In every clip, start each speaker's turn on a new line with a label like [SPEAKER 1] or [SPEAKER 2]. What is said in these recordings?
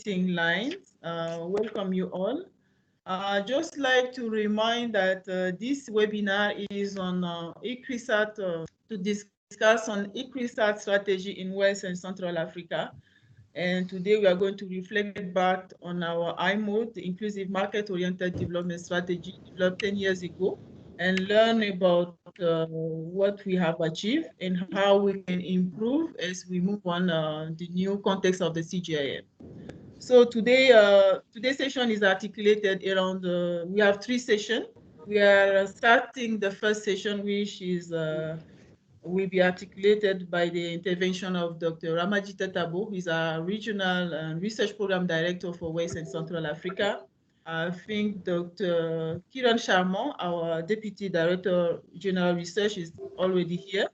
[SPEAKER 1] meeting lines. Welcome you all. Just like to remind that this webinar is on ICRISAT to discuss on ICRISAT strategy in West and Central Africa. And today we are going to reflect back on our IMOD, the Inclusive Market-Oriented Development Strategy developed 10 years ago, and learn about what we have achieved and how we can improve as we move on the new context of the CGIM. So today, today's session is articulated around, we have 3 sessions. We are starting the first session, which is will be articulated by the intervention of Dr. Ramadjita Tabo, who is our Regional Research Program Director for West and Central Africa. I think Dr. Kiran Sharmar, our Deputy Director General Research, is already here,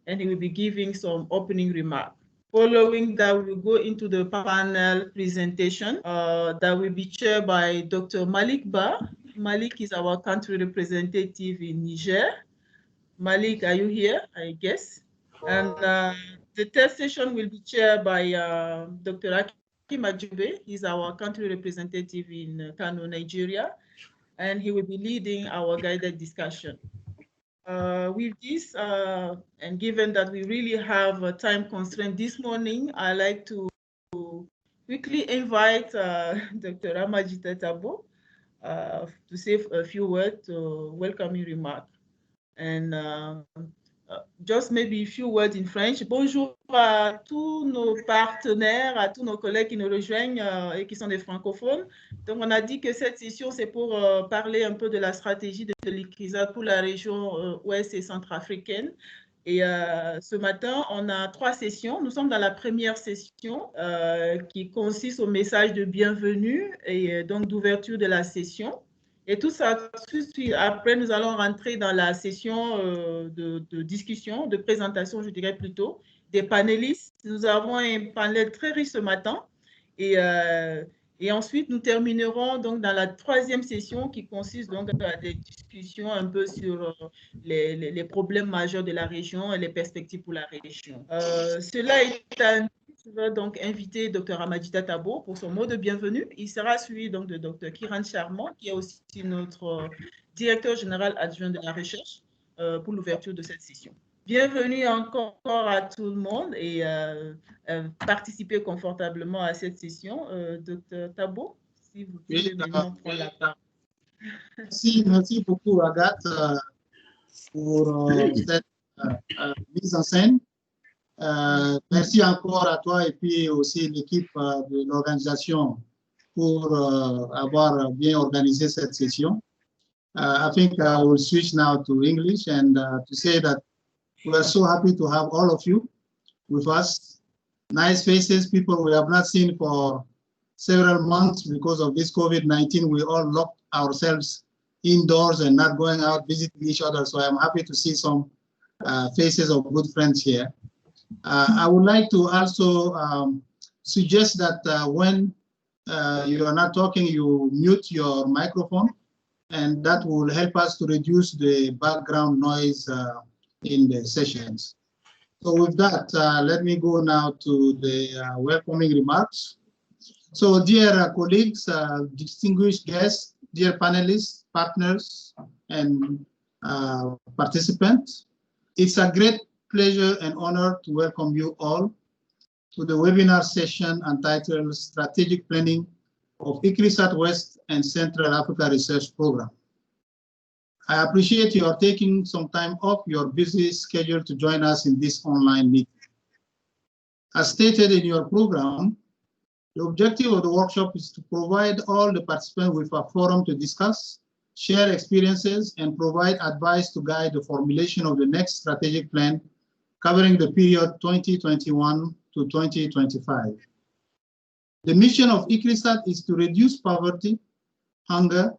[SPEAKER 1] and he will be giving some opening remarks. Following that, we'll go into the panel presentation that will be chaired by Dr. Malik Ba. Malik is our country representative in Niger. Malik, are you here? I guess. And the third session will be chaired by Dr. Aki Majube. He's our country representative in Kano, Nigeria, and he will be leading our guided discussion. With this, and given that we really have a time constraint this morning, I'd like to quickly invite Dr. Ramadjita Tabo to say a few words to welcoming remarks. And just maybe a few words in French. Bonjour à tous nos partenaires, à tous nos collègues qui nous rejoignent et qui sont des francophones. Donc, on a dit que cette session, c'est pour parler un peu de la stratégie de l'ICRISAT pour la région ouest et centrafricaine. Et ce matin, on a 3 sessions. Nous sommes dans la première session qui consiste au message de bienvenue et donc d'ouverture de la session. Et tout ça, tout de suite après, nous allons rentrer dans la session de discussion, de présentation, je dirais plutôt, des panélistes. Nous avons un panel très riche ce matin. Et ensuite, nous terminerons donc dans la 3e session qui consiste donc à des discussions un peu sur les problèmes majeurs de la région et les perspectives pour la région. Cela étant, je vais donc inviter Dr. Ramadjita Tabo pour son mot de bienvenue. Il sera suivi donc de Dr. Kiran Sharmar, qui est aussi notre directeur général adjoint de la recherche pour l'ouverture de cette session. Bienvenue encore à tout le monde et participez confortablement à cette session. Dr. Tabo, si vous pouvez maintenant prendre la parole.
[SPEAKER 2] Merci beaucoup Agathe pour cette mise en scène. Merci encore à toi et puis aussi l'équipe de l'organisation pour avoir bien organisé cette session. I think I will switch now to English and to say that we are so happy to have all of you with us. Nice faces, people we have not seen for several months because of this COVID-19. We all locked ourselves indoors and not going out visiting each other. So I'm happy to see some faces of good friends here. I would like to also suggest that when you are not talking, you mute your microphone, and that will help us to reduce the background noise in the sessions. So with that, let me go now to the welcoming remarks. So dear colleagues, distinguished guests, dear panelists, partners, and participants, it's a great pleasure and honor to welcome you all to the webinar session entitled Strategic Planning of ICRISAT West and Central Africa Research Program. I appreciate your taking some time off your busy schedule to join us in this online meeting. As stated in your program, the objective of the workshop is to provide all the participants with a forum to discuss, share experiences, and provide advice to guide the formulation of the next strategic plan covering the period 2021 to 2025. The mission of ICRISAT is to reduce poverty, hunger,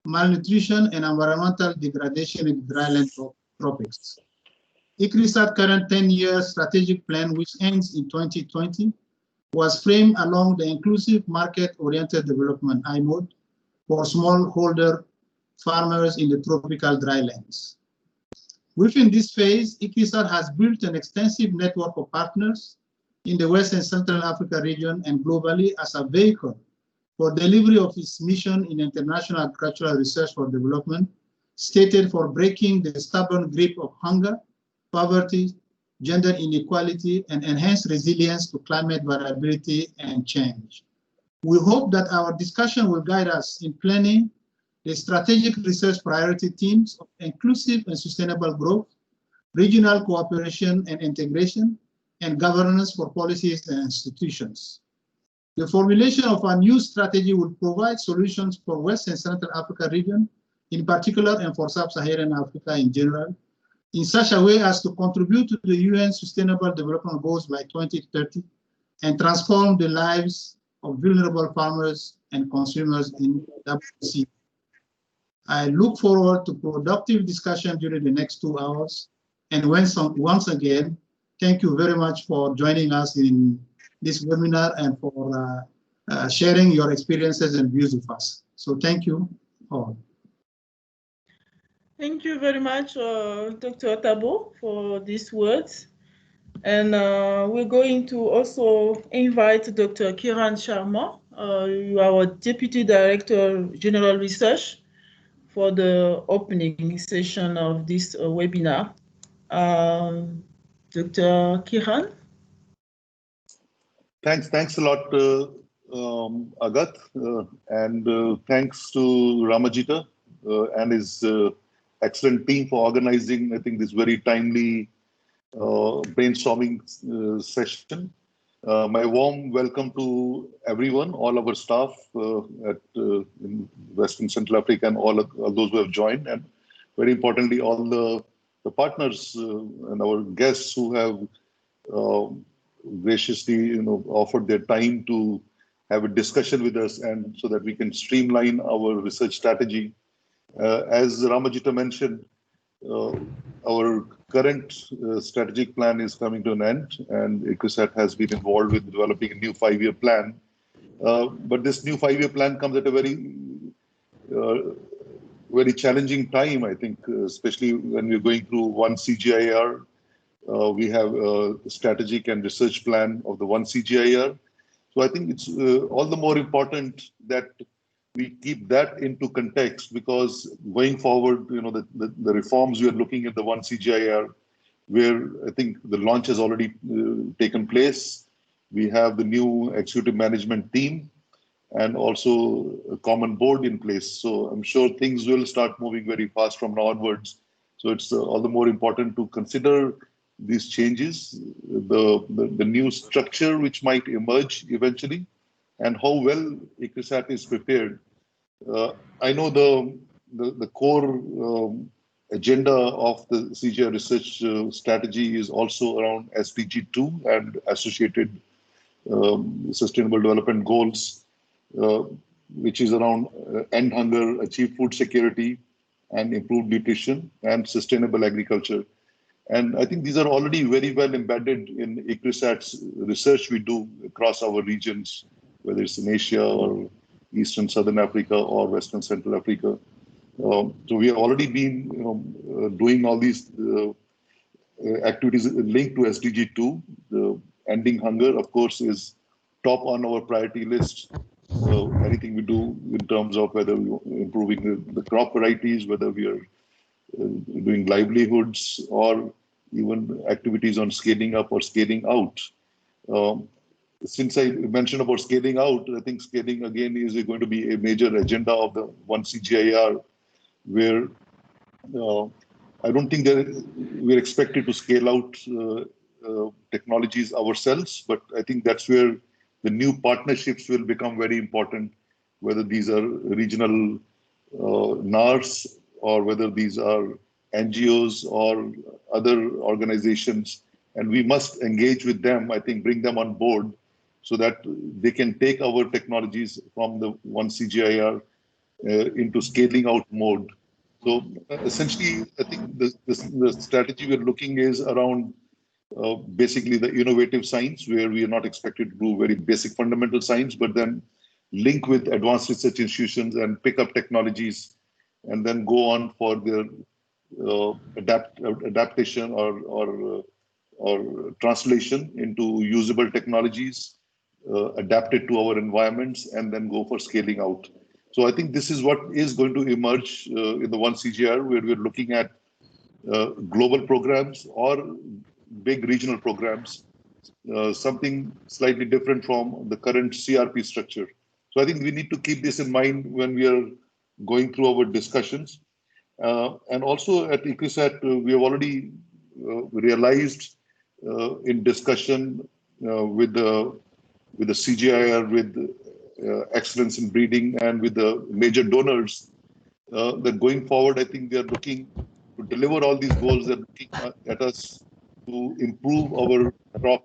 [SPEAKER 2] malnutrition, and environmental degradation in the dryland tropics. ICRISAT current 10-year strategic plan, which ends in 2020, was framed along the inclusive market-oriented development IMOD for smallholder farmers in the tropical drylands. Within this phase, ICRISAT has built an extensive network of partners in the West and Central Africa region and globally as a vehicle for delivery of its mission in international agricultural research for development, stated for breaking the stubborn grip of hunger, poverty, gender inequality, and enhanced resilience to climate variability and change. We hope that our discussion will guide us in planning the strategic research priority themes of inclusive and sustainable growth, regional cooperation and integration, and governance for policies and institutions. The formulation of a new strategy will provide solutions for West and Central Africa region, in particular, and for Sub-Saharan Africa in general, in such a way as to contribute to the UN Sustainable Development Goals by 2030 and transform the lives of vulnerable farmers and consumers in WC. I look forward to productive discussion during the next 2 hours. And once again, thank you very much for joining us in this webinar and for sharing your experiences and views with us. So thank you all.
[SPEAKER 1] Thank you very much, Dr. Tabo, for these words. And we're going to also invite Dr. Kiran Sharmar. You are our Deputy Director General Research for the opening session of this webinar. Dr. Kiran?
[SPEAKER 3] Thanks a lot, Agat, and thanks to Ramadjita and his excellent team for organizing, I think, this very timely brainstorming session. My warm welcome to everyone, all our staff in Western Central Africa and all those who have joined, and very importantly, all the partners and our guests who have graciously offered their time to have a discussion with us, and so that we can streamline our research strategy. As Ramadjita mentioned, our current strategic plan is coming to an end, and ICRISAT has been involved with developing a new 5-year plan. But this new 5-year plan comes at a very challenging time, I think, especially when we're going through one CGIAR. We have a strategic and research plan of the one CGIAR. So I think it's all the more important that we keep that into context, because going forward, the reforms we are looking at the one CGIAR, where I think the launch has already taken place. We have the new executive management team and also a common board in place. So I'm sure things will start moving very fast from now onwards. So it's all the more important to consider these changes, the new structure which might emerge eventually, and how well ICRISAT is prepared. I know the core agenda of the CGI research strategy is also around SDG 2 and associated sustainable development goals, which is around end hunger, achieve food security, and improve nutrition and sustainable agriculture. And I think these are already very well embedded in ICRISAT's research we do across our regions, whether it's in Asia or Eastern Southern Africa or Western Central Africa. So we have already been doing all these activities linked to SDG 2. The ending hunger, of course, is top on our priority list. Anything we do in terms of whether we're improving the crop varieties, whether we are doing livelihoods, or even activities on scaling up or scaling out. Since I mentioned about scaling out, I think scaling again is going to be a major agenda of the one CGIAR, where I don't think that we're expected to scale out technologies ourselves, but I think that's where the new partnerships will become very important, whether these are regional NARs or whether these are NGOs or other organizations. And we must engage with them, I think, bring them on board so that they can take our technologies from the one CGIAR into scaling out mode. So essentially, I think the strategy we're looking is around basically the innovative science, where we are not expected to do very basic fundamental science, but then link with advanced research institutions and pick up technologies and then go on for their adaptation or or translation into usable technologies, adapted to our environments, and then go for scaling out. So I think this is what is going to emerge in the one CGR, where we're looking at global programs or big regional programs, something slightly different from the current CRP structure. So I think we need to keep this in mind when we are going through our discussions. And also at ICRISAT, we have already realized in discussion with the CGIR, with excellence in breeding, and with the major donors, that going forward, I think they are looking to deliver all these goals. They're looking at us to improve our crop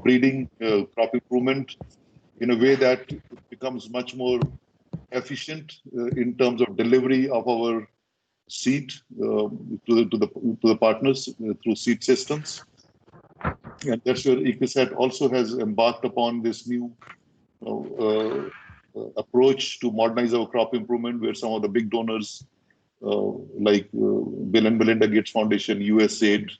[SPEAKER 3] breeding, crop improvement in a way that it becomes much more efficient in terms of delivery of our seed to the partners through seed systems. And that's where ICRISAT also has embarked upon this new approach to modernize our crop improvement, where some of the big donors like Bill and Melinda Gates Foundation, USAID,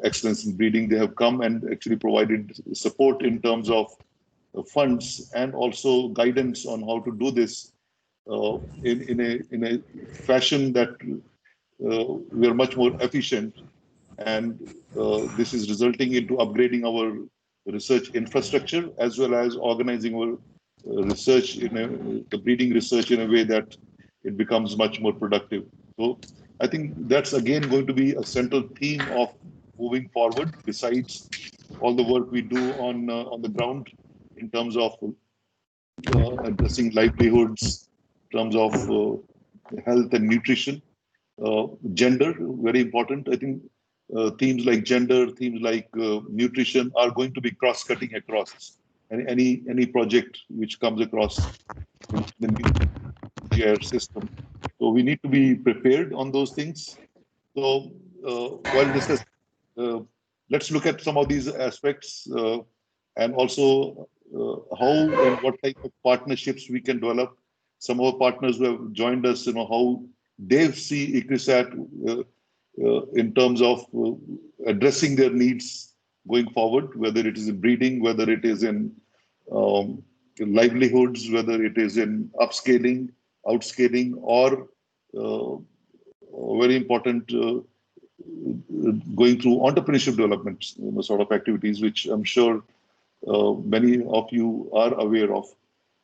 [SPEAKER 3] Excellence in Breeding, they have come and actually provided support in terms of funds and also guidance on how to do this in a fashion that we are much more efficient. And this is resulting into upgrading our research infrastructure, as well as organizing our research the breeding research in a way that it becomes much more productive. So I think that's again going to be a central theme of moving forward, besides all the work we do on the ground in terms of addressing livelihoods, in terms of health and nutrition, gender, very important. I think themes like gender, themes like nutrition are going to be cross-cutting across any project which comes across the new GIR system. So we need to be prepared on those things. So while discussing, let's look at some of these aspects and also how and what type of partnerships we can develop. Some of our partners who have joined us, how they see ICRISAT in terms of addressing their needs going forward, whether it is in breeding, whether it is in livelihoods, whether it is in upscaling, outscaling, or very important going through entrepreneurship development sort of activities, which I'm sure many of you are aware of.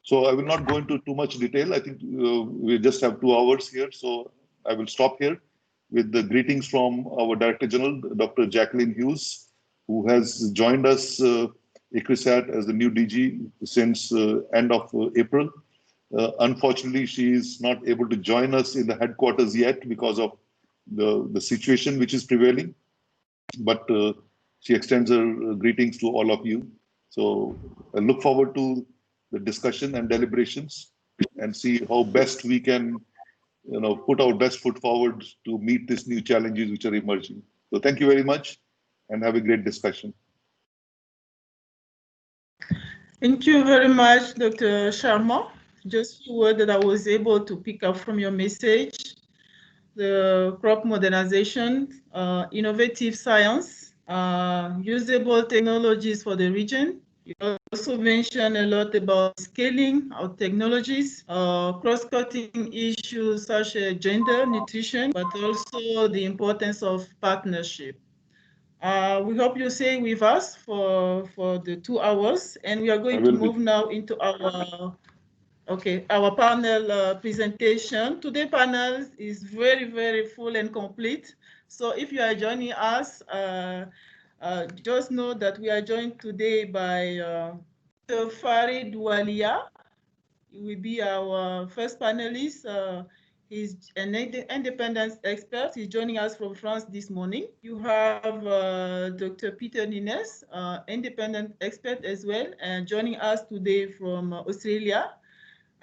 [SPEAKER 3] So I will not go into too much detail. I think we just have 2 hours here, so I will stop here with the greetings from our Director General, Dr. Jacqueline Hughes, who has joined us ICRISAT as the new DG since end of April. Unfortunately, she is not able to join us in the headquarters yet because of the situation which is prevailing, but she extends her greetings to all of you. So I look forward to the discussion and deliberations and see how best we can put our best foot forward to meet these new challenges which are emerging. So thank you very much and have a great discussion.
[SPEAKER 1] Thank you very much, Dr. Sharmar. Just a few words that I was able to pick up from your message. The crop modernization, innovative science, usable technologies for the region. You also mentioned a lot about scaling of technologies, cross-cutting issues such as gender, nutrition, but also the importance of partnership. We hope you stay with us for the 2 hours, and we are going to move now into our panel presentation. Today's panel is very, very full and complete. So if you are joining us, just know that we are joined today by Farid Walia. He will be our first panelist. He's an independence expert. He's joining us from France this morning. You have Dr. Peter Nines, independent expert as well, and joining us today from Australia.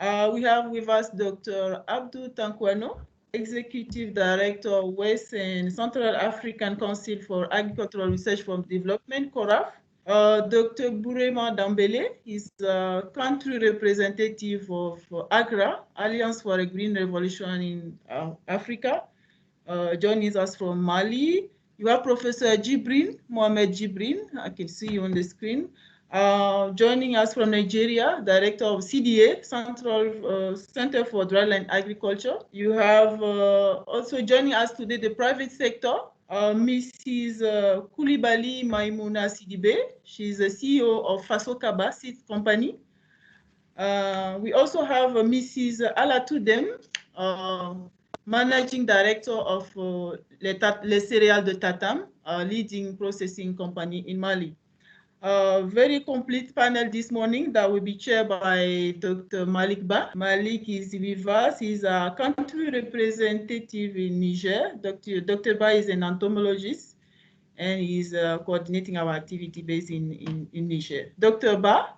[SPEAKER 1] We have with us Dr. Abdou Tankwano, Executive Director of West and Central African Council for Agricultural Research and Development, CORAF. Dr. Bourema Dambele is country representative of AGRA, Alliance for a Green Revolution in Africa, joining us from Mali. You have Professor Jibrin, Mohamed Jibrin, I can see you on the screen, joining us from Nigeria, Director of CDA, Center for Dryland Agriculture. You have also joining us today the private sector, Mrs. Koulibaly Maimouna Sidibe. She's the CEO of Fasokaba Seed Company. We also have Mrs. Alatudem, Managing Director of Les Céréales de Tatam, a leading processing company in Mali. Very complete panel this morning that will be chaired by Dr. Malik Ba. Malik is with us. He's a country representative in Niger. Dr. Ba is an entomologist, and he's coordinating our activity based in Niger. Dr. Ba,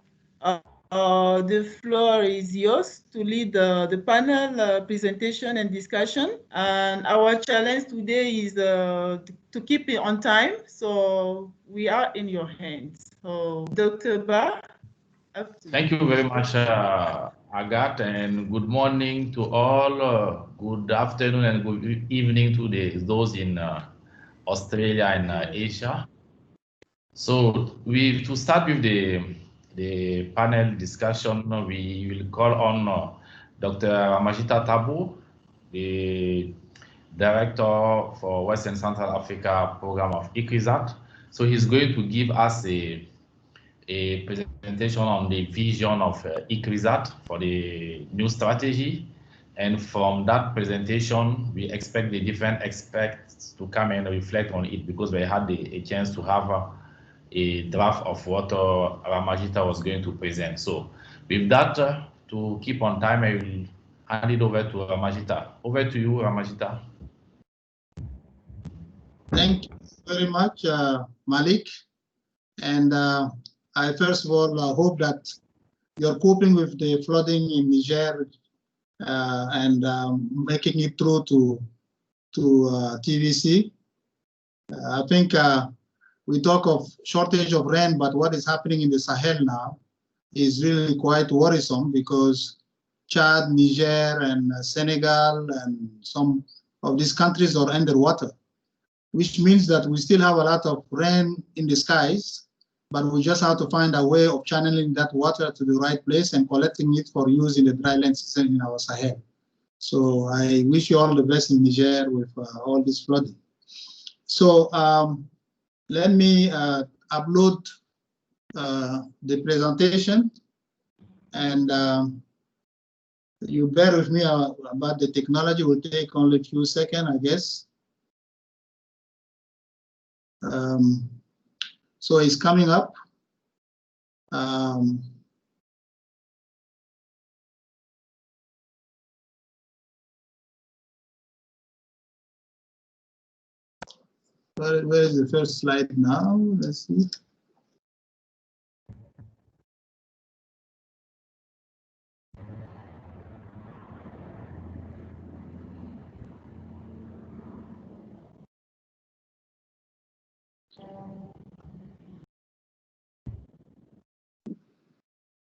[SPEAKER 1] the floor is yours to lead the panel presentation and discussion. And our challenge today is to keep it on time. So we are in your hands. So Dr. Ba.
[SPEAKER 4] Thank you very much, Agathe, and good morning to all. Good afternoon and good evening to those in Australia and Asia. So to start with the panel discussion, we will call on Dr. Ramadjita Tabo, the Director for West and Central Africa Program of ICRISAT. So he's going to give us a presentation on the vision of ICRISAT for the new strategy. And from that presentation, we expect the different experts to come and reflect on it, because we had a chance to have a draft of what Ramadjita was going to present. So with that, to keep on time, I will hand it over to Ramadjita. Over to you, Ramadjita.
[SPEAKER 2] Thank you very much, Malik. And I first of all hope that you're coping with the flooding in Niger and making it through to TVC. I think we talk of shortage of rain, but what is happening in the Sahel now is really quite worrisome, because Chad, Niger, and Senegal, and some of these countries are underwater, which means that we still have a lot of rain in the skies, but we just have to find a way of channeling that water to the right place and collecting it for use in the dryland system in our Sahel. So I wish you all the best in Niger with all this flooding. So let me upload the presentation, and you bear with me about the technology. Will take only a few seconds, I guess. So it's coming up. Where is the first slide now? Let's see.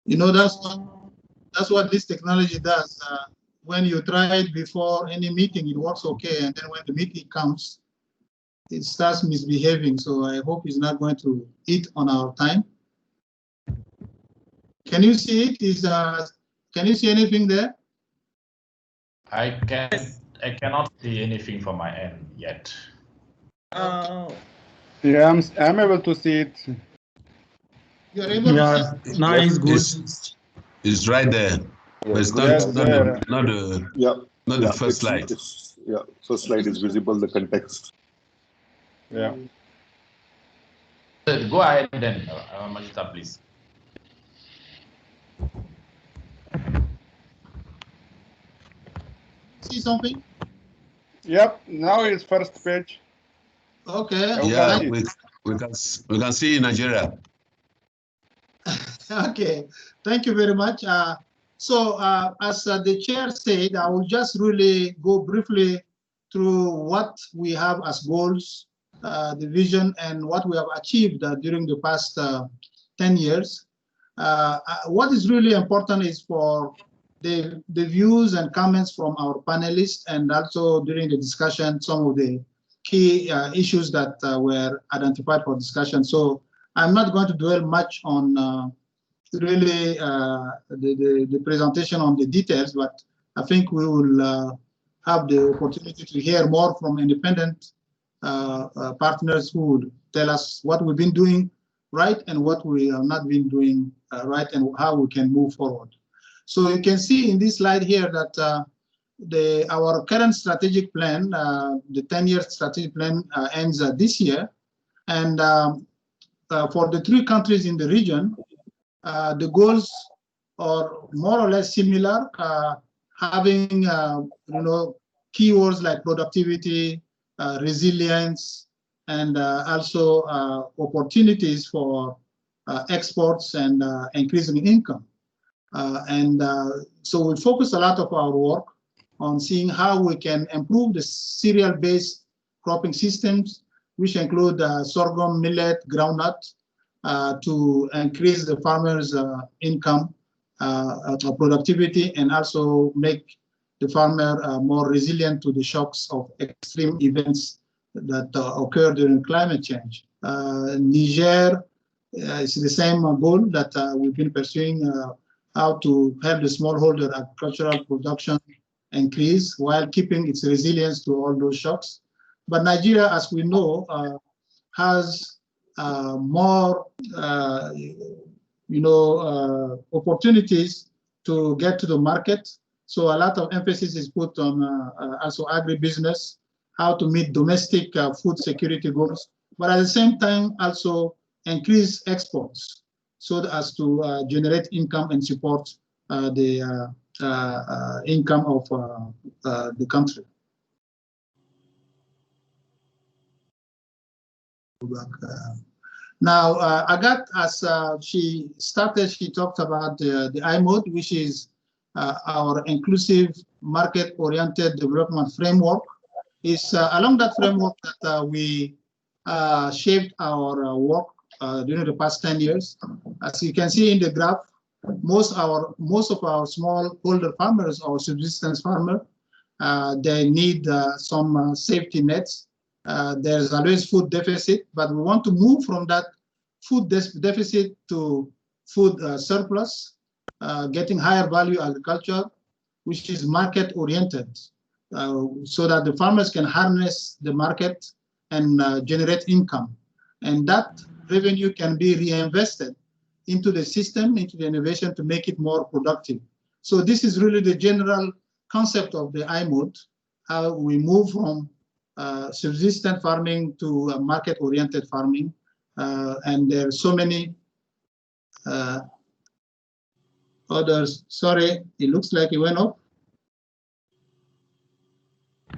[SPEAKER 2] You know, that's what this technology does. When you try it before any meeting, it works okay, and then when the meeting comes, it starts misbehaving. So I hope it's not going to eat on our time. Can you see it? Can you see anything there?
[SPEAKER 4] I cannot see anything from my end yet.
[SPEAKER 5] Yeah, I'm able to see it.
[SPEAKER 2] You're able to see it?
[SPEAKER 6] Now it's good.
[SPEAKER 7] It's right there. But it's not the first slide.
[SPEAKER 3] Yeah, first slide is visible, the context.
[SPEAKER 5] Yeah.
[SPEAKER 4] Go ahead then, Ramadjita, please.
[SPEAKER 2] See something?
[SPEAKER 5] Yep. Now it's first page.
[SPEAKER 2] Okay.
[SPEAKER 7] Yeah, we can see Nigeria.
[SPEAKER 2] Okay. Thank you very much. So as the chair said, I will just really go briefly through what we have as goals, the vision, and what we have achieved during the past 10 years. What is really important is for the views and comments from our panelists, and also during the discussion, some of the key issues that were identified for discussion. So I'm not going to dwell much on really the presentation on the details, but I think we will have the opportunity to hear more from independent partners who will tell us what we've been doing right and what we have not been doing right, and how we can move forward. So you can see in this slide here that our current strategic plan, the 10-year strategic plan, ends this year, and for the 3 countries in the region, the goals are more or less similar, having keywords like productivity, resilience, and also opportunities for exports and increasing income. So we focus a lot of our work on seeing how we can improve the cereal-based cropping systems, which include sorghum, millet, groundnut, to increase the farmers' income, productivity, and also make the farmer more resilient to the shocks of extreme events that occur during climate change. Niger is the same goal that we've been pursuing, how to help the smallholder agricultural production increase while keeping its resilience to all those shocks. But Nigeria, as we know, has more opportunities to get to the market. So a lot of emphasis is put on also agribusiness, how to meet domestic food security goals, but at the same time also increase exports so as to generate income and support the income of the country. Now, Agathe, as she started, she talked about the I-mode, which is our inclusive market-oriented development framework. It's along that framework that we shaped our work during the past 10 years. As you can see in the graph, most of our smallholder farmers or subsistence farmers, they need some safety nets. There's always food deficit, but we want to move from that food deficit to food surplus, getting higher value agriculture, which is market oriented, so that the farmers can harness the market and generate income. And that revenue can be reinvested into the system, into the innovation to make it more productive. So this is really the general concept of the I-mode, how we move from subsistent farming to market-oriented farming. And there are so many others. Sorry, it looks like it went up.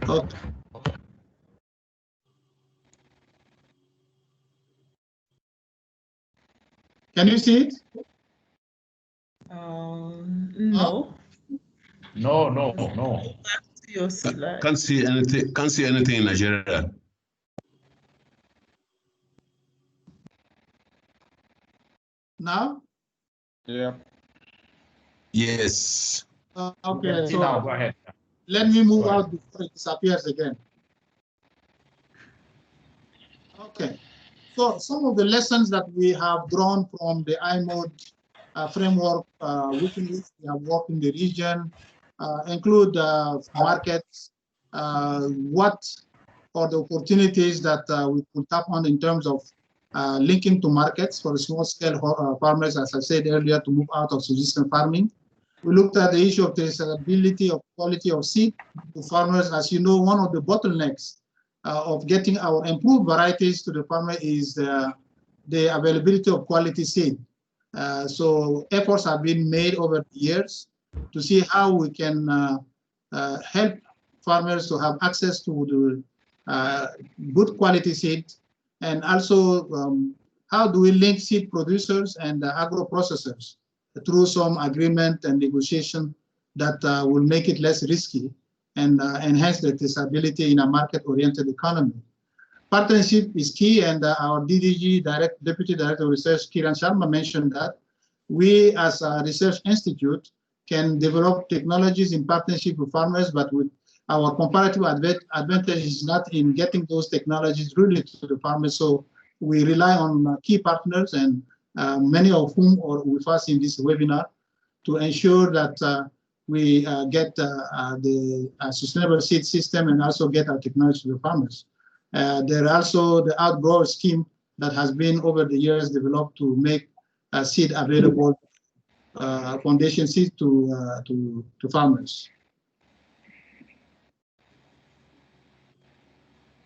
[SPEAKER 2] Oh. Can you see it?
[SPEAKER 1] No.
[SPEAKER 7] No. Can't see anything. Can't see anything in Nigeria.
[SPEAKER 2] Now?
[SPEAKER 5] Yeah.
[SPEAKER 7] Yes.
[SPEAKER 2] Okay. So
[SPEAKER 4] now, go ahead.
[SPEAKER 2] Let me move out before it disappears again. Okay. So some of the lessons that we have drawn from the I-mode framework, which we have worked in the region, include markets, what are the opportunities that we could tap on in terms of linking to markets for the small-scale farmers, as I said earlier, to move out of subsistence farming. We looked at the issue of traceability of quality of seed to farmers. As you know, one of the bottlenecks of getting our improved varieties to the farmer is the availability of quality seed. So efforts have been made over the years to see how we can help farmers to have access to the good quality seed, and also how do we link seed producers and agro processors through some agreement and negotiation that will make it less risky and enhance the traceability in a market-oriented economy. Partnership is key, and our DDG Deputy Director of Research, Kiran Sharmar, mentioned that we as a research institute can develop technologies in partnership with farmers, but with our comparative advantage is not in getting those technologies really to the farmers. So we rely on key partners, and many of whom are with us in this webinar, to ensure that we get the sustainable seed system and also get our technology to the farmers. There are also the outgrower scheme that has been over the years developed to make seed available, foundation seed to farmers.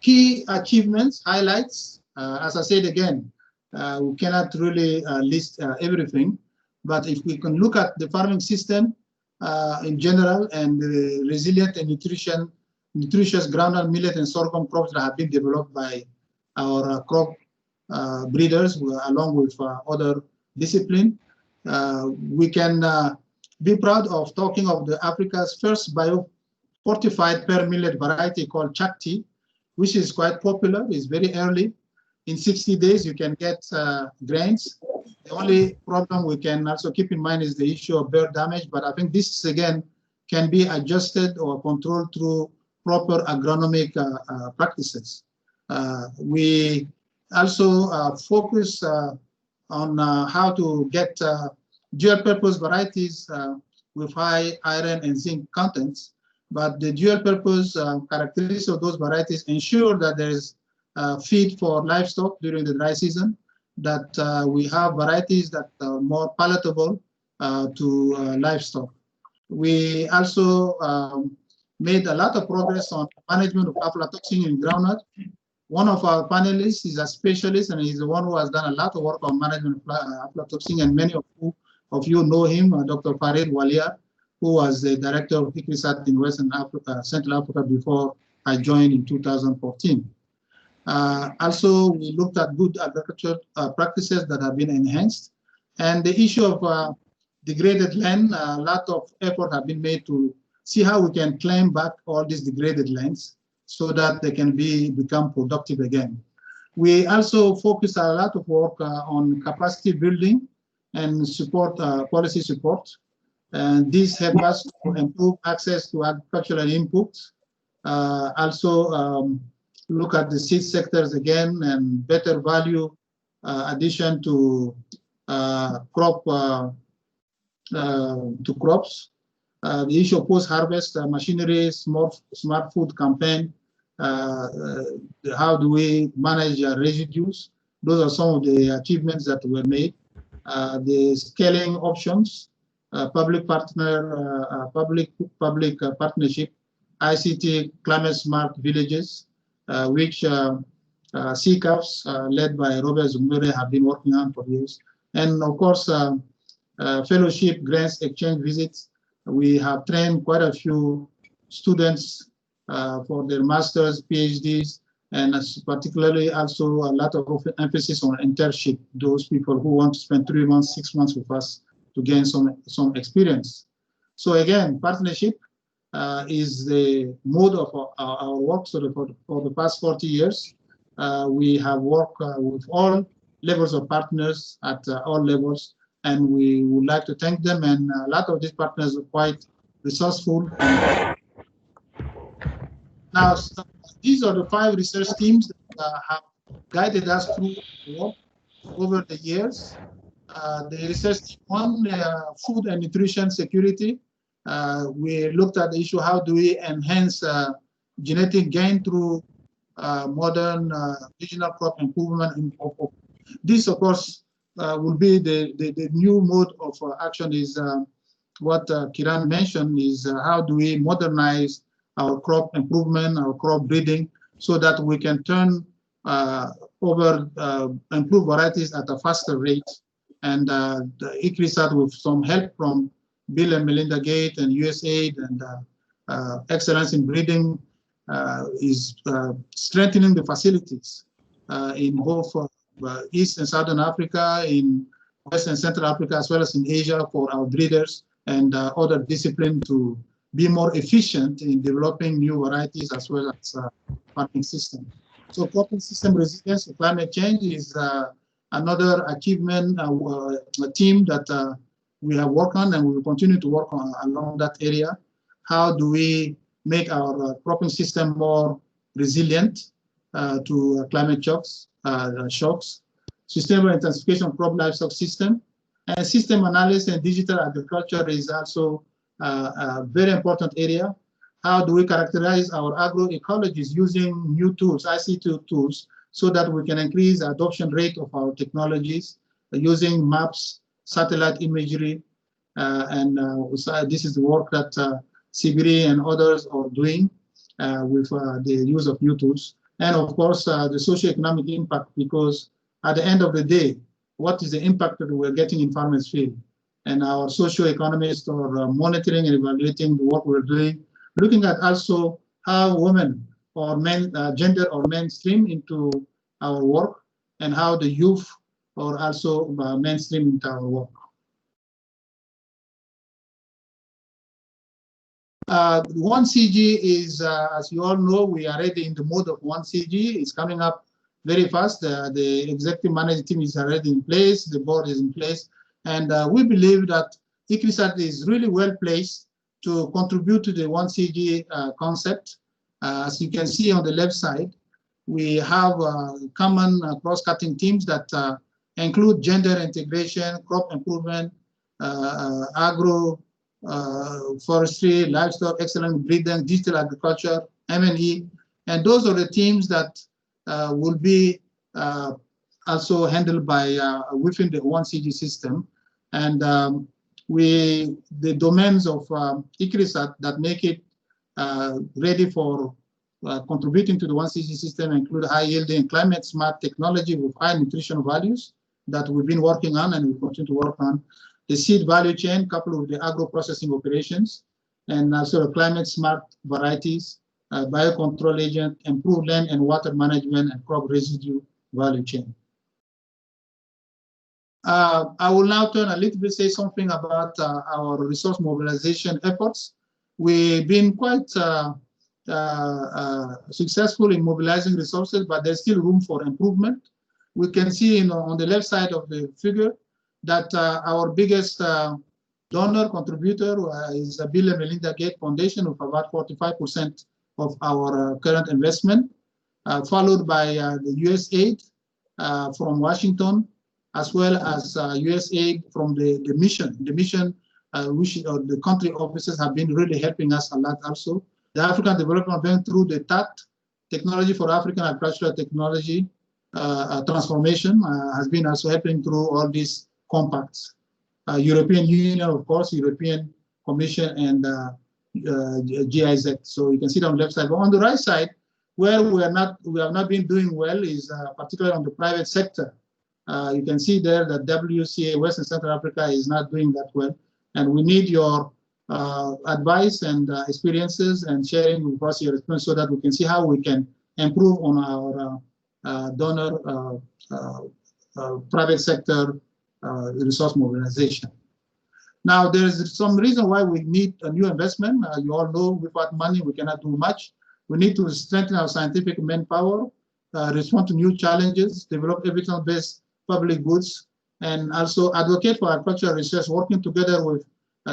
[SPEAKER 2] Key achievements, highlights, as I said again, we cannot really list everything, but if we can look at the farming system in general and the resilient and nutritious groundnut, millet, and sorghum crops that have been developed by our crop breeders along with other disciplines, we can be proud of talking of the Africa's first bio-fortified pear millet variety called Chakti, which is quite popular. It's very early. In 60 days, you can get grains. The only problem we can also keep in mind is the issue of bird damage, but I think this, again, can be adjusted or controlled through proper agronomic practices. We also focus on how to get dual-purpose varieties with high iron and zinc contents, but the dual-purpose characteristics of those varieties ensure that there is feed for livestock during the dry season, that we have varieties that are more palatable to livestock. We also made a lot of progress on management of aflatoxin in groundnut. One of our panelists is a specialist, and he's the one who has done a lot of work on management of aflatoxin, and many of you know him, Dr. Farid Walia, who was the director of ICRISAT in Western Africa, Central Africa, before I joined in 2014. Also, we looked at good agriculture practices that have been enhanced, and the issue of degraded land. A lot of effort have been made to see how we can claim back all these degraded lands so that they can become productive again. We also focus a lot of work on capacity building and support, policy support, and this helps us to improve access to agricultural inputs. Also, look at the seed sectors again and better value addition to crops. The issue of post-harvest machinery, smart food campaign, how do we manage residues? Those are some of the achievements that were made. The scaling options, public partnership, ICT, climate smart villages, which CCAFs led by Robert Zumure have been working on for years. And of course, fellowship, grants, exchange visits. We have trained quite a few students for their masters, PhDs, and particularly also a lot of emphasis on internship, those people who want to spend 3 months, 6 months with us to gain some experience. So again, partnership is the mode of our work. So for the past 40 years, we have worked with all levels of partners at all levels, and we would like to thank them. And a lot of these partners are quite resourceful. Now, these are the 5 research teams that have guided us through work over the years. The research team 1, food and nutrition security. We looked at the issue, how do we enhance genetic gain through modern regional crop improvement. This, of course, will be the new mode of action is what Kiran mentioned, is how do we modernize our crop improvement, our crop breeding, so that we can turn over improved varieties at a faster rate. And the ICRISAT, with some help from Bill and Melinda Gates and USAID and Excellence in Breeding, is strengthening the facilities in both East and Southern Africa, in West and Central Africa, as well as in Asia, for our breeders and other disciplines to be more efficient in developing new varieties as well as farming system. So cropping system resilience to climate change is another achievement, a team that we have worked on, and we will continue to work on along that area. How do we make our cropping system more resilient to climate shocks, sustainable intensification of crop livestock system, and system analysis and digital agriculture is also a very important area. How do we characterize our agroecologies using new tools, ICT tools, so that we can increase the adoption rate of our technologies using maps, satellite imagery, so this is the work that CBRI and others are doing with the use of new tools. And of course, the socioeconomic impact, because at the end of the day, what is the impact that we're getting in farmers' field? And our socioeconomists are monitoring and evaluating the work we're doing, looking at also how women or men, gender or mainstream into our work, and how the youth are also mainstream into our work. 1CG is, as you all know, we are already in the mode of 1CG. It's coming up very fast. The executive management team is already in place. The board is in place. And we believe that ICRISAT is really well placed to contribute to the 1CG concept. As you can see on the left side, we have common cross-cutting teams that include gender integration, crop improvement, agro, forestry, livestock, excellent breeding, digital agriculture, M&E, and those are the teams that will be also handled by within the 1CG system. And the domains of ICRISAT that make it ready for contributing to the 1CG system include high-yielding, climate-smart technology with high nutritional values that we've been working on and we continue to work on. The seed value chain coupled with the agro-processing operations, and also the climate-smart varieties, biocontrol agent, improved land and water management, and crop residue value chain. I will now turn a little bit, say something about our resource mobilization efforts. We've been quite successful in mobilizing resources, but there's still room for improvement. We can see on the left side of the figure that our biggest donor contributor is the Bill and Melinda Gates Foundation with about 45% of our current investment, followed by the USAID from Washington, as well as USAID from the mission. The mission, which the country offices have been really helping us a lot also. The African Development Bank through the TAT, Technology for African Agricultural Technology Transformation, has been also helping through all these compacts. European Union, of course, European Commission, and GIZ. So you can see it on the left side. But on the right side, where we have not been doing well is particularly on the private sector. You can see there that WCA, West and Central Africa, is not doing that well. And we need your advice and experiences and sharing with us your experience so that we can see how we can improve on our donor private sector resource mobilization. Now, there is some reason why we need a new investment. You all know without money we cannot do much. We need to strengthen our scientific manpower, respond to new challenges, develop evidence-based public goods, and also advocate for agricultural research, working together with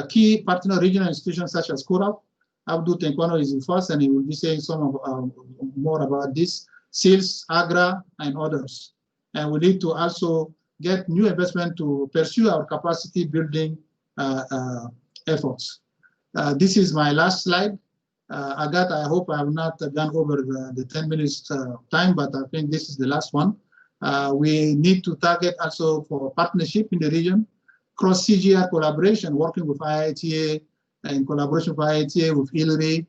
[SPEAKER 2] key partner regional institutions such as CORAP. Abdul Tenkwano is with us, and he will be saying some more about this, SILS, AGRA, and others. And we need to also get new investment to pursue our capacity building efforts. This is my last slide. Agatha, I hope I have not gone over the 10 minutes time, but I think this is the last one. We need to target also for partnership in the region, cross-CGR collaboration, working with IITA, in collaboration with IITA, with ILRI,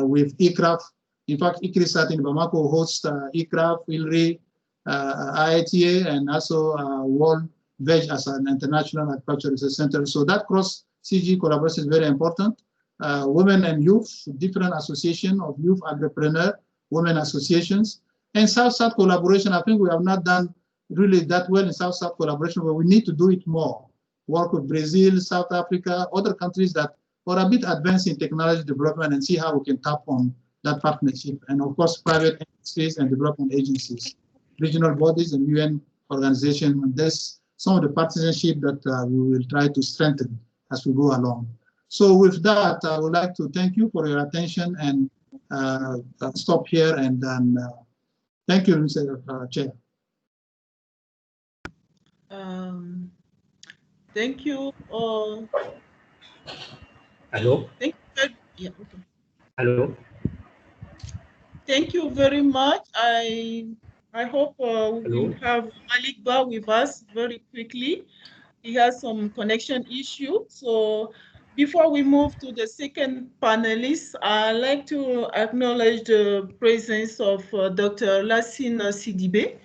[SPEAKER 2] with ICRAF. In fact, ICRISAT in Bamako hosts ICRAF, ILRI, IITA, and also World VEG as an international agricultural research center. So that cross-CG collaboration is very important. Women and youth, different association of youth agripreneur, women associations, and South-South collaboration. I think we have not done really that well in South-South collaboration, but we need to do it more. Work with Brazil, South Africa, other countries that are a bit advanced in technology development, and see how we can tap on that partnership. And of course, private industries and development agencies, regional bodies and UN organizations. And there's some of the partnership that we will try to strengthen as we go along. So with that, I would like to thank you for your attention and stop here and then thank you, Mr. Chair.
[SPEAKER 1] Thank you.
[SPEAKER 6] Hello?
[SPEAKER 1] Thank you. Yeah, okay.
[SPEAKER 6] Hello?
[SPEAKER 1] Thank you very much. I hope we will have Malik Ba with us very quickly. He has some connection issue. So before we move to the second panelist, I'd like to acknowledge the presence of Dr. Lassine Sidibe.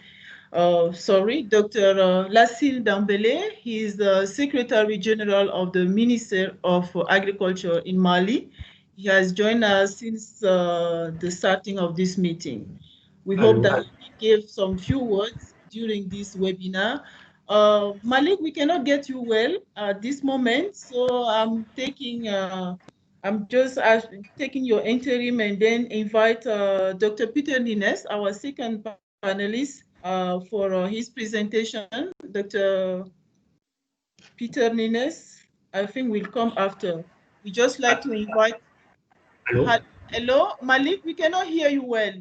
[SPEAKER 1] Dr. Lassine Dambele. He is the Secretary General of the Ministry of Agriculture in Mali. He has joined us since the starting of this meeting. We hope that he gave some few words during this webinar. Malik, we cannot get you well at this moment, so I'm taking taking your interim and then invite Dr. Peter Nines, our second panelist, for his presentation. Dr. Peter Nines, I think will come after. We just like to invite.
[SPEAKER 6] Hello?
[SPEAKER 1] Hello, Malik, we cannot hear you well.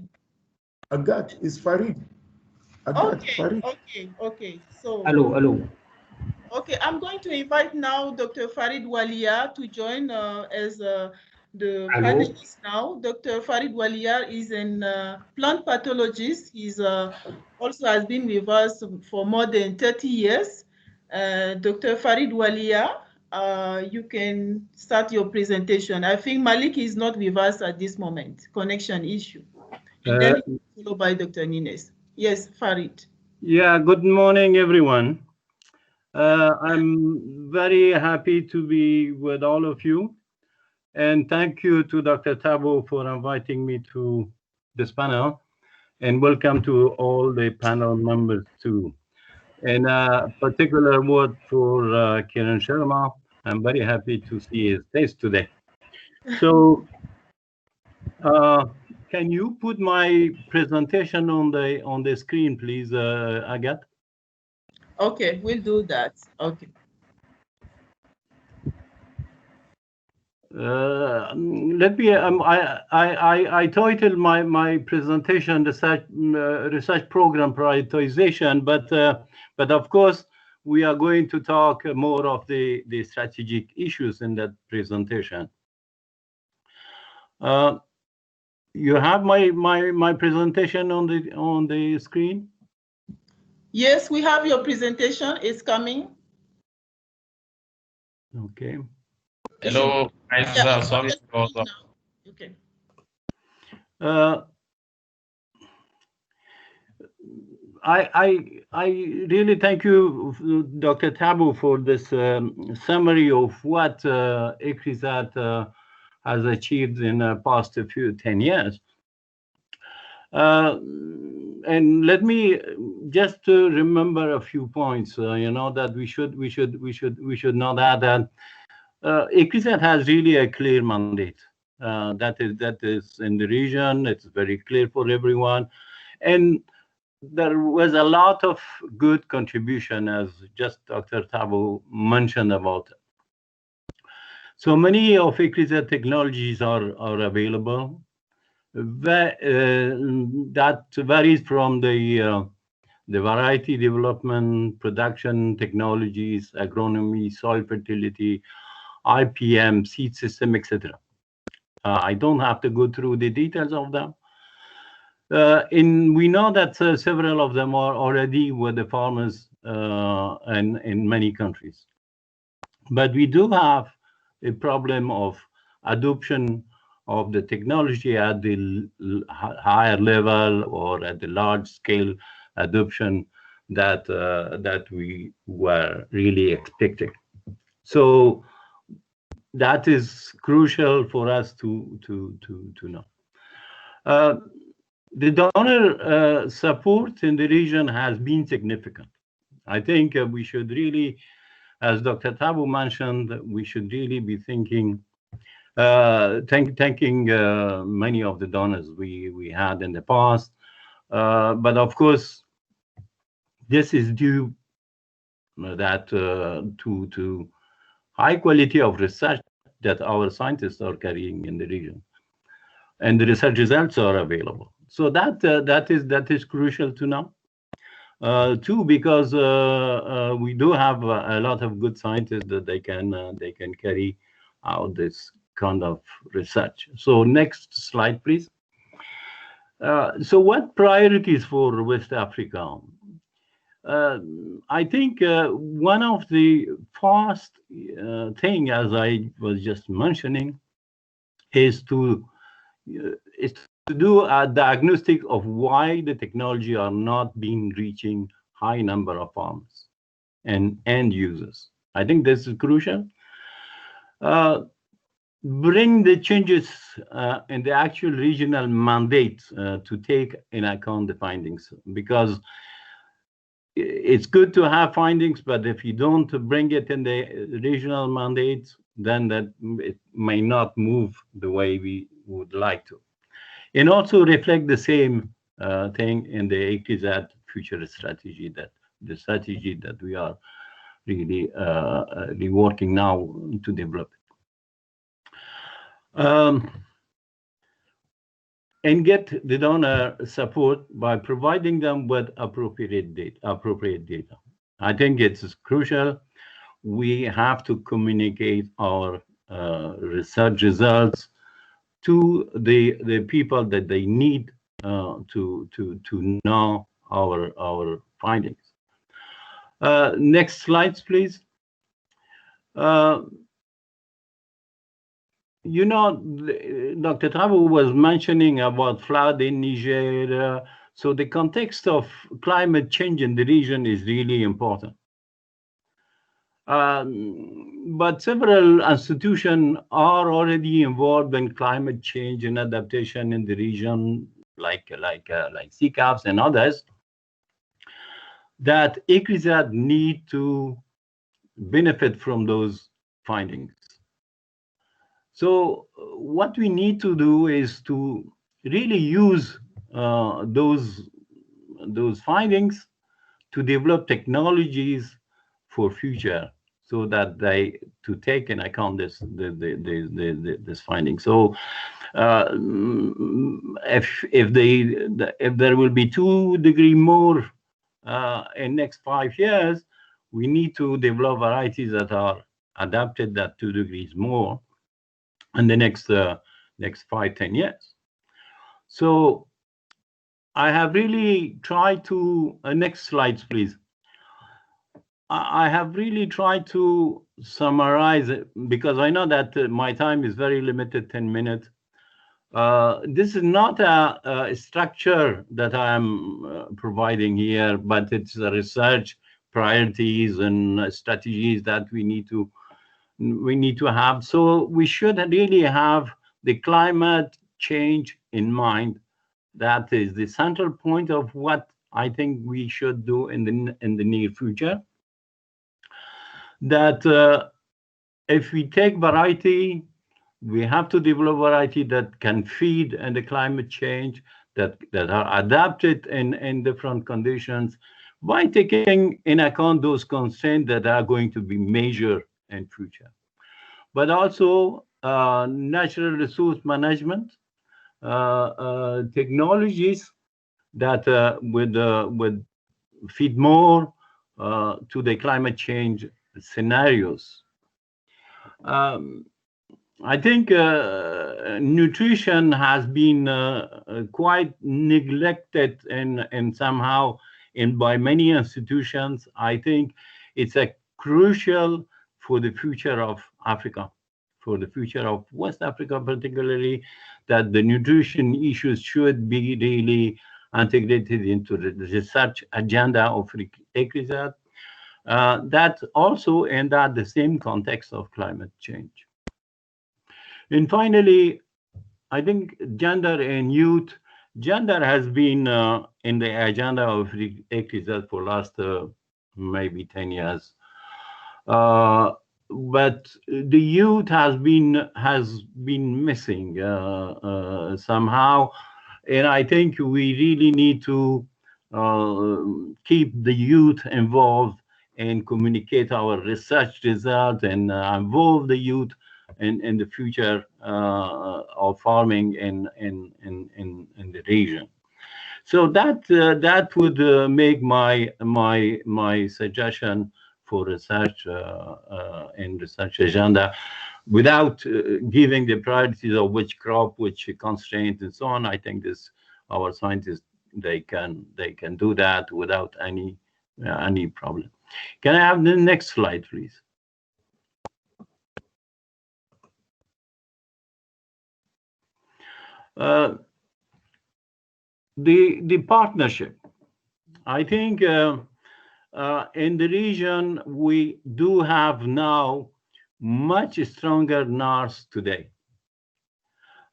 [SPEAKER 8] Agat is Farid. Farid.
[SPEAKER 1] Okay. So.
[SPEAKER 6] Hello.
[SPEAKER 1] Okay, I'm going to invite now Dr. Farid Walia to join as the panelist now. Dr. Farid Walia is a plant pathologist. He's also has been with us for more than 30 years. Dr. Farid Walia, you can start your presentation. I think Malik is not with us at this moment, connection issue. And then followed by Dr. Nines. Yes, Farid.
[SPEAKER 9] Yeah, good morning, everyone. I'm very happy to be with all of you. And thank you to Dr. Tabo for inviting me to this panel. And welcome to all the panel members too. And a particular word for Kiran Sharmar. I'm very happy to see his face today. So can you put my presentation on the screen, please, Agat?
[SPEAKER 1] Okay, we'll do that. Okay.
[SPEAKER 9] Let me. I titled my presentation research program prioritization, but of course we are going to talk more of the strategic issues in that presentation. You have my presentation on the screen?
[SPEAKER 1] Yes, we have your presentation. It's coming.
[SPEAKER 9] Okay.
[SPEAKER 4] Hello, guys. Sorry for that.
[SPEAKER 1] Okay.
[SPEAKER 9] I really thank you, Dr. Tabo, for this summary of what ICRISAT has achieved in the past 10 years. And let me just remember a few points. That we should know that ICRISAT has really a clear mandate. That is in the region. It's very clear for everyone, and there was a lot of good contribution, as just Dr. Tabo mentioned about it. So many of ICRISAT technologies are available. That varies from the variety development, production technologies, agronomy, soil fertility, IPM, seed system, etc. I don't have to go through the details of them. We know that several of them are already with the farmers in many countries. But we do have a problem of adoption of the technology at the higher level or at the large scale adoption that we were really expecting. So that is crucial for us to know. The donor support in the region has been significant. I think we should really, as Dr. Tabo mentioned, we should really be thanking many of the donors we had in the past. But of course, this is due that to high quality of research that our scientists are carrying in the region, and the research results are available. So that is crucial to know. Two, because we do have a lot of good scientists that they can carry out this kind of research. So next slide, please. So what priorities for West Africa? I think one of the first thing, as I was just mentioning, is to do a diagnostic of why the technology are not being reaching high number of farmers and end users. I think this is crucial. Bring the changes in the actual regional mandate to take in account the findings, because it's good to have findings, but if you don't bring it in the regional mandate, then that it may not move the way we would like to. And also reflect the same thing in the ICRISAT future strategy, that the strategy that we are really working now to develop. And get the donor support by providing them with appropriate data. I think it's crucial. We have to communicate our research results to the people that they need to know our findings. Next slides, please. You know, Dr. Tabo was mentioning about flood in Niger. So the context of climate change in the region is really important. But several institutions are already involved in climate change and adaptation in the region, like CCAFs and others, that ICRISAT need to benefit from those findings. So what we need to do is to really use those findings to develop technologies for future, so that they to take in account this finding. So if there will be 2 degrees more in next 5 years, we need to develop varieties that are adapted that 2 degrees more in the next 5-10 years. So I have really tried to next slides, please. I have really tried to summarize it, because I know that my time is very limited, 10 minutes. This is not a structure that I'm providing here, but it's a research priorities and strategies that we need to have. So we should really have the climate change in mind. That is the central point of what I think we should do in the near future. That if we take variety, we have to develop variety that can feed in the climate change, that are adapted in different conditions, by taking in account those constraints that are going to be major in future. But also natural resource management, technologies that would feed more to the climate change scenarios. I think nutrition has been quite neglected and somehow by many institutions. I think it's a crucial for the future of Africa, for the future of West Africa particularly, that the nutrition issues should be really integrated into the research agenda of ICRISAT. That also in the same context of climate change. And finally, I think gender and youth. Gender has been in the agenda of ICRISAT for last maybe 10 years. But the youth has been missing somehow. And I think we really need to keep the youth involved and communicate our research results and involve the youth in the future of farming in the region. So that would make my suggestion for research in research agenda, without giving the priorities of which crop, which constraint, and so on. I think our scientists, they can do that without any problem. Can I have the next slide, please? The partnership. I think in the region we do have now much stronger NARS today.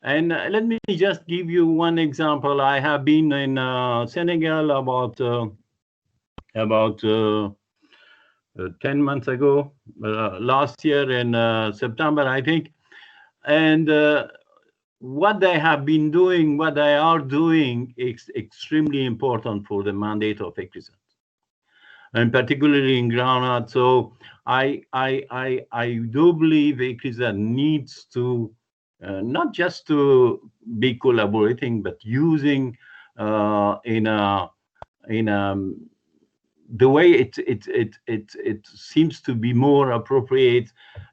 [SPEAKER 9] And let me just give you one example. I have been in Senegal about 10 months ago, last year in September, I think. And what they have been doing, what they are doing is extremely important for the mandate of ICRISAT, and particularly in groundnut. So I do believe ICRISAT needs to not just to be collaborating, but using the way it seems to be more appropriate.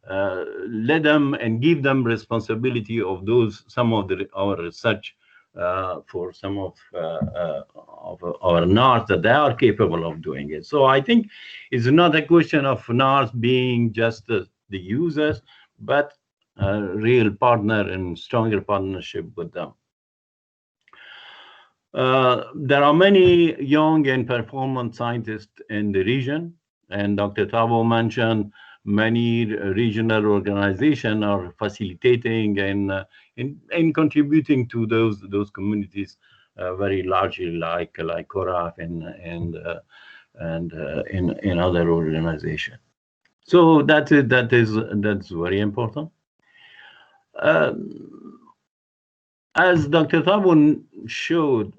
[SPEAKER 9] Let them and give them responsibility of some of our research for some of our NARS, that they are capable of doing it. So I think it's not a question of NARS being just the users, but a real partner and stronger partnership with them. There are many young and performant scientists in the region, and Dr. Tabo mentioned many regional organizations are facilitating and contributing to those communities very largely, like CORAF and in other organizations. So that's very important. As Dr. Tabo showed,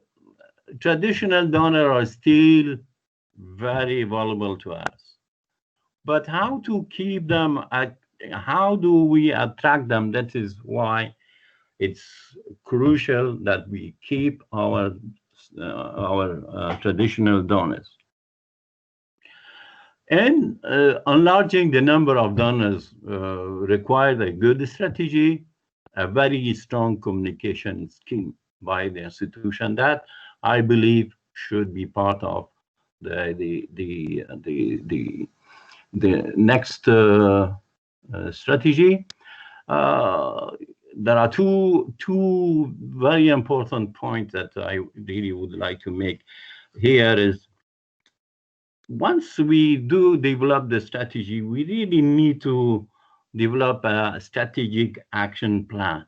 [SPEAKER 9] traditional donors are still very valuable to us. But how to keep them, how do we attract them? That is why it's crucial that we keep our traditional donors. And enlarging the number of donors requires a good strategy, a very strong communication scheme by the institution that I believe should be part of the next strategy. There are two very important points that I really would like to make here. Is once we do develop the strategy, we really need to develop a strategic action plan.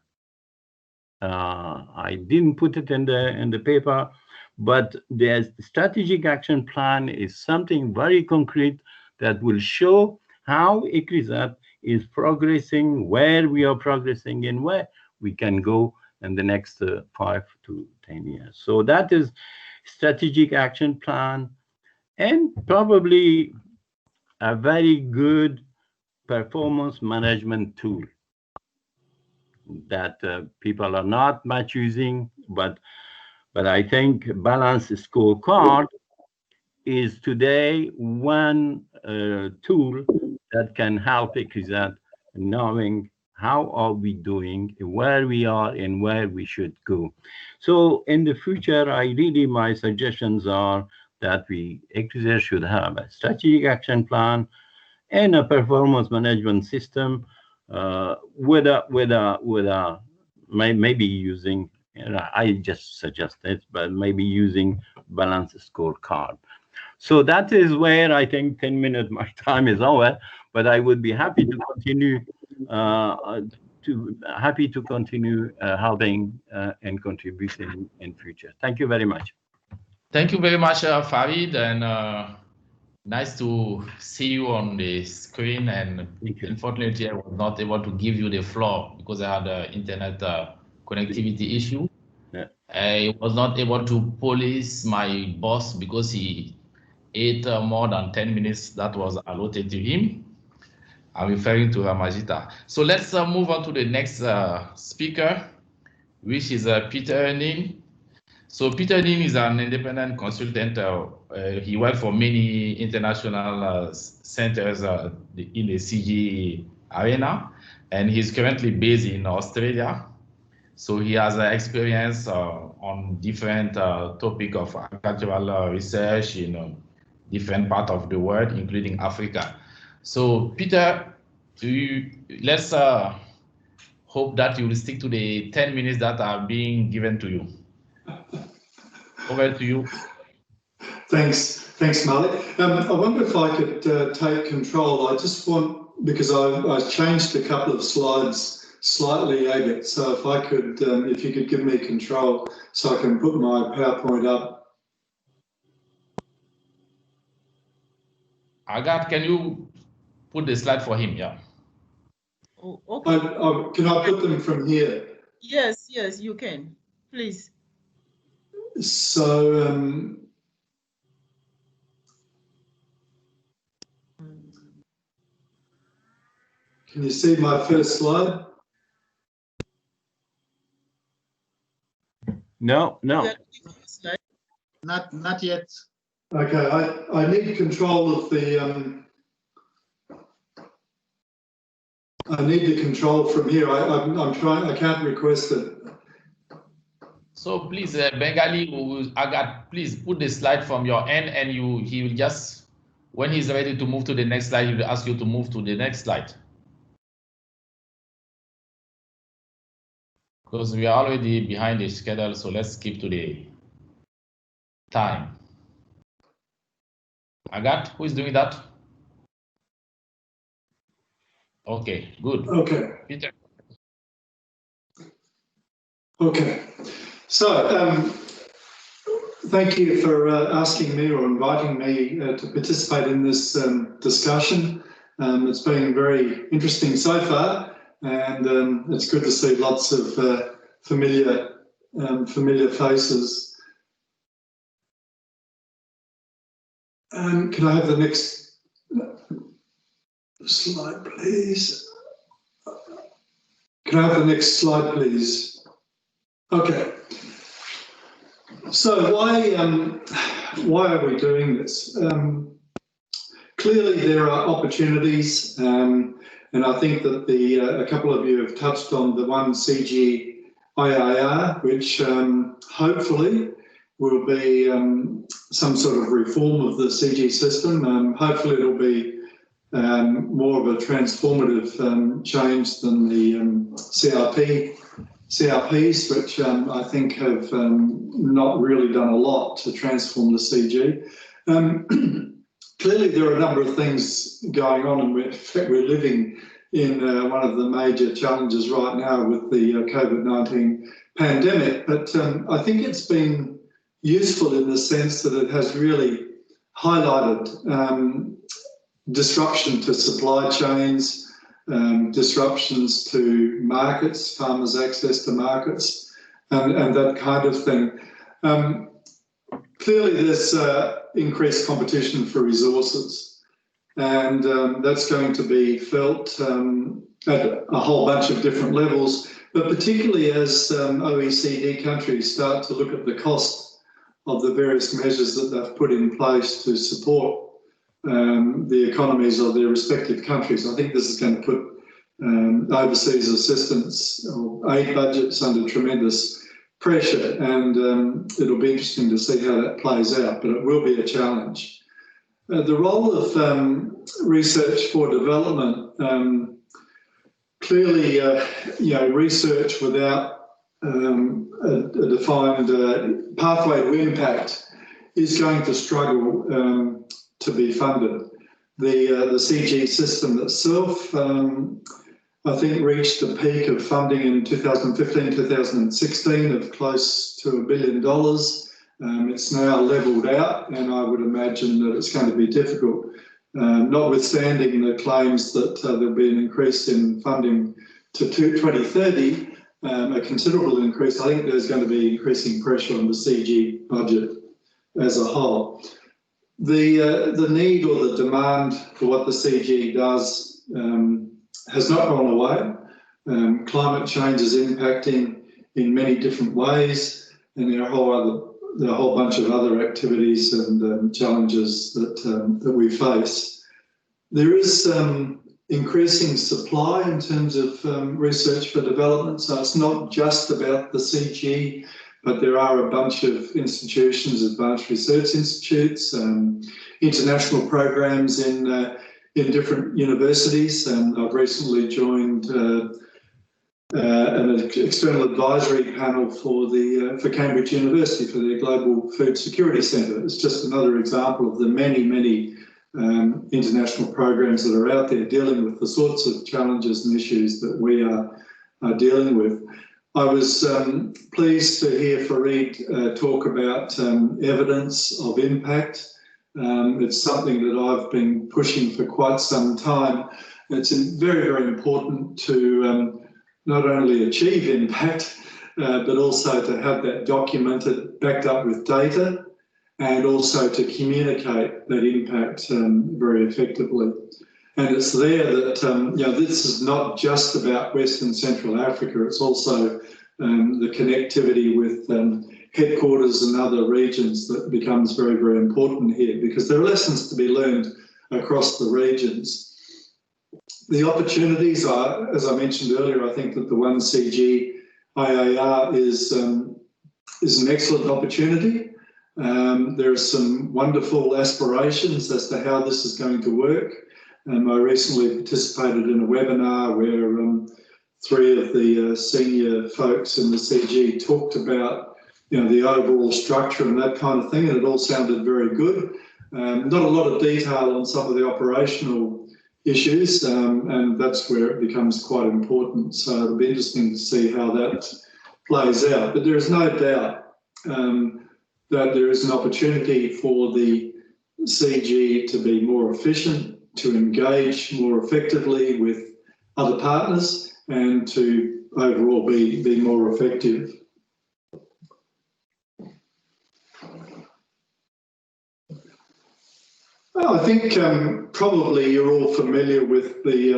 [SPEAKER 9] I didn't put it in the paper, but the strategic action plan is something very concrete that will show how ICRISAT is progressing, where we are progressing, and where we can go in the next 5 to 10 years. So that is strategic action plan, and probably a very good performance management tool that people are not much using, but I think balanced scorecard is today one tool that can help ICRISAT knowing how are we doing, where we are, and where we should go. So in the future, my suggestions are that ICRISAT should have a strategic action plan and a performance management system maybe using, I just suggest it, but maybe using balanced scorecard. So that is where I think 10 minutes my time is over, but I would be happy to continue helping and contributing in future. Thank you very much.
[SPEAKER 4] Thank you very much, Farid, and nice to see you on the screen. And unfortunately, I was not able to give you the floor because I had an internet connectivity issue.
[SPEAKER 9] Yeah.
[SPEAKER 4] I was not able to police my boss because he ate more than 10 minutes that was allotted to him. I'm referring to Ramadjita. So let's move on to the next speaker, which is Peter Ning. So Peter Ning is an independent consultant. He worked for many international centers in the CG arena, and he's currently based in Australia. So he has experience on different topic of agricultural research in different parts of the world, including Africa. So Peter, let's hope that you will stick to the 10 minutes that are being given to you. Over to you.
[SPEAKER 10] Thanks, Malik. I wonder if I could take control. I just want, because I changed a couple of slides slightly, Agat. So if I could, if you could give me control, so I can put my PowerPoint up.
[SPEAKER 4] Agat, can you put the slide for him? Yeah.
[SPEAKER 1] Oh, okay.
[SPEAKER 10] Can I put them from here?
[SPEAKER 1] Yes, you can. Please.
[SPEAKER 10] So, can you see my first slide?
[SPEAKER 9] No.
[SPEAKER 2] Not yet.
[SPEAKER 10] Okay, I need control of the. I need the control from here. I'm trying. I can't request it.
[SPEAKER 4] So please, Bengali, Agat, please put the slide from your end, and he will just, when he's ready to move to the next slide, he will ask you to move to the next slide. Because we are already behind the schedule, so let's keep to the time. Agat, who is doing that? Okay, good.
[SPEAKER 10] Okay.
[SPEAKER 4] Peter.
[SPEAKER 10] Okay. So, thank you for asking me or inviting me to participate in this discussion. It's been very interesting so far, and it's good to see lots of familiar faces. Can I have the next slide, please? Can I have the next slide, please? Okay. So why are we doing this? Clearly, there are opportunities, and I think that a couple of you have touched on the one CGIAR, which hopefully will be some sort of reform of the CG system. Hopefully, it'll be more of a transformative change than the CRPs, which I think have not really done a lot to transform the CG. Clearly, there are a number of things going on, and in fact, we're living in one of the major challenges right now with the COVID-19 pandemic. But I think it's been useful in the sense that it has really highlighted disruption to supply chains, disruptions to markets, farmers' access to markets, and that kind of thing. Clearly, there's increased competition for resources, and that's going to be felt at a whole bunch of different levels, but particularly as OECD countries start to look at the cost of the various measures that they've put in place to support the economies of their respective countries. I think this is going to put overseas assistance or aid budgets under tremendous pressure, and it'll be interesting to see how that plays out, but it will be a challenge. The role of research for development, clearly, research without a defined pathway to impact is going to struggle to be funded. The CG system itself, I think, reached a peak of funding in 2015, 2016 of close to $1 billion. It's now levelled out, and I would imagine that it's going to be difficult, notwithstanding the claims that there'll be an increase in funding to 2030, a considerable increase. I think there's going to be increasing pressure on the CG budget as a whole. The need or the demand for what the CG does has not gone away. Climate change is impacting in many different ways, and there are a whole bunch of other activities and challenges that we face. There is increasing supply in terms of research for development, so it's not just about the CG, but there are a bunch of institutions, advanced research institutes, international programs in different universities, and I've recently joined an external advisory panel for Cambridge University for their Global Food Security Centre. It's just another example of the many international programs that are out there dealing with the sorts of challenges and issues that we are dealing with. I was pleased to hear Fareed talk about evidence of impact. It's something that I've been pushing for quite some time. It's very important to not only achieve impact, but also to have that documented, backed up with data, and also to communicate that impact very effectively. And it's there that, this is not just about West and Central Africa, it's also the connectivity with headquarters and other regions that becomes very important here, because there are lessons to be learned across the regions. The opportunities are, as I mentioned earlier, I think that the 1CG IAR is an excellent opportunity. There are some wonderful aspirations as to how this is going to work. I recently participated in a webinar where 3 of the senior folks in the CG talked about, the overall structure and that kind of thing, and it all sounded very good. Not a lot of detail on some of the operational issues, and that's where it becomes quite important. So it'll be interesting to see how that plays out. But there is no doubt that there is an opportunity for the CG to be more efficient, to engage more effectively with other partners, and to overall be more effective. Well, I think probably you're all familiar with the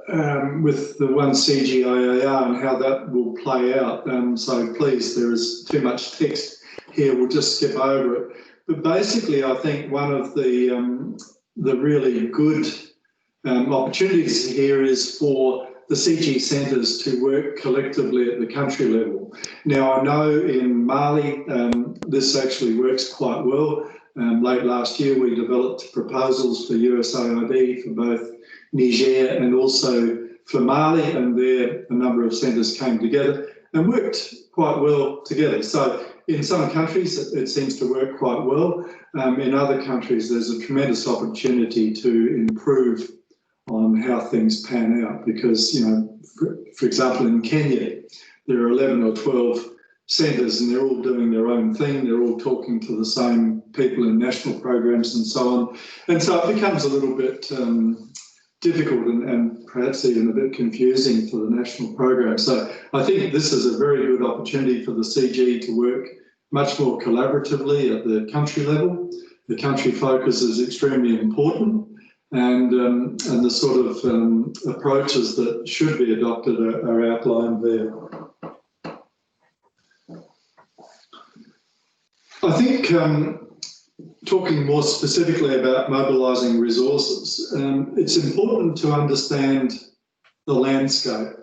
[SPEAKER 10] 1CG IAR and how that will play out. So please, there is too much text here. We'll just skip over it. But basically, I think one of the really good opportunities here is for the CG centres to work collectively at the country level. Now, I know in Mali, this actually works quite well. Late last year, we developed proposals for USAID for both Niger and also for Mali, and there a number of centres came together and worked quite well together. So in some countries, it seems to work quite well. In other countries, there's a tremendous opportunity to improve on how things pan out because, for example, in Kenya, there are 11 or 12 centres and they're all doing their own thing. They're all talking to the same people in national programs and so on. And so it becomes a little bit difficult and perhaps even a bit confusing for the national program. So I think this is a very good opportunity for the CG to work much more collaboratively at the country level. The country focus is extremely important, and the sort of approaches that should be adopted are outlined there. I think talking more specifically about mobilising resources, it's important to understand the landscape,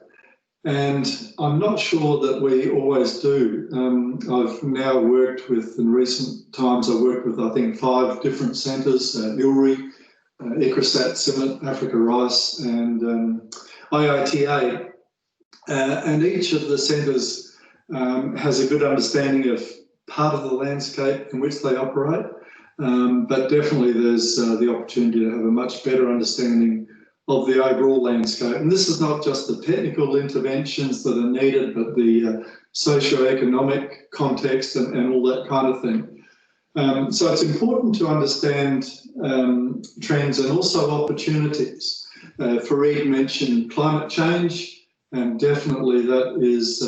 [SPEAKER 10] and I'm not sure that we always do. I've now worked with, in recent times, I've worked with I think 5 different centres, ILRI, ICRISAT, CIMMIT, Africa Rice and IITA, and each of the centres has a good understanding of part of the landscape in which they operate, but definitely there's the opportunity to have a much better understanding of the overall landscape. And this is not just the technical interventions that are needed, but the socio-economic context and all that kind of thing. So it's important to understand trends and also opportunities. Fareed mentioned climate change. And definitely that is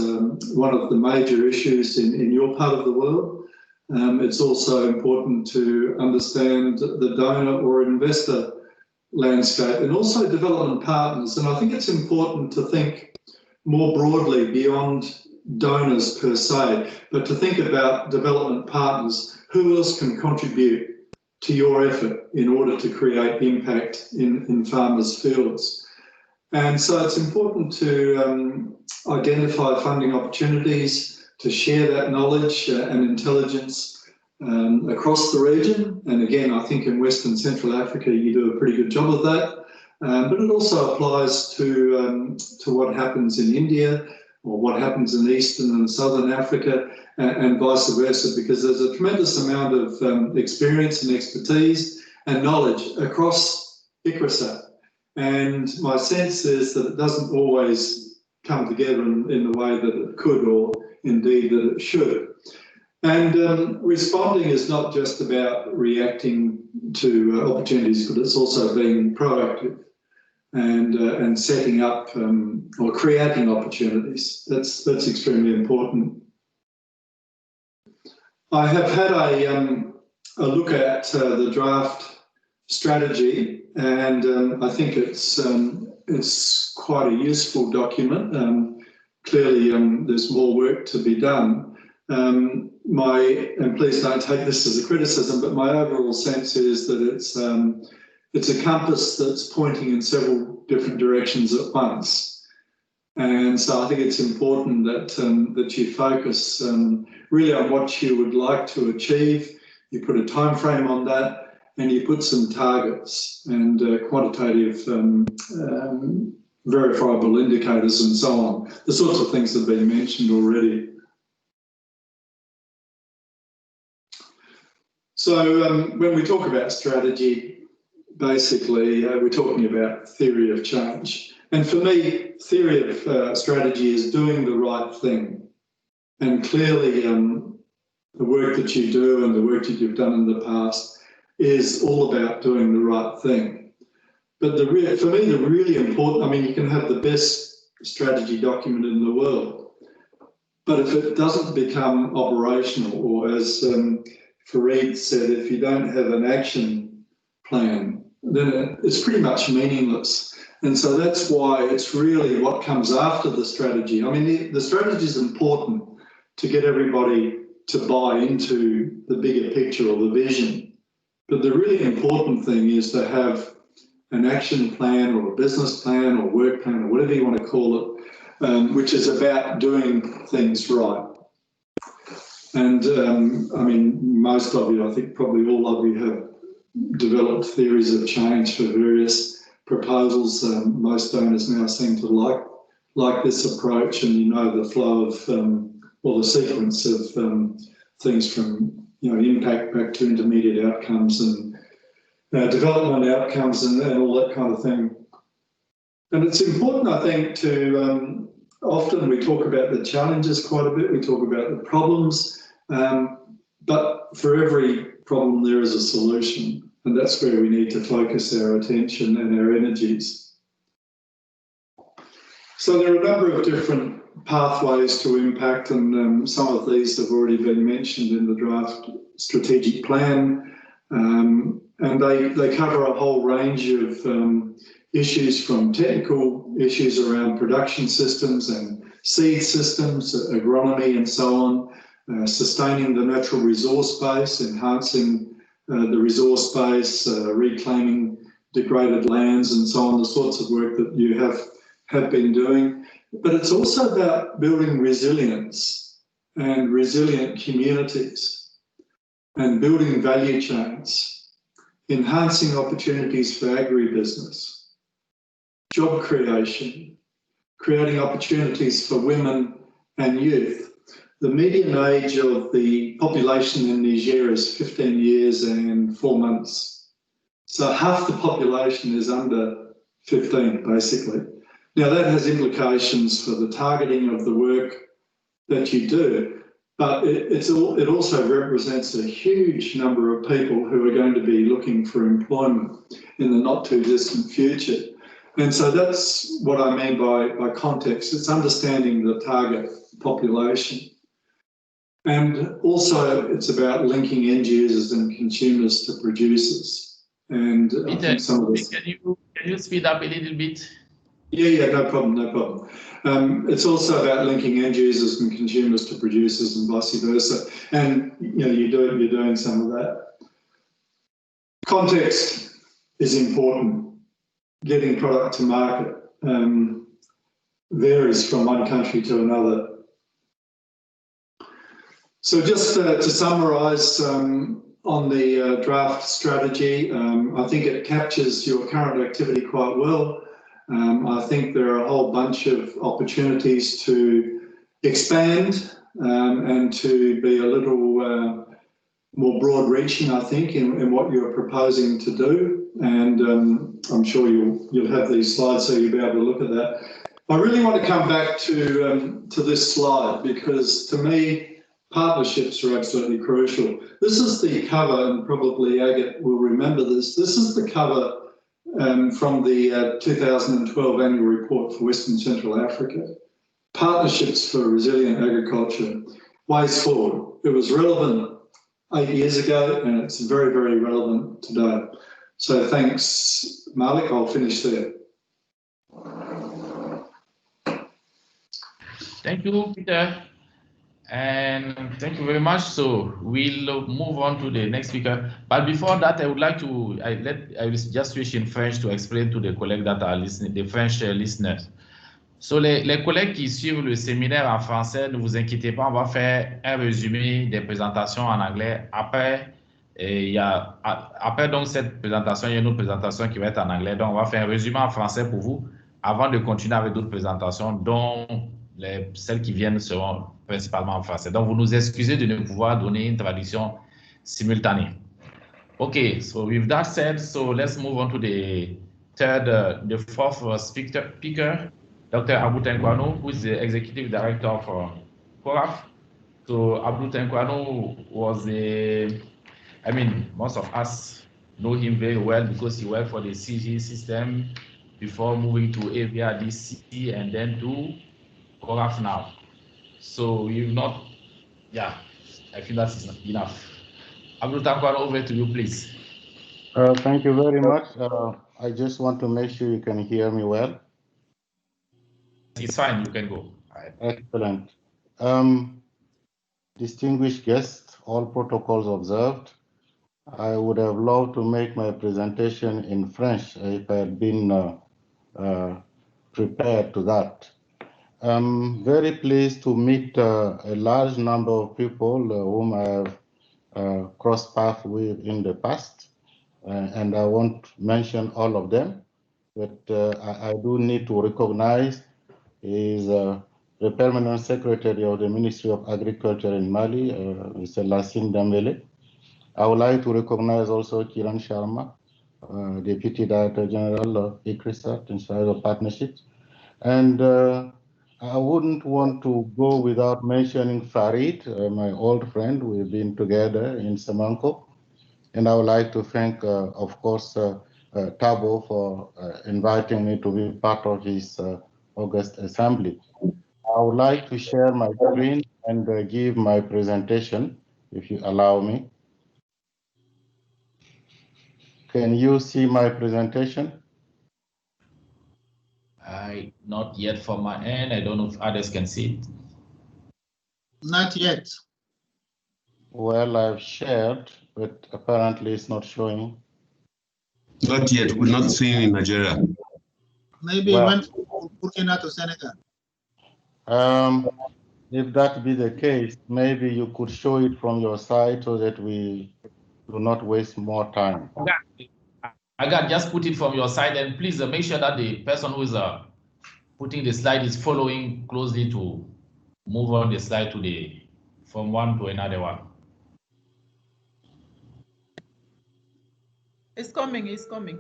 [SPEAKER 10] one of the major issues in your part of the world. It's also important to understand the donor or investor landscape, and also development partners. And I think it's important to think more broadly beyond donors per se, but to think about development partners. Who else can contribute to your effort in order to create impact in farmers' fields? And so it's important to identify funding opportunities, to share that knowledge and intelligence across the region. And again, I think in West and Central Africa, you do a pretty good job of that. But it also applies to what happens in India, or what happens in Eastern and Southern Africa, and vice versa, because there's a tremendous amount of experience and expertise and knowledge across ICRISAT. And my sense is that it doesn't always come together in the way that it could, or indeed that it should. And responding is not just about reacting to opportunities, but it's also being proactive and setting up or creating opportunities. That's extremely important. I have had a look at the draft strategy, and I think it's quite a useful document. Clearly, there's more work to be done. And please don't take this as a criticism, but my overall sense is that it's a compass that's pointing in several different directions at once. And so I think it's important that you focus really on what you would like to achieve. You put a time frame on that, and you put some targets and quantitative verifiable indicators and so on. The sorts of things that have been mentioned already. So when we talk about strategy, basically we're talking about theory of change. And for me, theory of strategy is doing the right thing. And clearly the work that you do and the work that you've done in the past is all about doing the right thing. But for me, the really important, I mean, you can have the best strategy document in the world, but if it doesn't become operational, or as Fareed said, if you don't have an action plan, then it's pretty much meaningless. And so that's why it's really what comes after the strategy. I mean, the strategy is important to get everybody to buy into the bigger picture or the vision. But the really important thing is to have an action plan or a business plan or work plan or whatever you want to call it, which is about doing things right. And I mean, most of you, I think probably all of you have developed theories of change for various proposals. Most donors now seem to like this approach, and you know the flow of, or the sequence of things from, you know, impact back to intermediate outcomes and development outcomes and all that kind of thing. And it's important, I think, to often we talk about the challenges quite a bit, we talk about the problems, but for every problem there is a solution, and that's where we need to focus our attention and our energies. So there are a number of different pathways to impact, and some of these have already been mentioned in the draft strategic plan, and they cover a whole range of issues, from technical issues around production systems and seed systems, agronomy and so on, sustaining the natural resource base, enhancing the resource base, reclaiming degraded lands and so on, the sorts of work that you have been doing. But it's also about building resilience and resilient communities and building value chains, enhancing opportunities for agribusiness, job creation, creating opportunities for women and youth. The median age of the population in Niger is 15 years and 4 months. So half the population is under 15, basically. Now that has implications for the targeting of the work that you do, but it also represents a huge number of people who are going to be looking for employment in the not too distant future. And so that's what I mean by context. It's understanding the target population. And also it's about linking end users and consumers to producers. And I
[SPEAKER 4] Peter,
[SPEAKER 10] think some of this.
[SPEAKER 4] can you speed up a little bit?
[SPEAKER 10] Yeah, no problem. It's also about linking end users and consumers to producers and vice versa. And you're doing some of that. Context is important. Getting product to market varies from one country to another. So just to summarise on the draft strategy, I think it captures your current activity quite well. I think there are a whole bunch of opportunities to expand and to be a little more broad-reaching, I think, in what you're proposing to do. And I'm sure you'll have these slides, so you'll be able to look at that. I really want to come back to this slide because, to me, partnerships are absolutely crucial. This is the cover, and probably Agat will remember this. This is the cover from the 2012 annual report for Western Central Africa. Partnerships for Resilient Agriculture, Ways Forward. It was relevant 8 years ago, and it's very, very relevant today. So thanks, Malik. I'll finish there.
[SPEAKER 4] Thank you, Peter. And thank you very much. So we'll move on to the next speaker. But before that, I would like to, I will just switch in French to explain to the colleagues that are listening, the French listeners. So les collègues qui suivent le séminaire en français, ne vous inquiétez pas, on va faire un résumé des présentations en anglais. Après, après donc cette présentation, il y a une autre présentation qui va être en anglais. Donc on va faire un résumé en français pour vous avant de continuer avec d'autres présentations, dont celles qui viennent seront principalement en français. Donc, vous nous excusez de ne pouvoir donner une traduction simultanée. Okay, so with that said, so let's move on to the fourth speaker, Dr. Abu Tenkwano, who is the Executive Director of CORAF. So, Abu Tenkwano was most of us know him very well because he worked for the CG system before moving to AVIA DC and then to CORAF now. So you've not, I feel that's enough. Abdul Takwar, over to you, please.
[SPEAKER 11] Thank you very much. I just want to make sure you can hear me well.
[SPEAKER 4] It's fine, you can go.
[SPEAKER 11] Excellent. Distinguished guests, all protocols observed. I would have loved to make my presentation in French if I had been prepared to that. I'm very pleased to meet a large number of people whom I have crossed paths with in the past, and I won't mention all of them, but I do need to recognize is the Permanent Secretary of the Ministry of Agriculture in Mali, Mr. Lassine Dambele. I would like to recognize also Kiran Sharmar, Deputy Director General of ICRISAT in charge of partnerships. And I wouldn't want to go without mentioning Farid, my old friend. We've been together in Samanco. And I would like to thank, of course, Tabo for inviting me to be part of his August assembly. I would like to share my screen and give my presentation, if you allow me. Can you see my presentation?
[SPEAKER 4] Not yet from my end. I don't know if others can see it.
[SPEAKER 2] Not yet.
[SPEAKER 11] Well, I've shared, but apparently it's not showing.
[SPEAKER 7] Not yet. We're not seeing in Nigeria.
[SPEAKER 2] Maybe it went from Burkina to Senegal.
[SPEAKER 11] If that be the case, maybe you could show it from your side so that we do not waste more time.
[SPEAKER 4] Just put it from your side, and please make sure that the person who is putting the slide is following closely to move on the slide from one to another one.
[SPEAKER 1] It's coming, it's coming.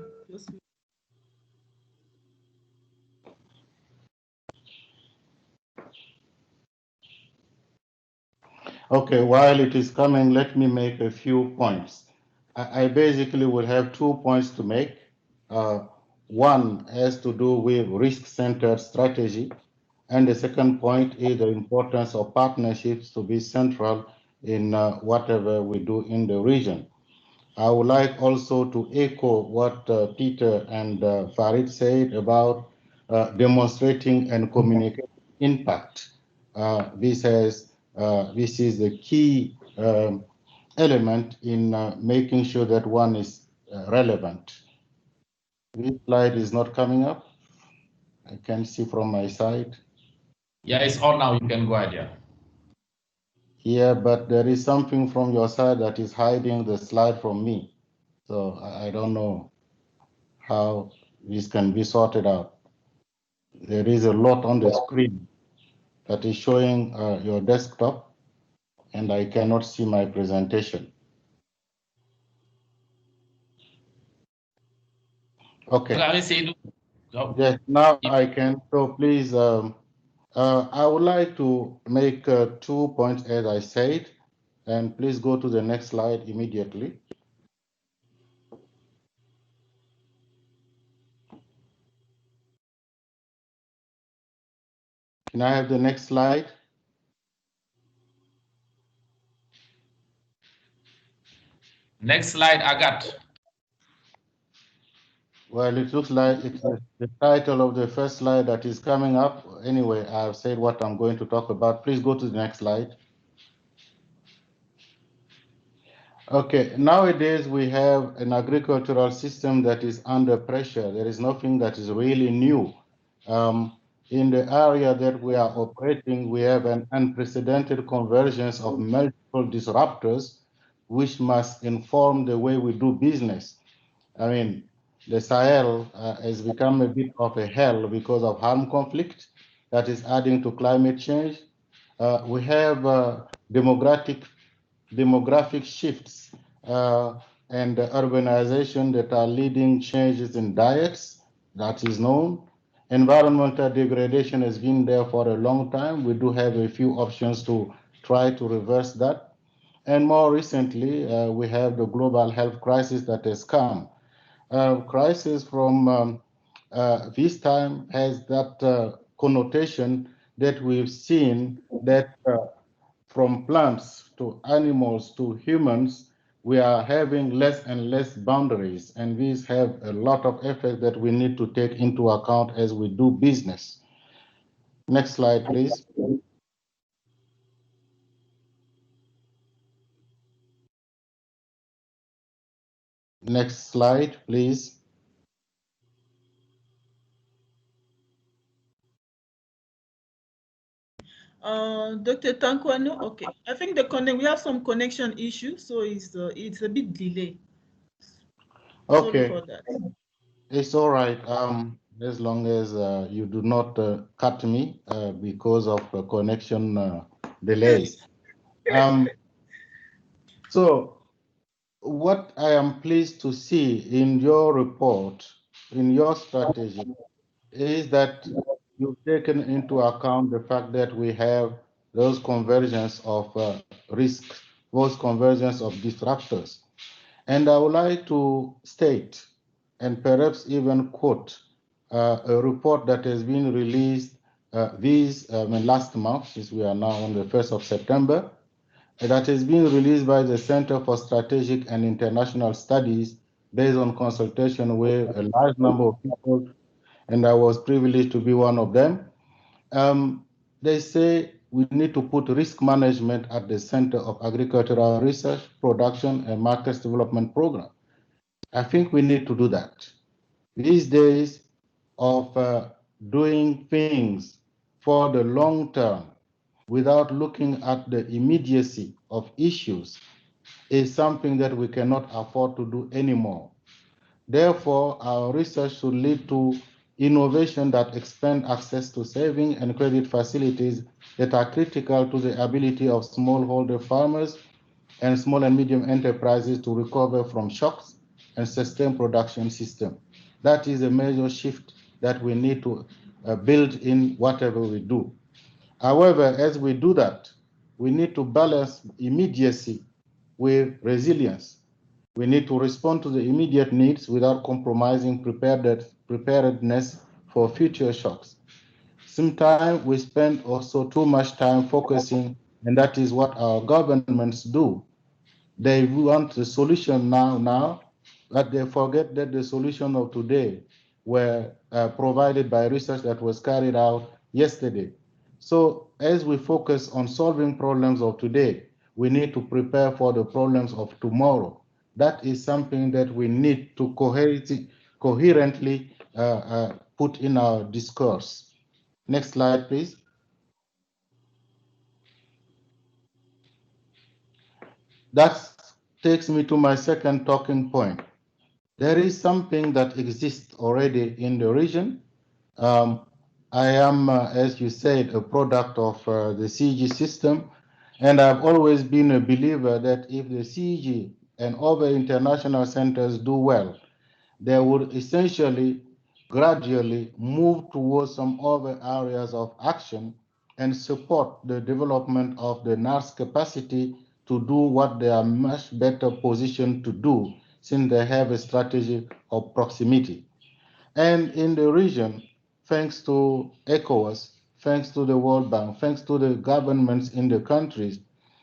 [SPEAKER 11] Okay, while it is coming, let me make a few points. I basically will have 2 points to make. One has to do with risk-centered strategy, and the second point is the importance of partnerships to be central in whatever we do in the region. I would like also to echo what Peter and Farid said about demonstrating and communicating impact. This is the key element in making sure that one is relevant. This slide is not coming up. I can see from my side.
[SPEAKER 4] Yeah, it's on now. You can go ahead. Yeah.
[SPEAKER 11] Yeah, but there is something from your side that is hiding the slide from me. So I don't know how this can be sorted out. There is a lot on the screen that is showing your desktop, and I cannot see my presentation. Okay. Yes, now I can. So please, I would like to make 2 points as I said, and please go to the next slide immediately. Can I have the next slide?
[SPEAKER 4] Next slide, Agat.
[SPEAKER 11] Well, it looks like it's the title of the first slide that is coming up. Anyway, I've said what I'm going to talk about. Please go to the next slide. Okay, nowadays we have an agricultural system that is under pressure. There is nothing that is really new. In the area that we are operating, we have an unprecedented convergence of multiple disruptors, which must inform the way we do business. I mean, the Sahel has become a bit of a hell because of armed conflict that is adding to climate change. We have demographic shifts and urbanization that are leading changes in diets, that is known. Environmental degradation has been there for a long time. We do have a few options to try to reverse that. And more recently, we have the global health crisis that has come. Crisis from this time has that connotation that we've seen that from plants to animals to humans, we are having less and less boundaries, and these have a lot of effect that we need to take into account as we do business. Next slide, please. Next slide, please.
[SPEAKER 1] Dr. Tankwano, okay. I think we have some connection issues, so it's a bit delayed.
[SPEAKER 11] Okay.
[SPEAKER 1] Sorry for that.
[SPEAKER 11] It's all right. As long as you do not cut me because of connection delays. So what I am pleased to see in your report, in your strategy, is that you've taken into account the fact that we have those convergence of risks, those convergence of disruptors. And I would like to state, and perhaps even quote, a report that has been released last month, since we are now on the 1st of September, that has been released by the Center for Strategic and International Studies based on consultation with a large number of people, and I was privileged to be one of them. They say we need to put risk management at the center of agricultural research, production, and markets development program. I think we need to do that. These days of doing things for the long term without looking at the immediacy of issues is something that we cannot afford to do anymore. Therefore, our research should lead to innovation that expand access to saving and credit facilities that are critical to the ability of smallholder farmers and small and medium enterprises to recover from shocks and sustain production system. That is a major shift that we need to build in whatever we do. However, as we do that, we need to balance immediacy with resilience. We need to respond to the immediate needs without compromising preparedness for future shocks. Sometimes we spend also too much time focusing, and that is what our governments do. They want the solution now, but they forget that the solution of today were provided by research that was carried out yesterday. So as we focus on solving problems of today, we need to prepare for the problems of tomorrow. That is something that we need to coherently put in our discourse. Next slide, please. That takes me to my second talking point. There is something that exists already in the region. I am, as you said, a product of the CG system, and I've always been a believer that if the CG and other international centers do well, they would essentially gradually move towards some other areas of action and support the development of the NARS capacity to do what they are much better positioned to do, since they have a strategy of proximity. And in the region, thanks to ECOWAS, thanks to the World Bank, thanks to the governments in the countries,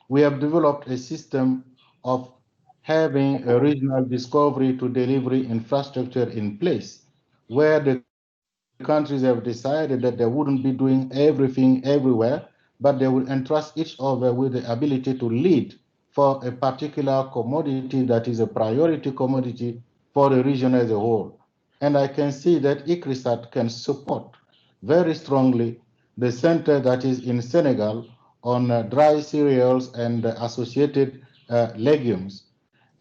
[SPEAKER 11] we have developed a system of having a regional discovery to delivery infrastructure in place, where the countries have decided that they wouldn't be doing everything everywhere, but they will entrust each other with the ability to lead for a particular commodity that is a priority commodity for the region as a whole. And I can see that ICRISAT can support very strongly the center that is in Senegal on dry cereals and associated legumes.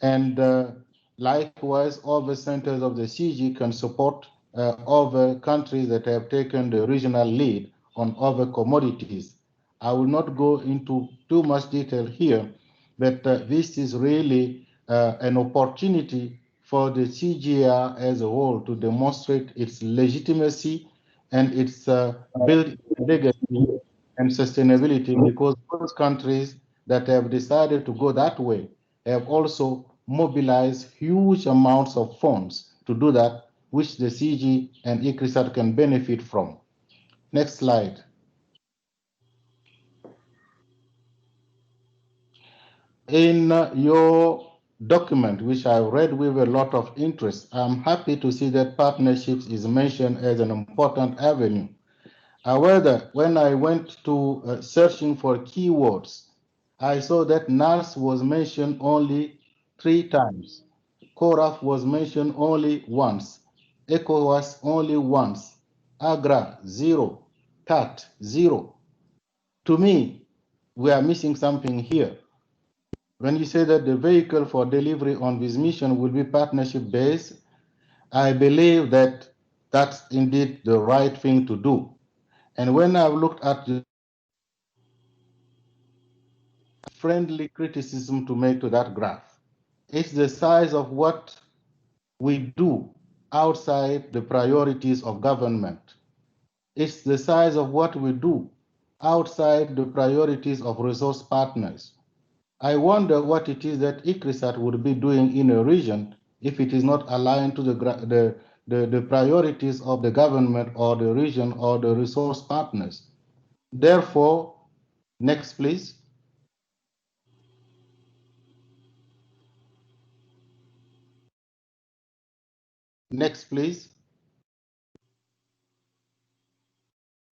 [SPEAKER 11] And likewise, other centers of the CG can support other countries that have taken the regional lead on other commodities. I will not go into too much detail here, but this is really an opportunity for the CGR as a whole to demonstrate its legitimacy and its built legacy and sustainability, because those countries that have decided to go that way have also mobilized huge amounts of funds to do that, which the CG and ICRISAT can benefit from. Next slide. In your document, which I read with a lot of interest, I'm happy to see that partnerships is mentioned as an important avenue. However, when I went to searching for keywords, I saw that NARS was mentioned only 3 times. CORAF was mentioned only once. ECOWAS only once. AGRA, 0. CAT, 0. To me, we are missing something here. When you say that the vehicle for delivery on this mission will be partnership-based, I believe that that's indeed the right thing to do. And when I've looked at the friendly criticism to make to that graph, it's the size of what we do outside the priorities of government. It's the size of what we do outside the priorities of resource partners. I wonder what it is that ICRISAT would be doing in a region if it is not aligned to the priorities of the government or the region or the resource partners. Therefore, next please. Next please.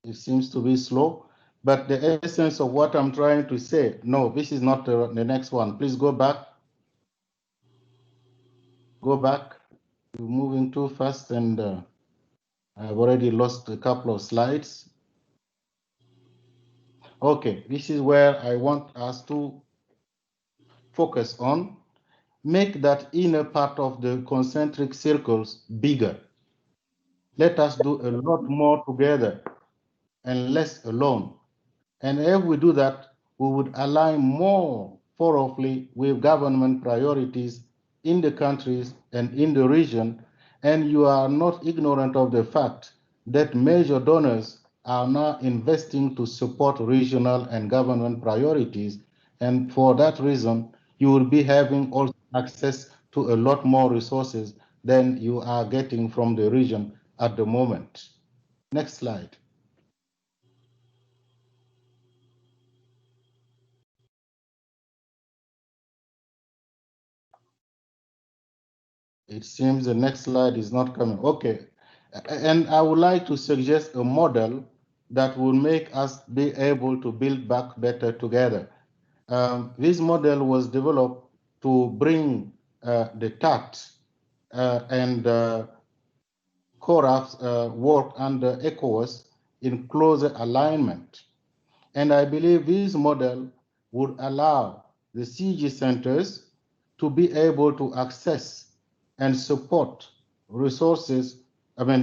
[SPEAKER 11] It seems to be slow, but the essence of what I'm trying to say, no, this is not the next one. Please go back. Go back. You're moving too fast and I've already lost a couple of slides. Okay, this is where I want us to focus on. Make that inner part of the concentric circles bigger. Let us do a lot more together and less alone. And if we do that, we would align more thoroughly with government priorities in the countries and in the region. And you are not ignorant of the fact that major donors are now investing to support regional and government priorities. And for that reason, you will be having also access to a lot more resources than you are getting from the region at the moment. Next slide. It seems the next slide is not coming. Okay. And I would like to suggest a model that will make us be able to build back better together. This model was developed to bring the tax and CORAF's work under ECOWAS in closer alignment. And I believe this model would allow the CG centers to be able to access and support resources,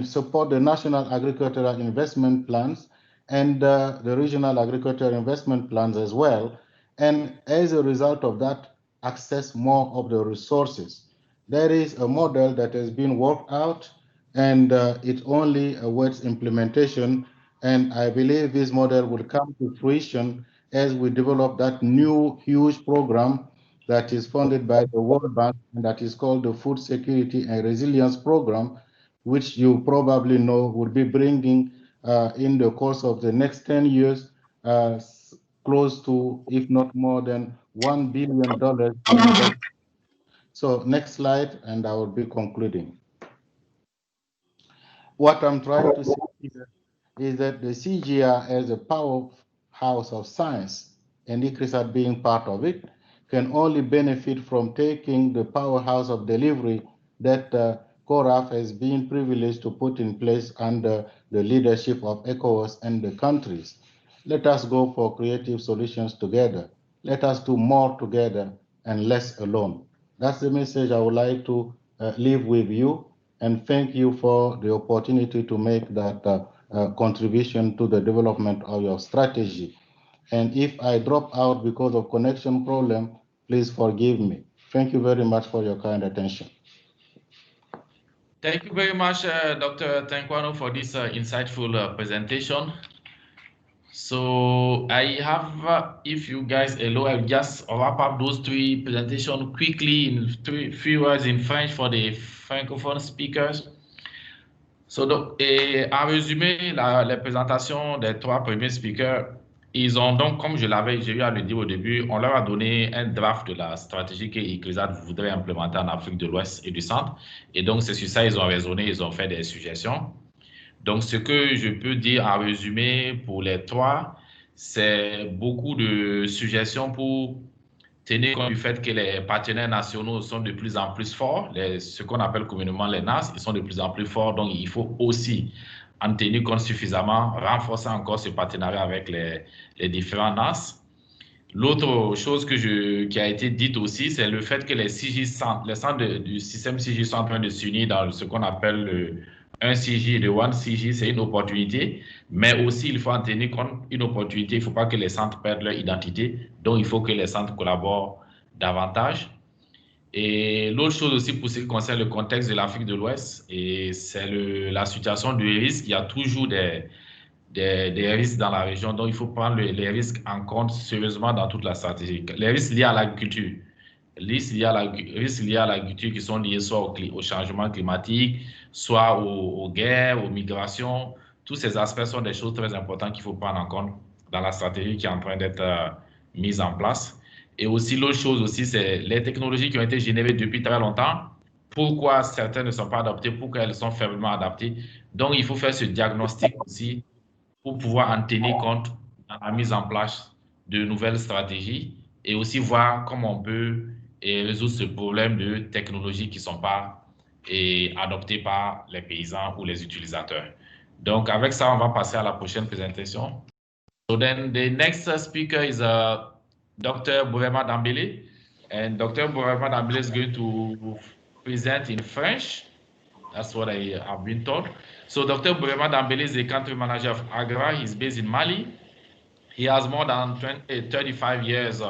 [SPEAKER 11] support the national agricultural investment plans and the regional agricultural investment plans as well. And as a result of that, access more of the resources. There is a model that has been worked out and it only awaits implementation. And I believe this model will come to fruition as we develop that new huge program that is funded by the World Bank and that is called the Food Security and Resilience Program, which you probably know will be bringing in the course of the next 10 years close to, if not more than $1 billion. So next slide, and I will be concluding. What I'm trying to say here is that the CGR as a powerhouse of science, and ICRISAT being part of it, can only benefit from taking the powerhouse of delivery that CORAF has been privileged to put in place under the leadership of ECOWAS and the countries. Let us go for creative solutions together. Let us do more together and less alone. That's the message I would like to leave with you. And thank you for the opportunity to make that contribution to the development of your strategy. And if I drop out because of connection problem, please forgive me. Thank you very much for your kind attention.
[SPEAKER 4] Thank you very much, Dr. Tenkwano, for this insightful presentation. So I have, if you guys allow, I'll just wrap up those three presentations quickly in few words in French for the francophone speakers. So, donc, en résumé, la présentation des trois premiers speakers, ils ont donc, comme j'ai eu à le dire au début, on leur a donné un draft de la stratégie que ICRISAT voudrait implémenter en Afrique de l'Ouest et du Centre. Et donc, c'est sur ça ils ont raisonné, ils ont fait des suggestions. Donc, ce que je peux dire en résumé pour les trois, c'est beaucoup de suggestions pour tenir compte du fait que les partenaires nationaux sont de plus en plus forts, ce qu'on appelle communément les NAS, ils sont de plus en plus forts, donc il faut aussi en tenir compte suffisamment, renforcer encore ce partenariat avec les différents NAS. L'autre chose qui a été dite aussi, c'est le fait que les centres du système CG sont en train de s'unir dans ce qu'on appelle un CG et le One CG, c'est une opportunité, mais aussi il faut en tenir compte, une opportunité, il ne faut pas que les centres perdent leur identité, donc il faut que les centres collaborent davantage. Et l'autre chose aussi pour ce qui concerne le contexte de l'Afrique de l'Ouest, et c'est la situation du risque, il y a toujours des risques dans la région, donc il faut prendre les risques en compte sérieusement dans toute la stratégie. Les risques liés à l'agriculture, les risques liés à l'agriculture qui sont liés soit au changement climatique, soit aux guerres, aux migrations. Tous ces aspects sont des choses très importantes qu'il faut prendre en compte dans la stratégie qui est en train d'être mise en place. Et aussi, l'autre chose aussi, c'est les technologies qui ont été générées depuis très longtemps. Pourquoi certaines ne sont pas adaptées, pourquoi elles sont faiblement adaptées. Donc, il faut faire ce diagnostic aussi pour pouvoir en tenir compte dans la mise en place de nouvelles stratégies et aussi voir comment on peut résoudre ce problème de technologies qui ne sont pas adoptées par les paysans ou les utilisateurs. Donc, avec ça, on va passer à la prochaine présentation. So then the next speaker is Dr. Bourema Dambele. And Dr. Bourema Dambele is going to present in French. That's what I have been told. So Dr. Bourema Dambele is the country manager of AGRA. He's based in Mali. He has more than 35 years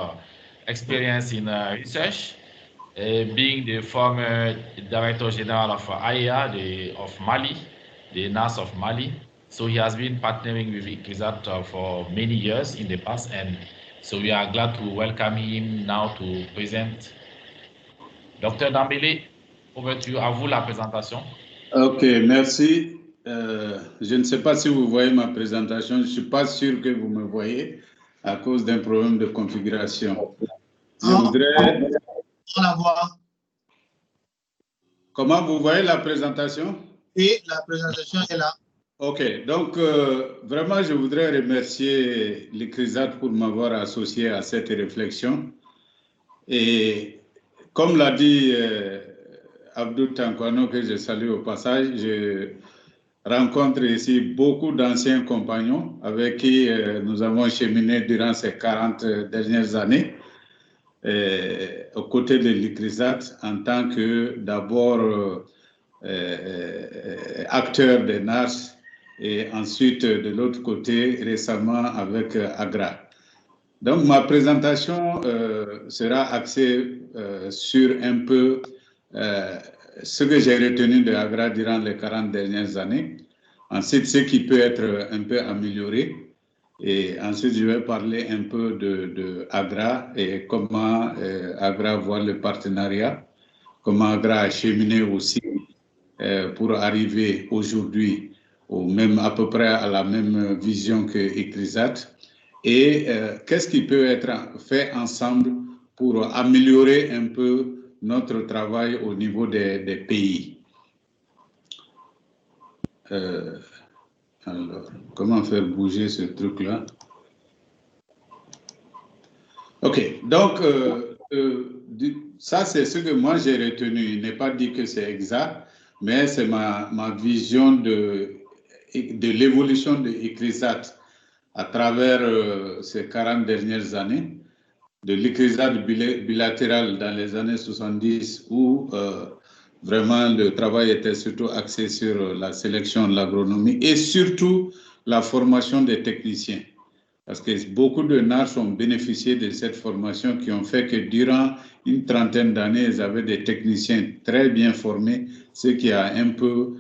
[SPEAKER 4] experience in research, being the former Director General of IEA of Mali, the NAS of Mali. So he has been partnering with ICRISAT for many years in the past, and so we are glad to welcome him now to present. Dr. Dambele, over to you. À vous la présentation.
[SPEAKER 12] Ok, merci. Je ne sais pas si vous voyez ma présentation. Je ne suis pas sûr que vous me voyez à cause d'un problème de configuration. Je voudrais... Comment vous voyez la présentation?
[SPEAKER 2] Oui, la présentation est là.
[SPEAKER 12] OK. Donc, vraiment, je voudrais remercier l'ICRISAT pour m'avoir associé à cette réflexion. Et comme l'a dit Abdou Tankwano, que je salue au passage, je rencontre ici beaucoup d'anciens compagnons avec qui nous avons cheminé durant ces 40 dernières années aux côtés de l'ICRISAT en tant que d'abord acteur des NARS et ensuite de l'autre côté récemment avec AGRA. Donc ma présentation sera axée sur un peu ce que j'ai retenu de AGRA durant les 40 dernières années, ensuite ce qui peut être un peu amélioré, et ensuite je vais parler un peu de AGRA et comment AGRA voit le partenariat, comment AGRA a cheminé aussi pour arriver aujourd'hui à peu près à la même vision que ICRISAT, et qu'est-ce qui peut être fait ensemble pour améliorer un peu notre travail au niveau des pays. Alors, comment faire bouger ce truc-là? OK, donc ça c'est ce que moi j'ai retenu. Il n'est pas dit que c'est exact, mais c'est ma vision de l'évolution de ICRISAT à travers ces 40 dernières années, de l'ICRISAT bilatéral dans les années 70 où vraiment le travail était surtout axé sur la sélection de l'agronomie et surtout la formation des techniciens. Parce que beaucoup de NARS ont bénéficié de cette formation qui ont fait que durant une trentaine d'années, ils avaient des techniciens très bien formés, ce qui a un peu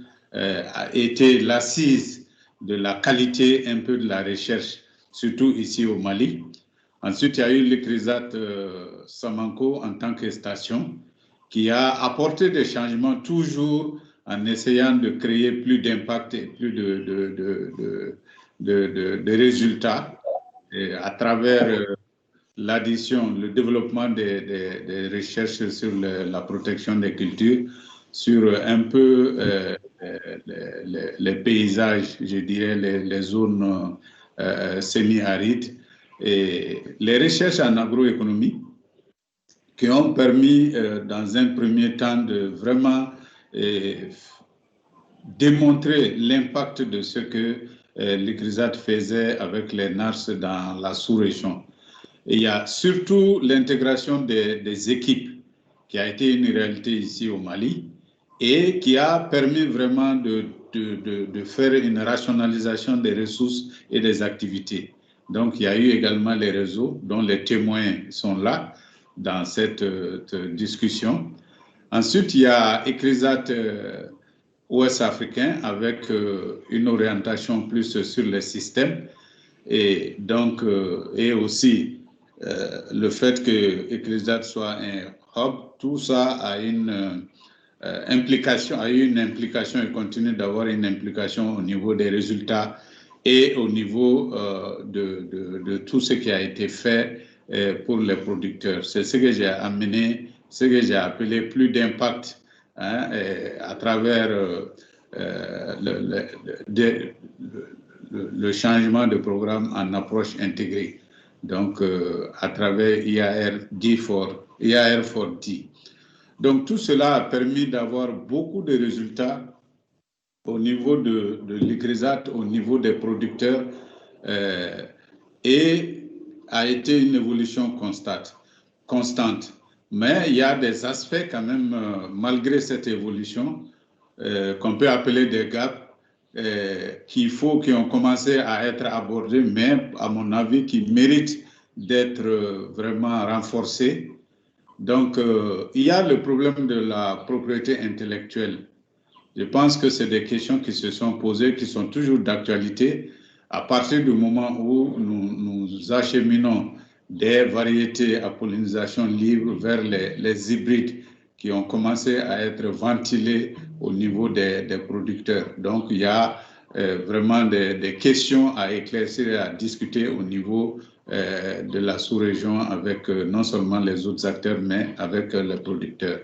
[SPEAKER 12] été l'assise de la qualité un peu de la recherche, surtout ici au Mali. Ensuite, il y a eu l'ICRISAT Samanco en tant que station qui a apporté des changements toujours en essayant de créer plus d'impact et plus de résultats à travers l'addition, le développement des recherches sur la protection des cultures, sur un peu les paysages, je dirais, les zones semi-arides, et les recherches en agroéconomie qui ont permis, dans un premier temps, de vraiment démontrer l'impact de ce que l'ICRISAT faisait avec les NARS dans la sous-région. Et il y a surtout l'intégration des équipes qui a été une réalité ici au Mali et qui a permis vraiment de faire une rationalisation des ressources et des activités. Donc, il y a eu également les réseaux dont les témoins sont là dans cette discussion. Ensuite, il y a ICRISAT ouest africain avec une orientation plus sur les systèmes et donc et aussi le fait que ICRISAT soit un hub, tout ça a une implication, a eu une implication et continue d'avoir une implication au niveau des résultats et au niveau de tout ce qui a été fait pour les producteurs. C'est ce que j'ai amené, ce que j'ai appelé plus d'impact à travers le changement de programme en approche intégrée. Donc, à travers IAR for D. Donc, tout cela a permis d'avoir beaucoup de résultats au niveau de l'ICRISAT, au niveau des producteurs, et a été une évolution constante. Mais il y a des aspects quand même, malgré cette évolution, qu'on peut appeler des gaps, qui ont commencé à être abordés, mais à mon avis, qui méritent d'être vraiment renforcés. Donc, il y a le problème de la propriété intellectuelle. Je pense que c'est des questions qui se sont posées, qui sont toujours d'actualité, à partir du moment où nous acheminons des variétés à pollinisation libre vers les hybrides qui ont commencé à être ventilés au niveau des producteurs. Donc, il y a vraiment des questions à éclaircir et à discuter au niveau de la sous-région avec non seulement les autres acteurs, mais avec les producteurs.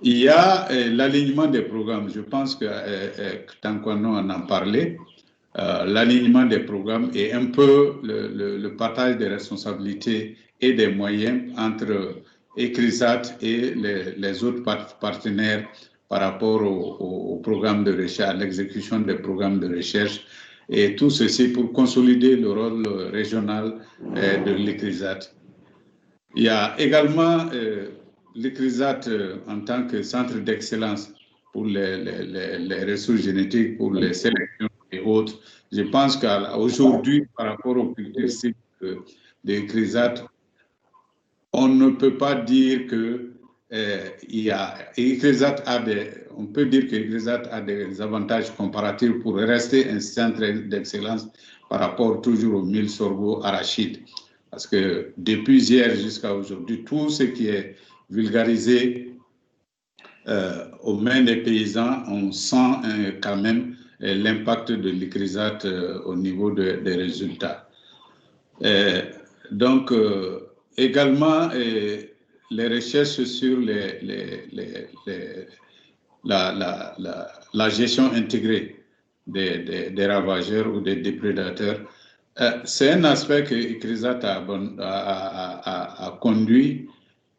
[SPEAKER 12] Il y a l'alignement des programmes. Je pense que Tankwano en a parlé. L'alignement des programmes et un peu le partage des responsabilités et des moyens entre ICRISAT et les autres partenaires par rapport au programme de recherche, à l'exécution des programmes de recherche, et tout ceci pour consolider le rôle régional de l'ICRISAT. Il y a également l'ICRISAT en tant que centre d'excellence pour les ressources génétiques, pour les sélections et autres. Je pense qu'aujourd'hui, par rapport aux caractéristiques de l'ICRISAT, on ne peut pas dire que on peut dire que l'ICRISAT a des avantages comparatifs pour rester un centre d'excellence par rapport toujours aux 1000 sorgho arachides. Parce que depuis hier jusqu'à aujourd'hui, tout ce qui est vulgarisé aux mains des paysans, on sent quand même l'impact de l'ICRISAT au niveau des résultats. Donc, également, les recherches sur la gestion intégrée des ravageurs ou des déprédateurs, c'est un aspect que ICRISAT a conduit,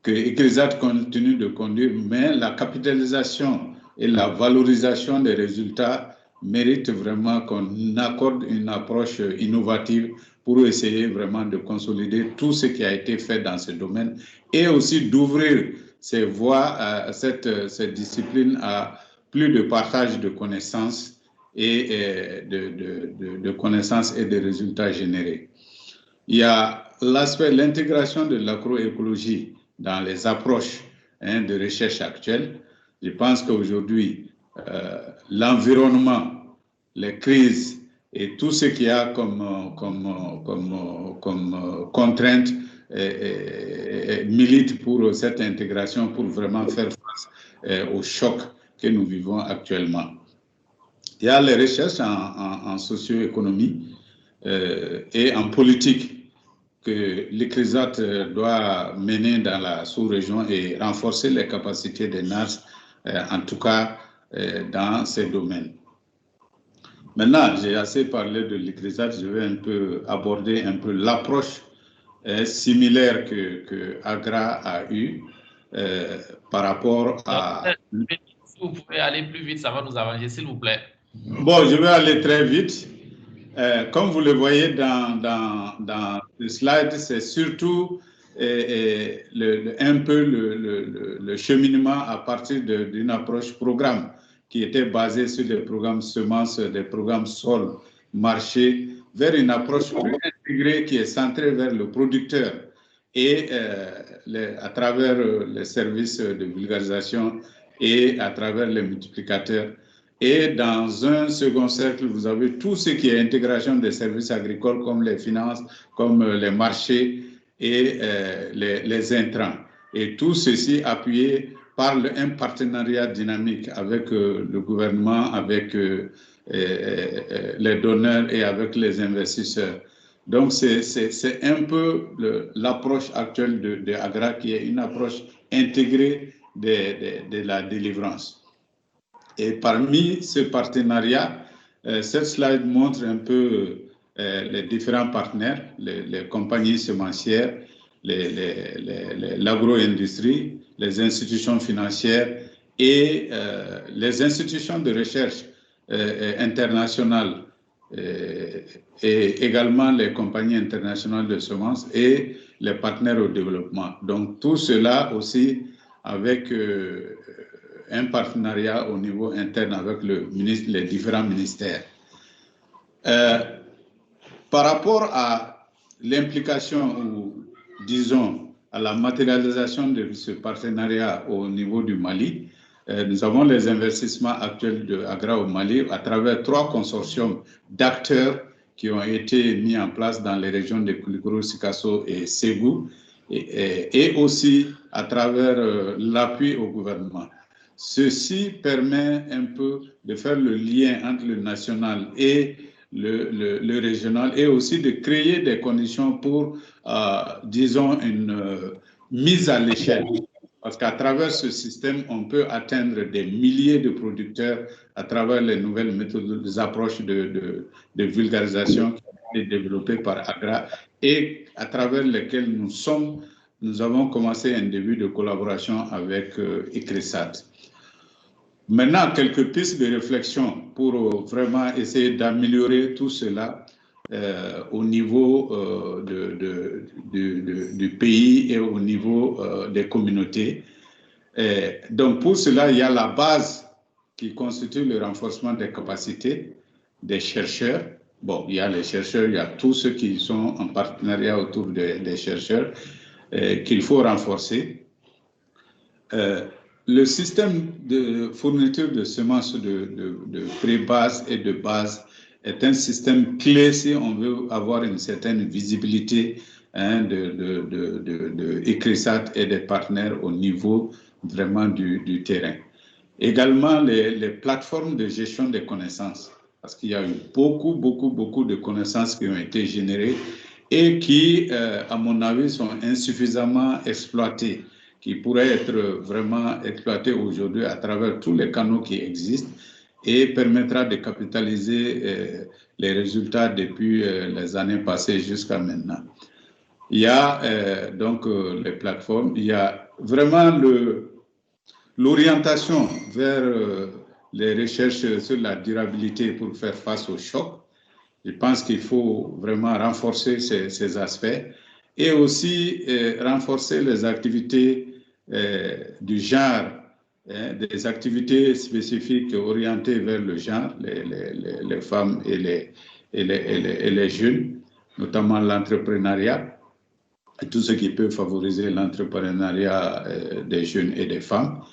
[SPEAKER 12] que ICRISAT continue de conduire, mais la capitalisation et la valorisation des résultats méritent vraiment qu'on accorde une approche innovative pour essayer vraiment de consolider tout ce qui a été fait dans ce domaine et aussi d'ouvrir ces voies, cette discipline à plus de partage de connaissances et de connaissances et de résultats générés. Il y a l'aspect, l'intégration de l'agroécologie dans les approches de recherche actuelles. Je pense qu'aujourd'hui, l'environnement, les crises et tout ce qu'il y a comme contraintes militent pour cette intégration pour vraiment faire face au choc que nous vivons actuellement. Il y a les recherches en socio-économie et en politique que l'ICRISAT doit mener dans la sous-région et renforcer les capacités des NAS, en tout cas dans ces domaines. Maintenant, j'ai assez parlé de l'ICRISAT, je vais un peu aborder un peu l'approche similaire que AGRA a eue par rapport à...
[SPEAKER 4] Si vous pouvez aller plus vite, ça va nous arranger, s'il vous plaît.
[SPEAKER 12] Bon, je vais aller très vite. Comme vous le voyez dans le slide, c'est surtout un peu le cheminement à partir d'une approche programme qui était basée sur des programmes semences, des programmes sol, marché, vers une approche plus intégrée qui est centrée vers le producteur et à travers les services de vulgarisation et à travers les multiplicateurs. Et dans un second cercle, vous avez tout ce qui est intégration des services agricoles comme les finances, comme les marchés et les intrants. Et tout ceci appuyé par un partenariat dynamique avec le gouvernement, avec les donneurs et avec les investisseurs. Donc, c'est un peu l'approche actuelle de AGRA qui est une approche intégrée de la délivrance. Et parmi ce partenariat, cette slide montre un peu les différents partenaires, les compagnies semencières, l'agro-industrie, les institutions financières et les institutions de recherche internationales et également les compagnies internationales de semences et les partenaires au développement. Donc tout cela aussi avec un partenariat au niveau interne avec les différents ministères. Par rapport à l'implication ou disons à la matérialisation de ce partenariat au niveau du Mali, nous avons les investissements actuels de AGRA au Mali à travers 3 consortiums d'acteurs qui ont été mis en place dans les régions de Koulikoro, Sikasso et Ségou et aussi à travers l'appui au gouvernement. Ceci permet un peu de faire le lien entre le national et le régional et aussi de créer des conditions pour, disons, une mise à l'échelle. Parce qu'à travers ce système, on peut atteindre des milliers de producteurs à travers les nouvelles méthodes, les approches de vulgarisation qui ont été développées par AGRA et à travers lesquelles nous avons commencé un début de collaboration avec ICRISAT. Maintenant, quelques pistes de réflexion pour vraiment essayer d'améliorer tout cela au niveau du pays et au niveau des communautés. Donc, pour cela, il y a la base qui constitue le renforcement des capacités des chercheurs. Bon, il y a les chercheurs, il y a tous ceux qui sont en partenariat autour des chercheurs qu'il faut renforcer. Le système de fourniture de semences de pré-base et de base est un système clé si on veut avoir une certaine visibilité de ICRISAT et des partenaires au niveau vraiment du terrain. Également, les plateformes de gestion des connaissances, parce qu'il y a eu beaucoup de connaissances qui ont été générées et qui, à mon avis, sont insuffisamment exploitées, qui pourraient être vraiment exploitées aujourd'hui à travers tous les canaux qui existent et permettra de capitaliser les résultats depuis les années passées jusqu'à maintenant. Il y a donc les plateformes, il y a vraiment l'orientation vers les recherches sur la durabilité pour faire face aux chocs. Je pense qu'il faut vraiment renforcer ces aspects et aussi renforcer les activités du genre, des activités spécifiques orientées vers le genre, les femmes et les jeunes, notamment l'entrepreneuriat, et tout ce qui peut favoriser l'entrepreneuriat des jeunes et des femmes.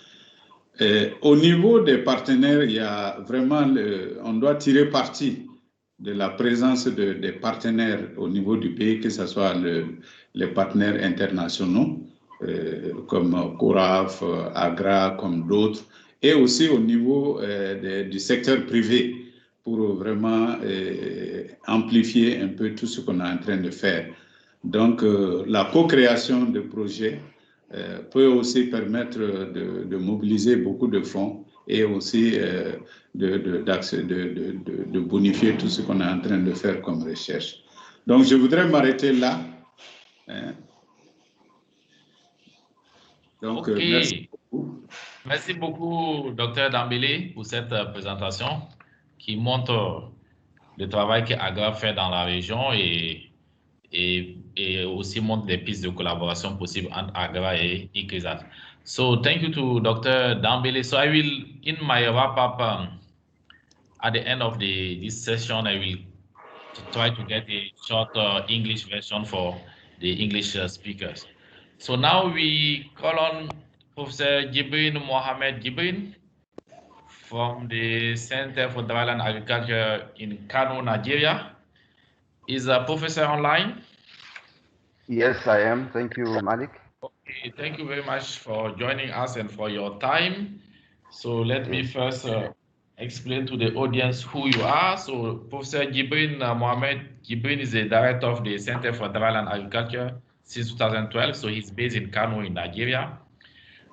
[SPEAKER 12] Au niveau des partenaires, il y a vraiment, on doit tirer parti de la présence des partenaires au niveau du pays, que ce soit les partenaires internationaux, comme CORAF, AGRA, comme d'autres, et aussi au niveau du secteur privé, pour vraiment amplifier un peu tout ce qu'on est en train de faire. Donc, la co-création de projets peut aussi permettre de mobiliser beaucoup de fonds et aussi de bonifier tout ce qu'on est en train de faire comme recherche. Donc, je voudrais m'arrêter là. Donc, merci beaucoup.
[SPEAKER 4] Merci beaucoup, Dr. Dambélé, pour cette présentation qui montre le travail qu'AGRA fait dans la région et aussi montre des pistes de collaboration possibles entre AGRA et ICRISAT. So thank you to Dr. Dambélé. So I will, in my wrap-up, at the end of this session, I will try to get a short English version for the English speakers. So now we call on Professor Jibrin Mohamed Jibrin from the Center for Dryland Agriculture in Kano, Nigeria. Is a professor online?
[SPEAKER 13] Yes, I am. Thank you, Malik.
[SPEAKER 4] Okay, thank you very much for joining us and for your time. So let me first explain to the audience who you are. So Professor Jibrin Mohamed Jibrin is the director of the Center for Dryland Agriculture since 2012. So he's based in Kano in Nigeria.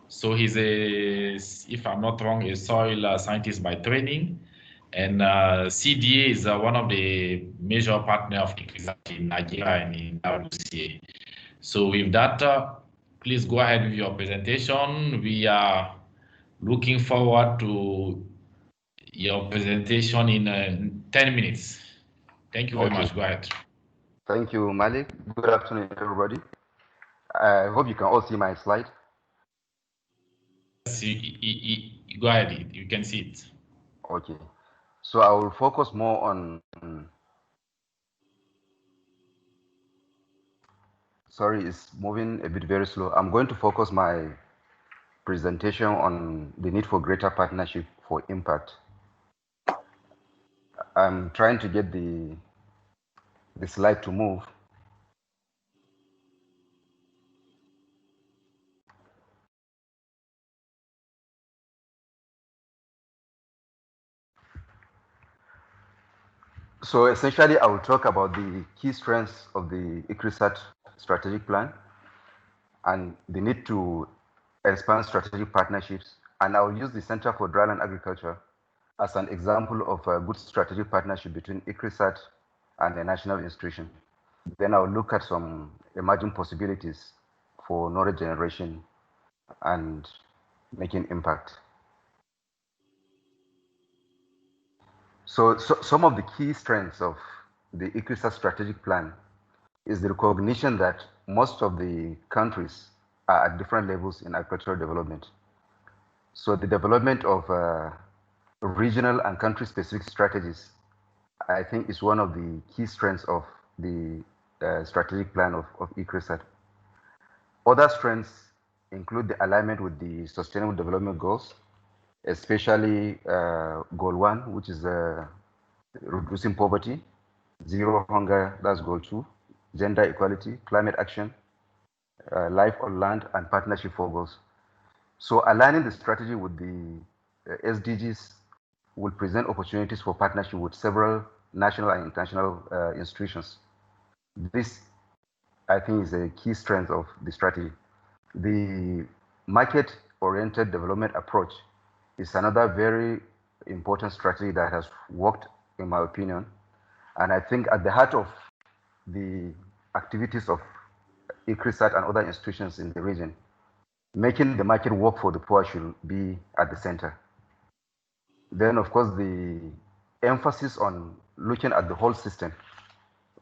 [SPEAKER 4] So he's if I'm not wrong, a soil scientist by training. And CDA is one of the major partners of ICRISAT in Nigeria and in WCA. So with that, please go ahead with your presentation. We are looking forward to your presentation in 10 minutes. Thank you very much. Go ahead.
[SPEAKER 13] Thank you, Malik. Good afternoon, everybody. I hope you can all see my slide.
[SPEAKER 4] Go ahead. You can see it.
[SPEAKER 13] Okay. So I will focus more on, sorry, it's moving a bit very slow. I'm going to focus my presentation on the need for greater partnership for impact. I'm trying to get the slide to move. So essentially, I will talk about the key strengths of the ICRISAT strategic plan and the need to expand strategic partnerships, and I'll use the Center for Dryland Agriculture as an example of a good strategic partnership between ICRISAT and a national institution. Then I'll look at some emerging possibilities for knowledge generation and making impact. So some of the key strengths of the ICRISAT strategic plan is the recognition that most of the countries are at different levels in agricultural development. So the development of regional and country-specific strategies, I think, is one of the key strengths of the strategic plan of ICRISAT. Other strengths include the alignment with the Sustainable Development Goals, especially Goal 1, which is reducing poverty, zero hunger, that's Goal 2, gender equality, climate action, life on land, and partnership for goals. So aligning the strategy with the SDGs will present opportunities for partnership with several national and international institutions. This, I think, is a key strength of the strategy. The market-oriented development approach is another very important strategy that has worked, in my opinion. And I think at the heart of the activities of ICRISAT and other institutions in the region, making the market work for the poor should be at the center. Then, of course, the emphasis on looking at the whole system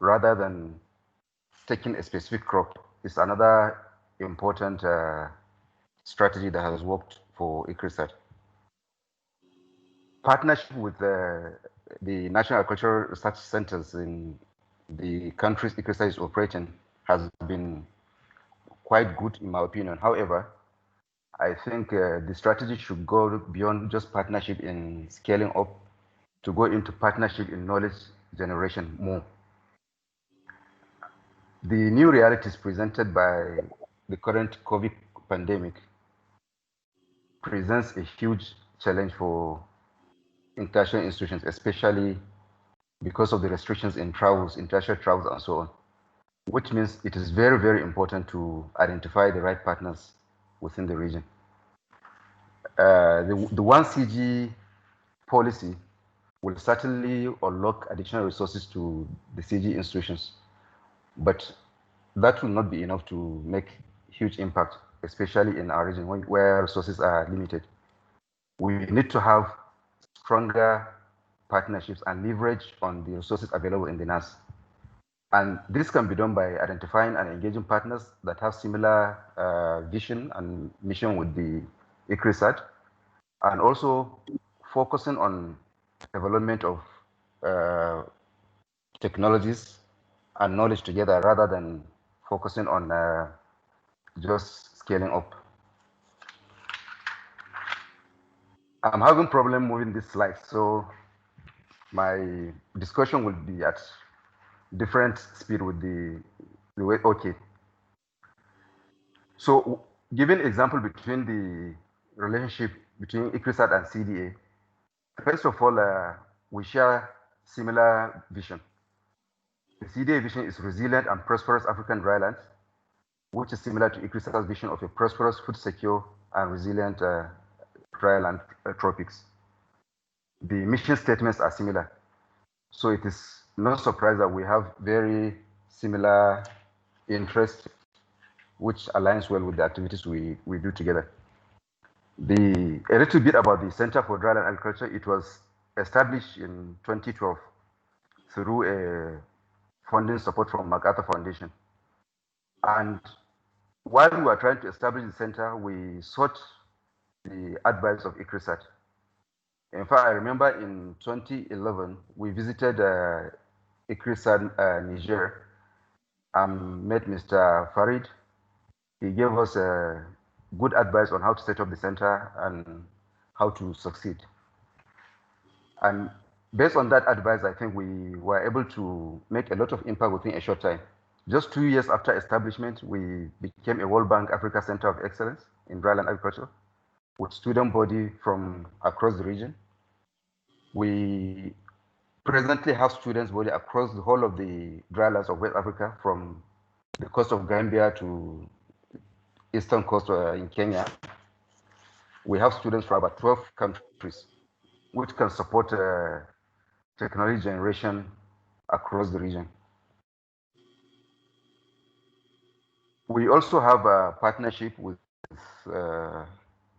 [SPEAKER 13] rather than taking a specific crop is another important strategy that has worked for ICRISAT. Partnership with the National Agricultural Research Centers in the countries ICRISAT is operating has been quite good, in my opinion. However, I think the strategy should go beyond just partnership in scaling up to go into partnership in knowledge generation more. The new realities presented by the current COVID pandemic presents a huge challenge for international institutions, especially because of the restrictions in travels, international travels, and so on, which means it is very, very important to identify the right partners within the region. The 1CG policy will certainly unlock additional resources to the CG institutions, but that will not be enough to make huge impact, especially in our region where resources are limited. We need to have stronger partnerships and leverage on the resources available in the NAS. And this can be done by identifying and engaging partners that have similar vision and mission with the ICRISAT, and also focusing on development of technologies and knowledge together rather than focusing on just scaling up. I'm having problem moving this slide, so my discussion will be at different speed with the way. Okay. So, giving example between the relationship between ICRISAT and CDA, first of all, we share similar vision. The CDA vision is resilient and prosperous African drylands, which is similar to ICRISAT's vision of a prosperous, food secure, and resilient dryland tropics. The mission statements are similar. So it is no surprise that we have very similar interests, which aligns well with the activities we do together. A little bit about the Center for Dryland Agriculture. It was established in 2012 through a funding support from MacArthur Foundation. And while we were trying to establish the center, we sought the advice of ICRISAT. In fact, I remember in 2011, we visited ICRISAT Niger and met Mr. Farid. He gave us good advice on how to set up the center and how to succeed. And based on that advice, I think we were able to make a lot of impact within a short time. Just 2 years after establishment, we became a World Bank Africa Center of Excellence in dryland agriculture with student body from across the region. We presently have students body across the whole of the drylands of West Africa, from the coast of Gambia to eastern coast in Kenya. we have students from about 12 countries, which can support technology generation across the region. We also have a partnership with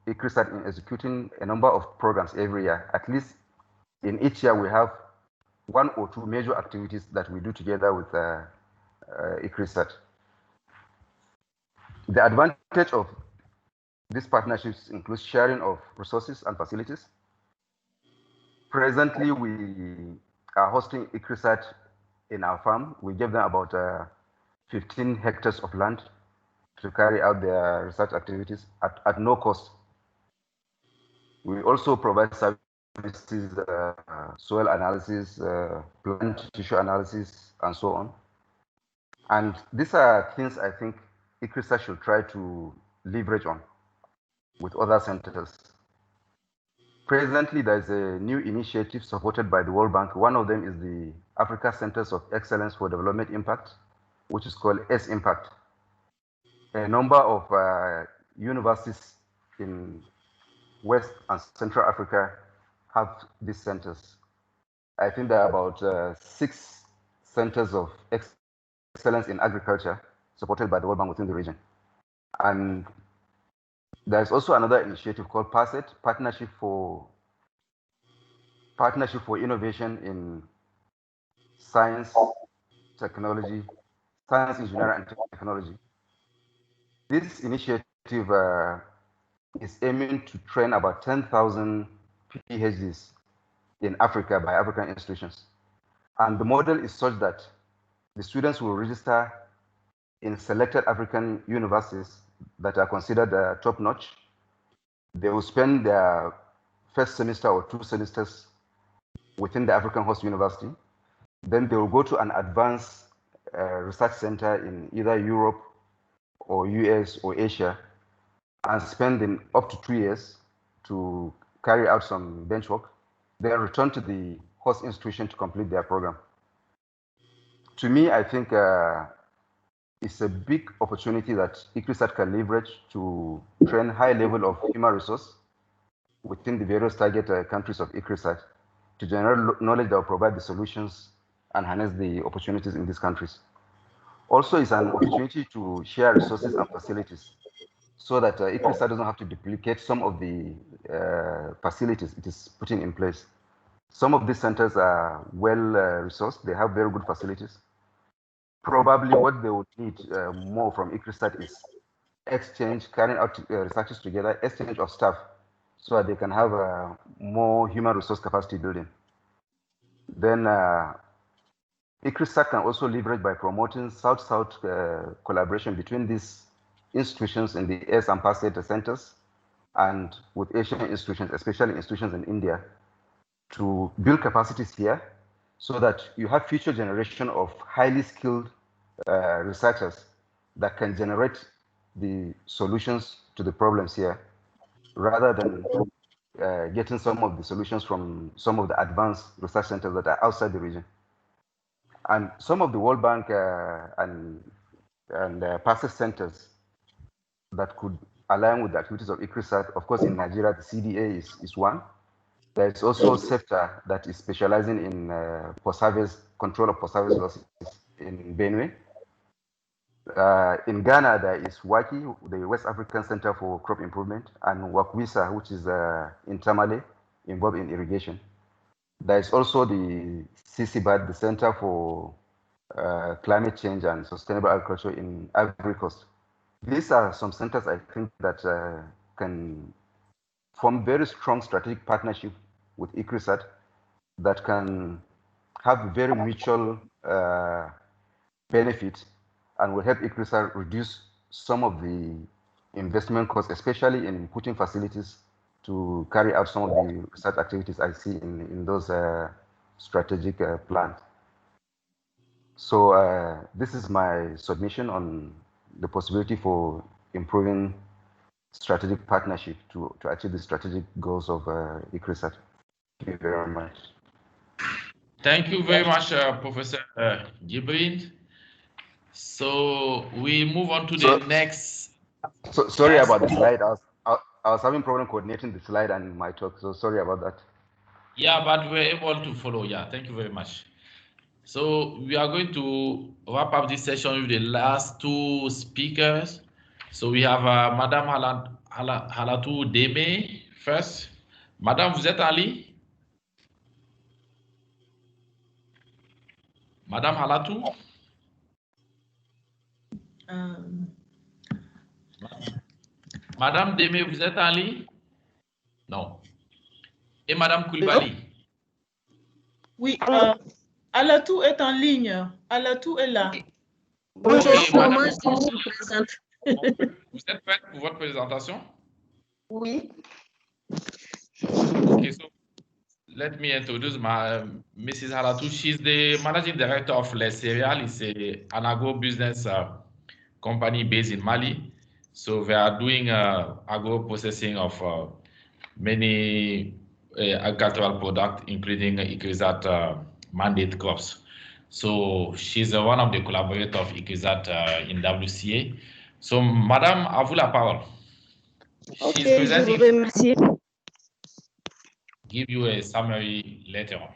[SPEAKER 13] ICRISAT in executing a number of programs every year. At least in each year, we have 1 or 2 major activities that we do together with ICRISAT. The advantage of these partnerships includes sharing of resources and facilities. Presently, we are hosting ICRISAT in our farm. We gave them about 15 hectares of land to carry out their research activities at no cost. We also provide services, soil analysis, plant tissue analysis, and so on. And these are things I think ICRISAT should try to leverage on with other centers. Presently, there's a new initiative supported by the World Bank. One of them is the Africa Centers of Excellence for Development Impact, which is called S-Impact. A number of universities in West and Central Africa have these centers. I think there are about 6 centers of excellence in agriculture supported by the World Bank within the region. And there's also another initiative called PASET, Partnership for Innovation in Science, Technology, Science, Engineering, and Technology. This initiative is aiming to train about 10,000 PhDs in Africa by African institutions. And the model is such that the students will register in selected African universities that are considered top-notch. They will spend their first semester or 2 semesters within the African host university. Then they will go to an advanced research center in either Europe or US or Asia and spend up to 2 years to carry out some bench work. Then return to the host institution to complete their program. To me, I think it's a big opportunity that ICRISAT can leverage to train high level of human resource within the various target countries of ICRISAT to generate knowledge that will provide the solutions and harness the opportunities in these countries. Also, it's an opportunity to share resources and facilities so that ICRISAT doesn't have to duplicate some of the facilities it is putting in place. Some of these centers are well resourced, they have very good facilities. Probably what they would need more from ICRISAT is exchange, carrying out researches together, exchange of staff, so that they can have more human resource capacity building. Then ICRISAT can also leverage by promoting South-South collaboration between these institutions in the S and PASET centers and with Asian institutions, especially institutions in India, to build capacities here so that you have future generation of highly skilled researchers that can generate the solutions to the problems here, rather than getting some of the solutions from some of the advanced research centers that are outside the region. And some of the World Bank and PASET centers that could align with the activities of ICRISAT, of course, in Nigeria, the CDA is one. There's also SEPTA that is specializing in post-harvest control of post-harvest losses in Benue. In Ghana, there is WACI, the West African Center for Crop Improvement, and WACWISA, which is in Tamale, involved in irrigation. There is also the CCBAD, the Center for Climate Change and Sustainable Agriculture in Ivory Coast. These are some centers I think that can form very strong strategic partnership with ICRISAT that can have very mutual benefit and will help ICRISAT reduce some of the investment costs, especially in putting facilities to carry out some of the research activities I see in those strategic plans. So this is my submission on the possibility for improving strategic partnership to achieve the strategic goals of ICRISAT. Thank you very much.
[SPEAKER 4] Thank you very much, Professor Jibril. So we move on to the next.
[SPEAKER 13] So sorry about the slide. I was having problem coordinating the slide and my talk, so sorry about that.
[SPEAKER 4] Yeah, but we're able to follow. Yeah, thank you very much. So we are going to wrap up this session with the last two speakers. So we have Madame Halatou Deme first. Madame, vous êtes en ligne? Madame Halatou? Madame Deme, vous êtes en ligne? Non. Et Madame Koulibaly?
[SPEAKER 1] Oui, Halatou est en ligne. Halatou est là.
[SPEAKER 14] Bonjour,
[SPEAKER 4] Okay,
[SPEAKER 14] moi je suis présente.
[SPEAKER 4] Vous êtes prête pour votre présentation?
[SPEAKER 14] Oui.
[SPEAKER 4] Okay, so let me introduce Mrs. Halatou. She's the managing director of Les Cereal. It's an agro-business company based in Mali. So they are doing agro-processing of many agricultural products, including ICRISAT mandate crops. So she's one of the collaborators of ICRISAT in WCA. So, Madame, à vous la parole.
[SPEAKER 14] Ok, je vous remercie.
[SPEAKER 4] Give you a summary later on.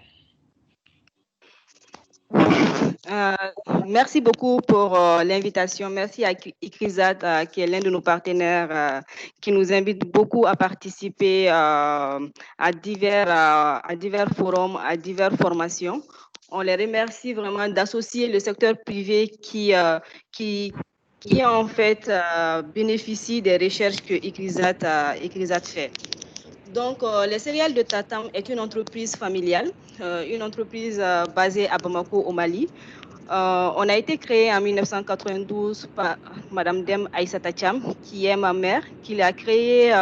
[SPEAKER 14] Merci beaucoup pour l'invitation. Merci à ICRISAT, qui est l'un de nos partenaires, qui nous invite beaucoup à participer à divers forums, à diverses formations. On les remercie vraiment d'associer le secteur privé qui en fait bénéficie des recherches que ICRISAT fait. Donc, les céréales de Tatam est une entreprise familiale, une entreprise basée à Bamako, au Mali. On a été créé en 1992 par Madame Dem Aïssata Tabo, qui est ma mère, qui l'a créé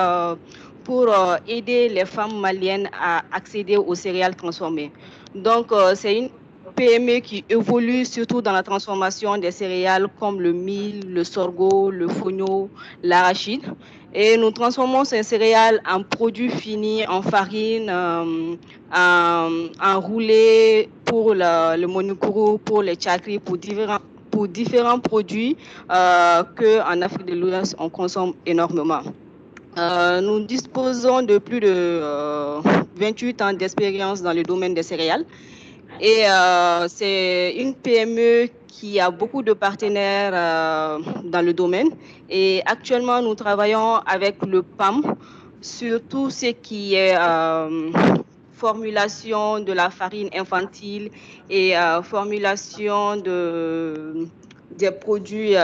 [SPEAKER 14] pour aider les femmes maliennes à accéder aux céréales transformées. Donc, c'est une PME qui évolue surtout dans la transformation des céréales comme le mil, le sorgho, le fonio, l'arachide. Et nous transformons ces céréales en produits finis, en farine, en roulé pour le monokourou, pour les chakris, pour différents produits qu'en Afrique de l'Ouest, on consomme énormément. Nous disposons de plus de 28 ans d'expérience dans le domaine des céréales. Et c'est une PME qui a beaucoup de partenaires dans le domaine. Et actuellement, nous travaillons avec le PAM sur tout ce qui est formulation de la farine infantile et formulation des produits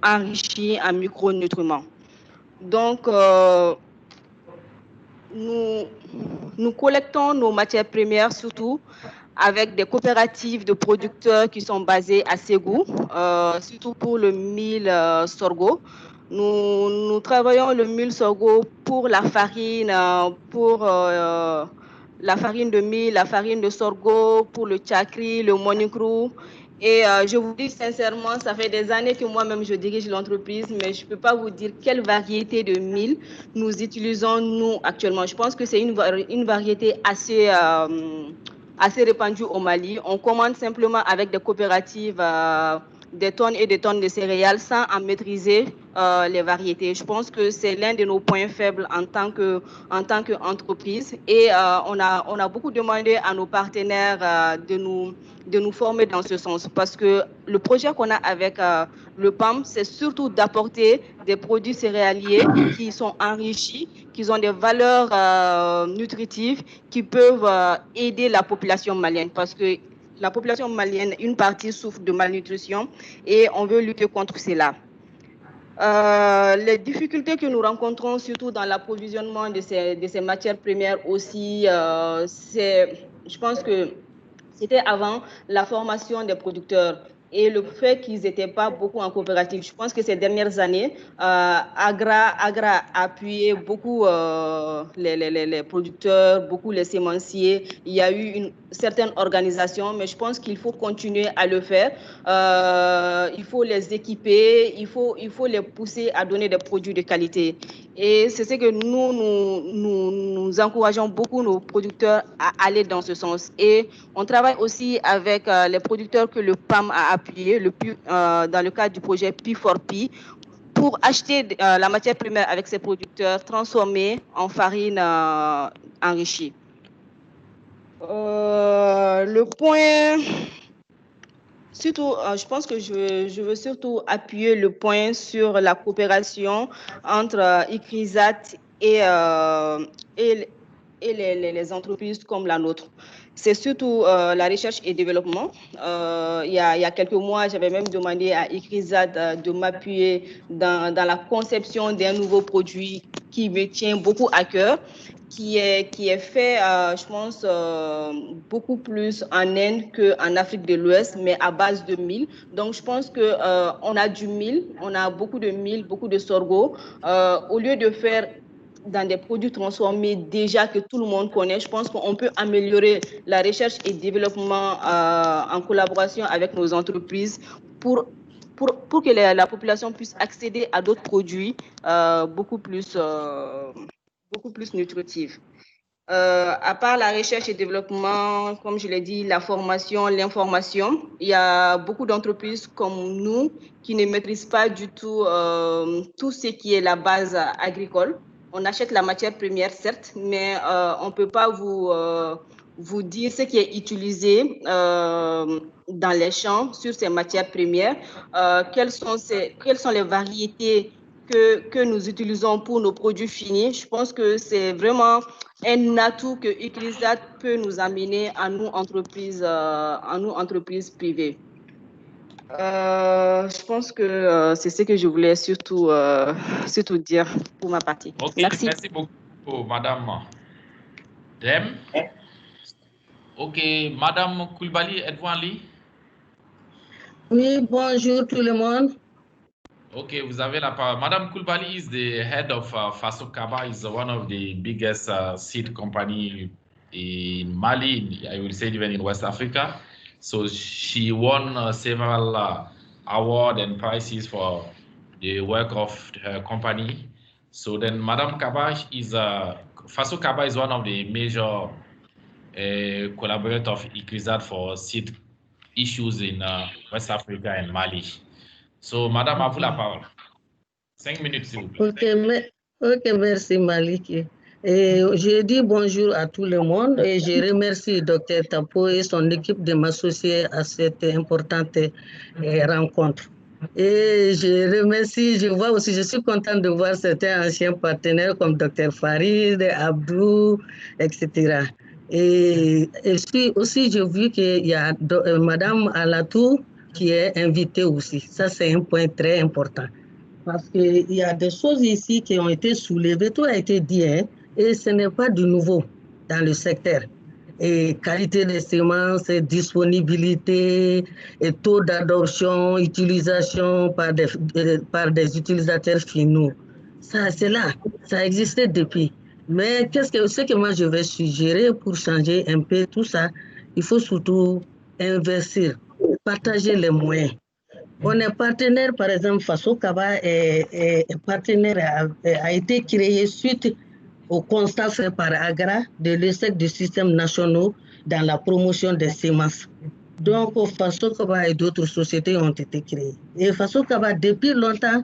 [SPEAKER 14] enrichis en micronutriments. Donc, nous collectons nos matières premières surtout avec des coopératives de producteurs qui sont basées à Ségou, surtout pour le mil sorgho. Nous travaillons le mil sorgho pour la farine, pour la farine de mil, la farine de sorgho, pour le chakri, le monokrou. Et je vous dis sincèrement, ça fait des années que moi-même je dirige l'entreprise, mais je ne peux pas vous dire quelle variété de mil nous utilisons nous actuellement. Je pense que c'est une variété assez répandue au Mali. On commande simplement avec des coopératives des tonnes et des tonnes de céréales sans en maîtriser les variétés. Je pense que c'est l'un de nos points faibles en tant qu'entreprise. Et on a beaucoup demandé à nos partenaires de nous former dans ce sens, parce que le projet qu'on a avec le PAM, c'est surtout d'apporter des produits céréaliers qui sont enrichis, qui ont des valeurs nutritives, qui peuvent aider la population malienne, parce que la population malienne, une partie souffre de malnutrition et on veut lutter contre cela. Les difficultés que nous rencontrons, surtout dans l'approvisionnement de ces matières premières aussi, je pense que c'était avant la formation des producteurs et le fait qu'ils n'étaient pas beaucoup en coopérative. Je pense que ces dernières années, Agra a appuyé beaucoup les producteurs, beaucoup les sémenciers. Il y a eu une certaine organisation, mais je pense qu'il faut continuer à le faire. Il faut les équiper, il faut les pousser à donner des produits de qualité. Et c'est ce que nous encourageons beaucoup nos producteurs à aller dans ce sens. Et on travaille aussi avec les producteurs que le PAM a appuyé dans le cadre du projet P4P pour acheter la matière première avec ses producteurs, transformée en farine enrichie. Le point, surtout, je pense que je veux surtout appuyer le point sur la coopération entre ICRISAT et les entreprises comme la nôtre. C'est surtout la recherche et développement. Il y a quelques mois, j'avais même demandé à ICRISAT de m'appuyer dans la conception d'un nouveau produit qui me tient beaucoup à cœur, qui est fait, je pense, beaucoup plus en Inde qu'en Afrique de l'Ouest, mais à base de mil. Donc, je pense qu'on a du mil, on a beaucoup de mil, beaucoup de sorgho. Au lieu de faire dans des produits transformés déjà que tout le monde connaît, je pense qu'on peut améliorer la recherche et développement en collaboration avec nos entreprises pour que la population puisse accéder à d'autres produits beaucoup plus nutritifs. À part la recherche et développement, comme je l'ai dit, la formation, l'information, il y a beaucoup d'entreprises comme nous qui ne maîtrisent pas du tout tout ce qui est la base agricole. On achète la matière première, certes, mais on ne peut pas vous dire ce qui est utilisé dans les champs sur ces matières premières, quelles sont les variétés que nous utilisons pour nos produits finis. Je pense que c'est vraiment un atout que ICRISAT peut nous amener à nous, entreprises privées. Je pense que c'est ce que je voulais surtout dire pour ma partie.
[SPEAKER 4] Okay, merci beaucoup, Madame Dem. Ok, Madame Koulibaly, êtes-vous en ligne?
[SPEAKER 15] Oui, bonjour tout le monde.
[SPEAKER 4] Okay, vous avez la parole. Madame Koulibaly is the head of Fasokaba, is one of the biggest seed company in Mali, I will say even in West Africa. So she won several awards and prizes for the work of her company. So then Madame Kaba is, Fasokaba is one of the major collaborators of ICRISAT for seed issues in West Africa and Mali. So, Madame, à vous la parole. 5 minutes, s'il vous plaît.
[SPEAKER 15] Ok, merci Maliki. Et je dis bonjour à tout le monde et je remercie Dr Tabo et son équipe de m'associer à cette importante rencontre. Et je remercie, je suis contente de voir certains anciens partenaires comme Dr Farid, Abdou, etc. Et aussi, j'ai vu qu'il y a Madame Alatou qui est invitée aussi. Ça, c'est un point très important. Parce qu'il y a des choses ici qui ont été soulevées, tout a été dit, hein, et ce n'est pas du nouveau dans le secteur. Et qualité des semences, disponibilité, et taux d'adoption, utilisation par des utilisateurs finaux. Ça, c'est là, ça existait depuis. Mais ce que moi je vais suggérer pour changer un peu tout ça, il faut surtout investir, partager les moyens. On est partenaire, par exemple, Fasokaba a été créé suite au constat fait par AGRA de l'échec du système national dans la promotion des semences. Donc, Fasokaba et d'autres sociétés ont été créées. Et Fasokaba, depuis longtemps,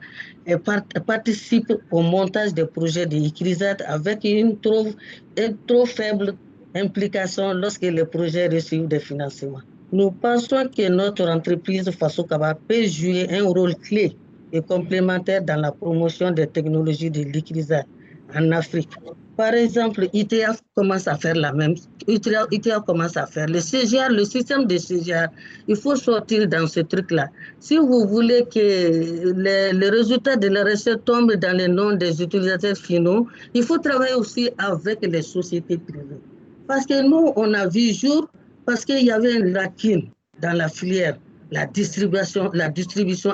[SPEAKER 15] participe au montage des projets de ICRISAT avec une trop faible implication lorsque les projets reçoivent des financements. Nous pensons que notre entreprise Fasokaba peut jouer un rôle clé et complémentaire dans la promotion des technologies de l'ICRISAT en Afrique. Par exemple, ITA commence à faire la même. ITA commence à faire le CGR, le système de CGR. Il faut sortir dans ce truc-là. Si vous voulez que les résultats de la recherche tombent dans les noms des utilisateurs finaux, il faut travailler aussi avec les sociétés privées. Parce que nous, on a vu jour, parce qu'il y avait une lacune dans la filière, la distribution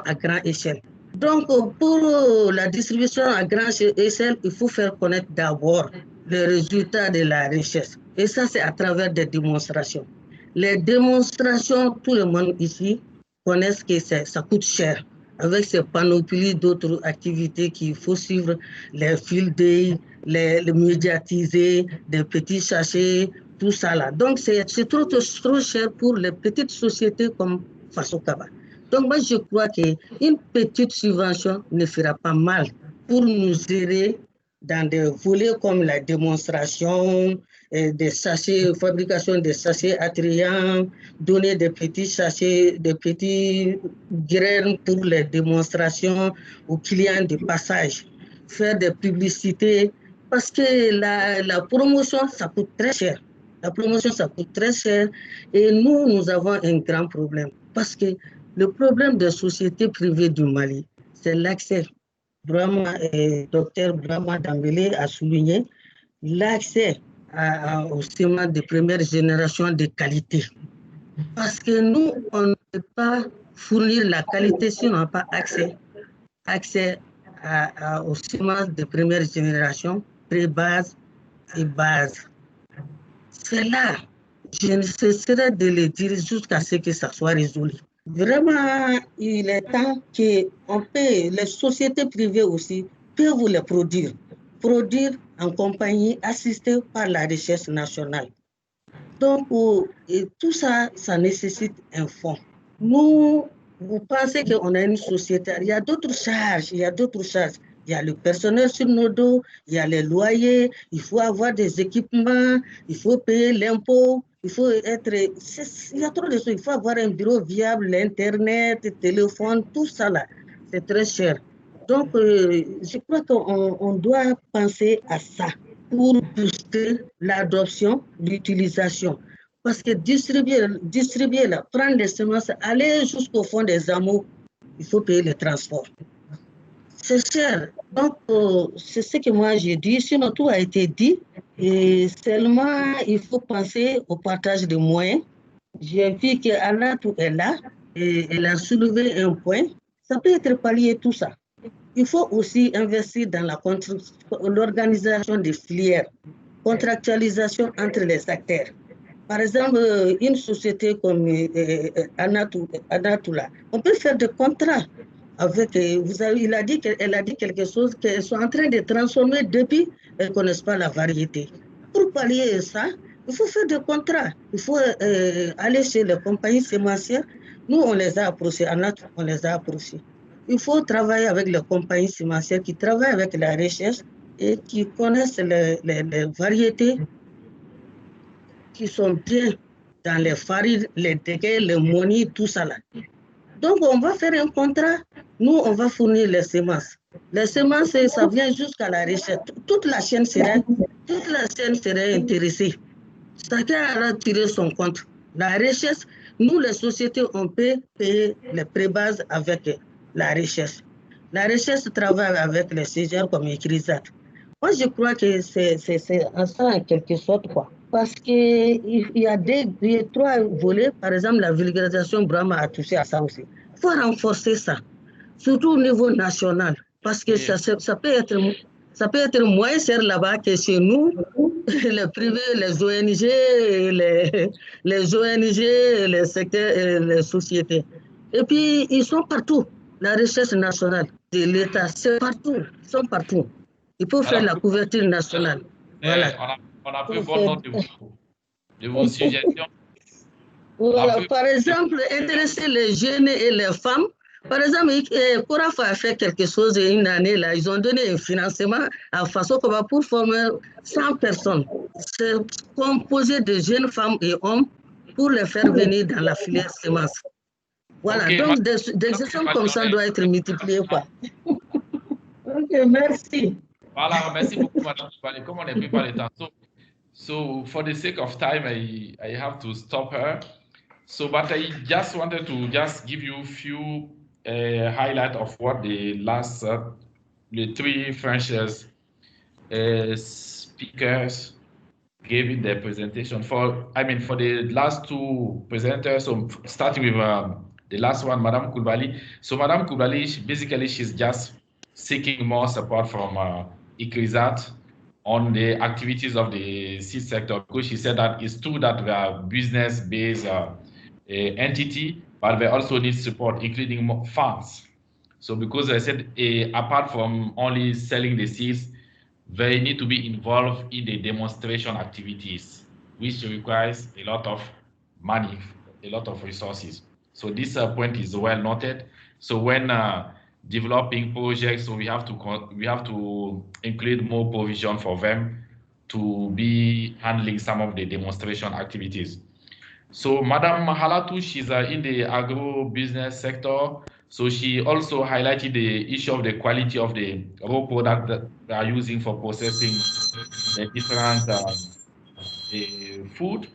[SPEAKER 15] à grande échelle. Donc, pour la distribution à grande échelle, il faut faire connaître d'abord les résultats de la recherche. Et ça, c'est à travers des démonstrations. Les démonstrations, tout le monde ici connaît que ça coûte cher. Avec ces panoplies d'autres activités qu'il faut suivre, les field day, les médiatiser, des petits sachets, tout ça là. Donc, c'est trop cher pour les petites sociétés comme Fasokaba. Donc moi, je crois qu'une petite subvention ne fera pas mal pour nous aider dans des volets comme la démonstration, des sachets, fabrication des sachets attrayants, donner des petits sachets, des petits graines pour les démonstrations aux clients de passage, faire des publicités, parce que la promotion, ça coûte très cher. La promotion, ça coûte très cher et nous avons un grand problème parce que le problème des sociétés privées du Mali, c'est l'accès. Docteur Brahma Dambélé a souligné l'accès aux semences de première génération de qualité. Parce que nous, on ne peut pas fournir la qualité si on n'a pas accès aux semences de première génération, pré-base et base. C'est là, je ne cesserai de le dire jusqu'à ce que ça soit résolu. Vraiment, il est temps que les sociétés privées aussi peuvent les produire en compagnie, assistées par la recherche nationale. Donc, tout ça, ça nécessite un fonds. Vous pensez qu'on a une société, il y a d'autres charges, Il y a le personnel sur nos dos, il y a les loyers, il faut avoir des équipements, il faut payer l'impôt, il y a trop de choses, il faut avoir un bureau viable, l'Internet, le téléphone, tout ça là, c'est très cher. Donc, je crois qu'on doit penser à ça pour booster l'adoption, l'utilisation. Parce que distribuer là, prendre les semences, aller jusqu'au fond des hameaux, il faut payer le transport. C'est cher. Donc, c'est ce que moi j'ai dit. Sinon, tout a été dit. Et seulement, il faut penser au partage de moyens. J'ai vu qu'Anatou est là et elle a soulevé un point. Ça peut être pallié tout ça. Il faut aussi investir dans l'organisation des filières, contractualisation entre les acteurs. Par exemple, une société comme Anatoula, on peut faire des contrats avec, elle a dit quelque chose qu'elles sont en train de transformer depuis, elles ne connaissent pas la variété. Pour pallier ça, il faut faire des contrats, il faut aller chez les compagnies sémencières. Nous, on les a approchés, on les a approchés. Il faut travailler avec les compagnies sémencières qui travaillent avec la recherche et qui connaissent les variétés qui sont bien dans les farines, les dégâts, les monies, tout ça là. Donc, on va faire un contrat. Nous, on va fournir les semences. Les semences, ça vient jusqu'à la recherche. Toute la chaîne serait intéressée. Chacun a tiré son compte. La recherche, nous, les sociétés, on peut payer les prébases avec la recherche. La recherche travaille avec les CGR comme ICRISAT. Moi, je crois que c'est en ça, en quelque sorte, quoi. Parce qu'il y a trois volets. Par exemple, la vulgarisation, Brahma a touché à ça aussi. Il faut renforcer ça, surtout au niveau national, parce que ça peut être moins cher là-bas que chez nous, les privés, les ONG, les ONG, les secteurs, les sociétés. Et puis, ils sont partout. La recherche nationale de l'État, c'est partout. Ils sont partout. Il faut faire la couverture nationale. Voilà.
[SPEAKER 4] On a pris bon note de vos suggestions.
[SPEAKER 15] Voilà. Par exemple, intéresser les jeunes et les femmes. Par exemple, Korafa a fait quelque chose une année, là, ils ont donné un financement à Faso Koba pour former 100 personnes. C'est composé de jeunes femmes et hommes pour les faire venir dans la filière semence. Voilà, okay, donc des exemples comme ça doivent être multipliés. Quoi. Ok, merci.
[SPEAKER 4] Voilà, merci beaucoup, Madame Kubali. Comme on n'est plus par le temps. So for the sake of time, I have to stop her. So, but I just wanted to just give you a few highlights of what the last, the three French speakers gave in their presentation. For the last two presenters, so starting with the last one, Madame Koulibaly. So, Madame Koulibaly, basically, she's just seeking more support from ICRISAT on the activities of the seed sector, because she said that it's true that we are business-based entity, but we also need support, including more funds. So because I said, apart from only selling the seeds, they need to be involved in the demonstration activities, which requires a lot of money, a lot of resources. So this point is well noted. So when developing projects, so we have to include more provision for them to be handling some of the demonstration activities. So Madam Halatu, she's in the agro-business sector. So she also highlighted the issue of the quality of the raw product that they are using for processing the different food.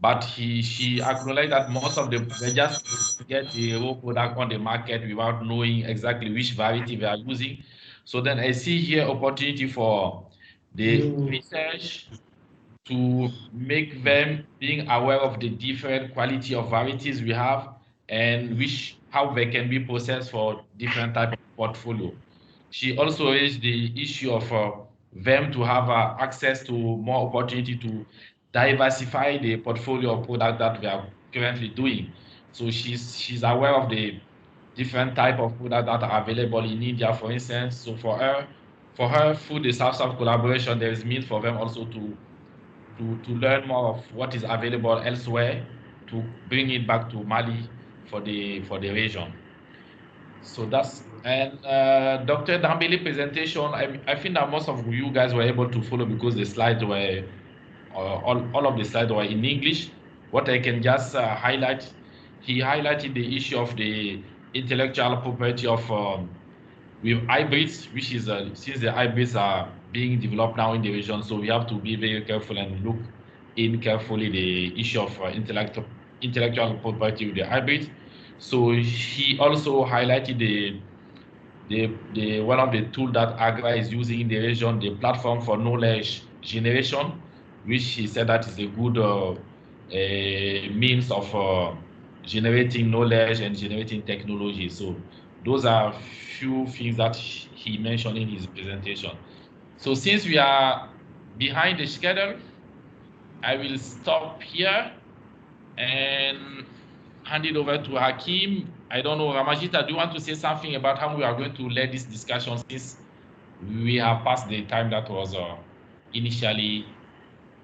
[SPEAKER 4] But she acknowledged that most of they just get the raw product on the market without knowing exactly which variety they are using. So then I see here opportunity for the research to make them being aware of the different quality of varieties we have and how they can be processed for different type of portfolio. She also raised the issue of them to have access to more opportunity to diversify the portfolio of product that we are currently doing. So she's aware of the different type of product that are available in India, for instance. So for her, through the South-South collaboration, there is means for them also to learn more of what is available elsewhere to bring it back to Mali for the region. So that's, and Dr. Dambele's presentation, I think that most of you guys were able to follow because the slides were, all of the slides were in English. What I can just highlight, he highlighted the issue of the intellectual property of with hybrids, which is since the hybrids are being developed now in the region, so we have to be very careful and look in carefully the issue of intellectual property with the hybrids. So he also highlighted the one of the tools that AGRA is using in the region, the platform for knowledge generation, which he said that is a good means of generating knowledge and generating technology. So those are few things that he mentioned in his presentation. So since we are behind the schedule, I will stop here and hand it over to Hakim. I don't know, Ramadjita, do you want to say something about how we are going to lead this discussion since we have passed the time that was initially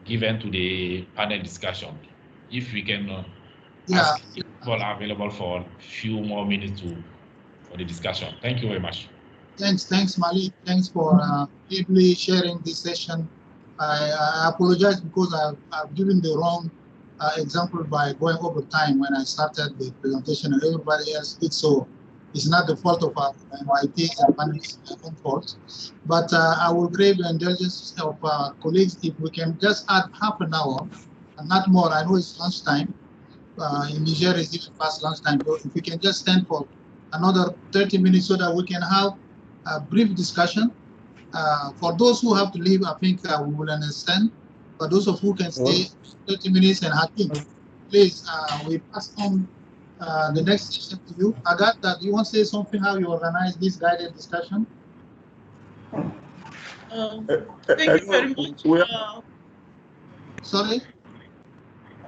[SPEAKER 4] given to the panel discussion? If we can ask if people are available for a few more minutes for the discussion. Thank you very much.
[SPEAKER 2] Thanks, Malik. Thanks for deeply sharing this session. I apologize because I've given the wrong example by going over time when I started the presentation and everybody else did so. It's not the fault of our MITs and panelists, it's their own fault. But I will crave the indulgence of colleagues if we can just add half an hour and not more. I know it's lunchtime. In Niger is even past lunchtime. So if we can just stand for another 30 minutes so that we can have a brief discussion. For those who have to leave, I think we will understand. For those of who can stay 30 minutes and Hakim, please, we pass on the next session to you. Agatha, do you want to say something how you organize this guided discussion?
[SPEAKER 1] Thank you very much.
[SPEAKER 2] Sorry?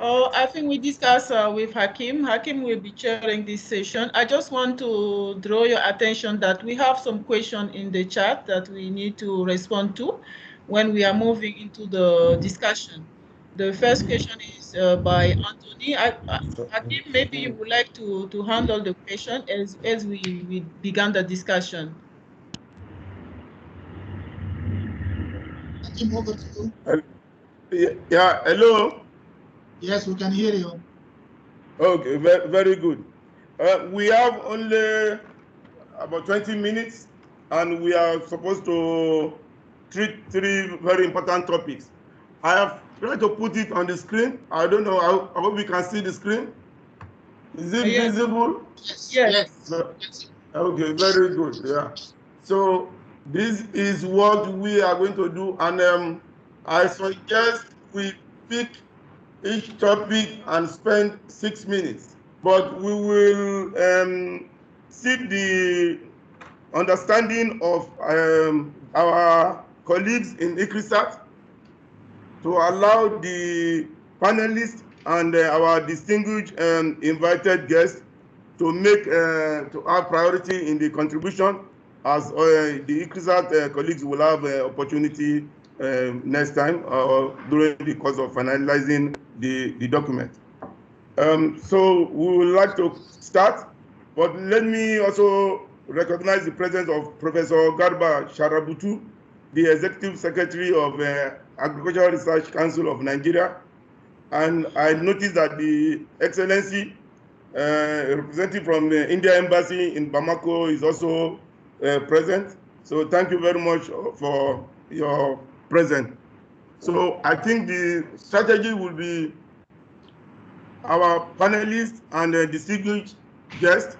[SPEAKER 1] I think we discussed with Hakim. Hakim will be chairing this session. I just want to draw your attention that we have some questions in the chat that we need to respond to when we are moving into the discussion. The first question is by Anthony. Hakim, maybe you would like to handle the question as we began the discussion.
[SPEAKER 2] Hakim, over to you.
[SPEAKER 8] Yeah, hello?
[SPEAKER 2] Yes, we can hear you.
[SPEAKER 8] Okay, very good. We have only about 20 minutes, and we are supposed to treat 3 very important topics. I have tried to put it on the screen. I don't know, I hope you can see the screen. Is it visible?
[SPEAKER 2] Yes.
[SPEAKER 8] Okay, very good, yeah. So this is what we are going to do, and I suggest we pick each topic and spend 6 minutes. But we will seek the understanding of our colleagues in ICRISAT to allow the panelists and our distinguished invited guests to make to have priority in the contribution, as the ICRISAT colleagues will have opportunity next time or during the course of finalizing the document. So we would like to start, but let me also recognize the presence of Professor Garba Sharabutu, the Executive Secretary of Agricultural Research Council of Nigeria. And I noticed that the Excellency, representative from the India Embassy in Bamako, is also present. So thank you very much for your presence. So I think the strategy will be our panelists and distinguished guests.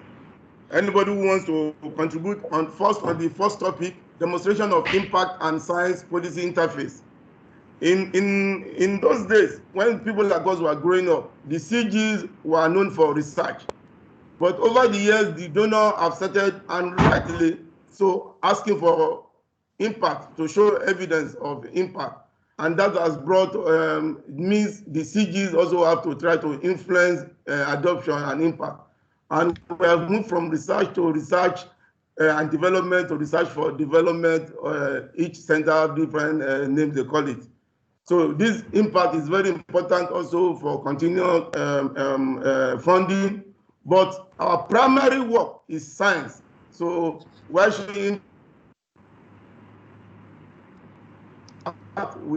[SPEAKER 8] Anybody who wants to contribute on the first topic, demonstration of impact and science policy interface. In those days, when people like us were growing up, the CGs were known for research. But over the years, the donors have started, and rightly so, asking for impact, to show evidence of impact. And that has brought, means the CGs also have to try to influence adoption and impact. And we have moved from research to research and development to research for development. Each center have different names they call it. So this impact is very important also for continual funding. But our primary work is science. So why should we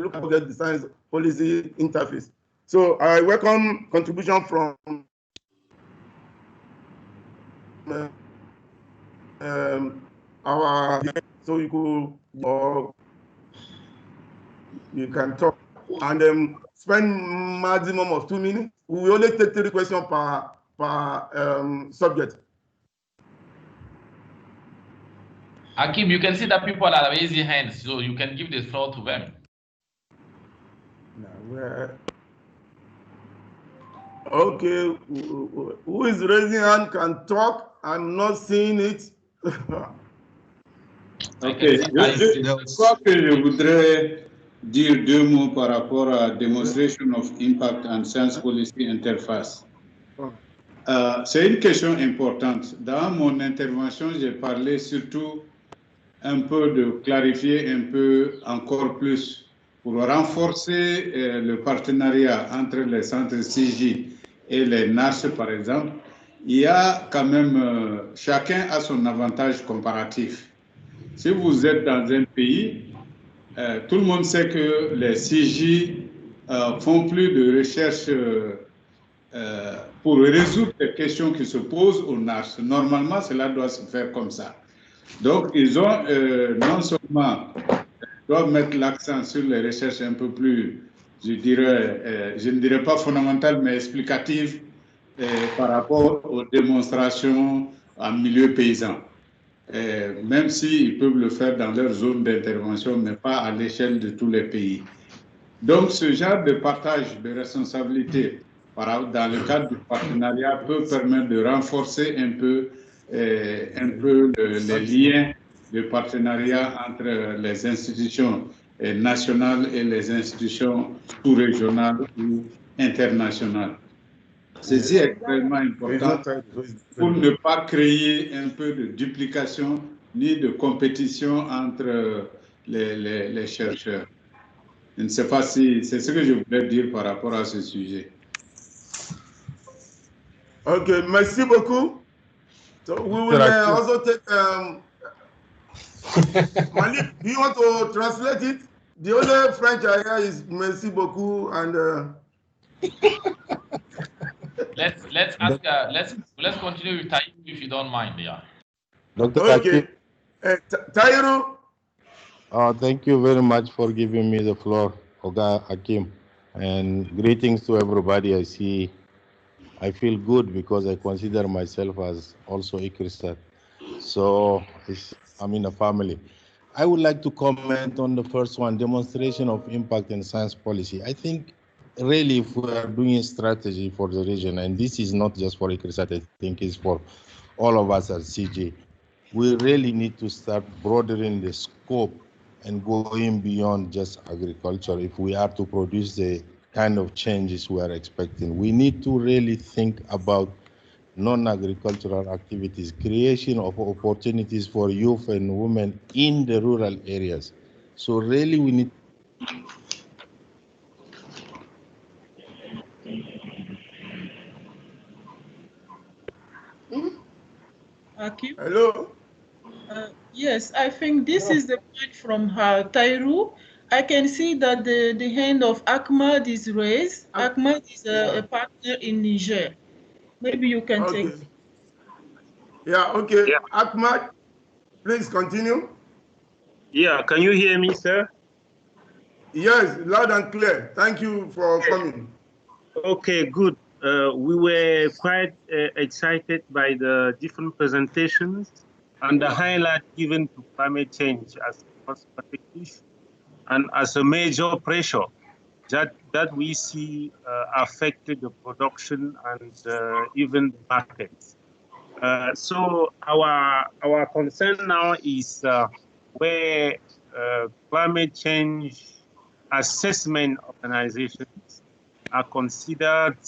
[SPEAKER 8] look at the science policy interface? So I welcome contribution from our, so you could, or you can talk and spend maximum of 2 minutes. We will only take 3 questions per subject.
[SPEAKER 4] Akim, you can see that people are raising hands, so you can give the floor to them.
[SPEAKER 8] Okay, who is raising hand can talk. I'm not seeing it.
[SPEAKER 12] Okay, je crois que je voudrais dire 2 mots par rapport à Demonstration of Impact and Science Policy Interface. C'est une question importante. Dans mon intervention, j'ai parlé surtout un peu de clarifier un peu encore plus pour renforcer le partenariat entre les centres CJ et les NARS, par exemple. Il y a quand même, chacun a son avantage comparatif. Si vous êtes dans un pays, tout le monde sait que les CJ font plus de recherche pour résoudre les questions qui se posent aux NARS. Normalement, cela doit se faire comme ça. Donc, ils ont non seulement doivent mettre l'accent sur les recherches un peu plus, je ne dirais pas fondamentales, mais explicatives par rapport aux démonstrations en milieu paysan. Même s'ils peuvent le faire dans leur zone d'intervention, mais pas à l'échelle de tous les pays. Donc, ce genre de partage de responsabilités dans le cadre du partenariat peut permettre de renforcer un peu les liens de partenariat entre les institutions nationales et les institutions sous-régionales ou internationales. Ceci est extrêmement important pour ne pas créer un peu de duplication ni de compétition entre les chercheurs. Je ne sais pas si c'est ce que je voulais dire par rapport à ce sujet.
[SPEAKER 8] Ok, merci beaucoup. So we will also take Malik, do you want to translate it? The only French I hear is merci beaucoup and
[SPEAKER 4] let's ask let's continue with Taïru if you don't mind, yeah.
[SPEAKER 11] Dr.
[SPEAKER 8] Okay. Taïru.
[SPEAKER 11] Thank you very much for giving me the floor, Oga Akim, and greetings to everybody. I feel good because I consider myself as also ICRISAT. So I'm in a family. I would like to comment on the first one, demonstration of impact in science policy. I think really if we are doing a strategy for the region, and this is not just for ICRISAT, I think it's for all of us at CG, we really need to start broadening the scope and going beyond just agriculture if we are to produce the kind of changes we are expecting. We need to really think about non-agricultural activities, creation of opportunities for youth and women in the rural areas. So really we need
[SPEAKER 1] Hakim?
[SPEAKER 8] Hello?
[SPEAKER 1] Yes, I think this is the point from Tairu. I can see that the hand of Ahmad is raised. Ahmad is a partner in Niger. Maybe you can take.
[SPEAKER 8] Yeah, okay. Yeah. Ahmad, please continue.
[SPEAKER 16] Yeah, can you hear me, sir?
[SPEAKER 8] Yes, loud and clear. Thank you for coming.
[SPEAKER 16] Okay, good. We were quite excited by the different presentations and the highlight given to climate change as a perspective and as a major pressure that we see affected the production and even the markets. So our concern now is where climate change assessment organizations are considered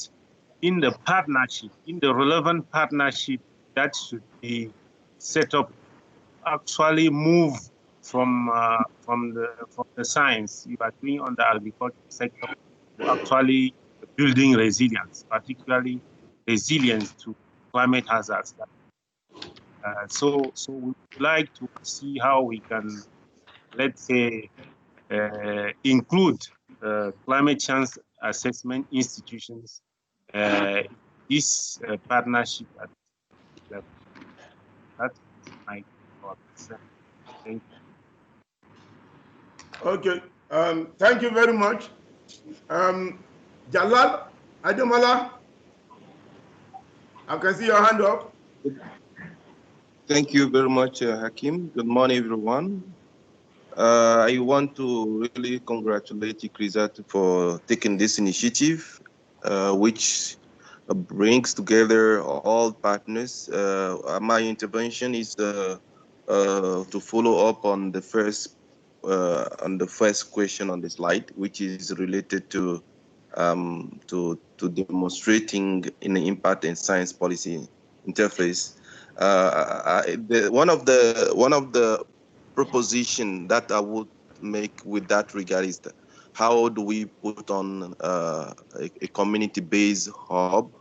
[SPEAKER 16] in the partnership, in the relevant partnership that should be set up, actually move from the science you are doing on the agriculture sector to actually building resilience, particularly resilience to climate hazards. So we would like to see how we can, let's say, include climate change assessment institutions this partnership at level. That's my concern. Thank you.
[SPEAKER 8] Okay, thank you very much. Jalal Ademala, I can see your hand up.
[SPEAKER 17] Thank you very much, Hakim. Good morning, everyone. I want to really congratulate ICRISAT for taking this initiative, which brings together all partners. My intervention is to follow up on the first question on the slide, which is related to demonstrating an impact in science policy interface. One of the proposition that I would make with that regard is how do we put on a community-based hub,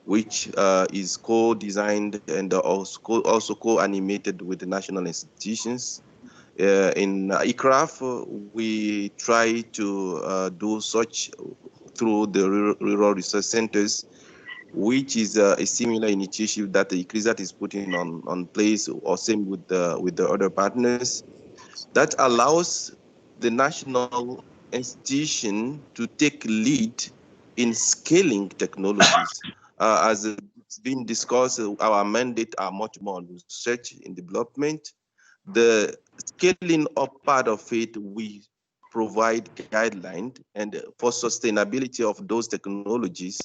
[SPEAKER 17] which is co-designed and also co-animated with the national institutions. In ICRAF, we try to do such through the rural research centers, which is a similar initiative that the ICRISAT is putting on place, or same with the other partners, that allows the national institution to take lead in scaling technologies. As it's been discussed, our mandate are much more on research and development. The scaling up part of it, we provide guidelines, and for sustainability of those technologies,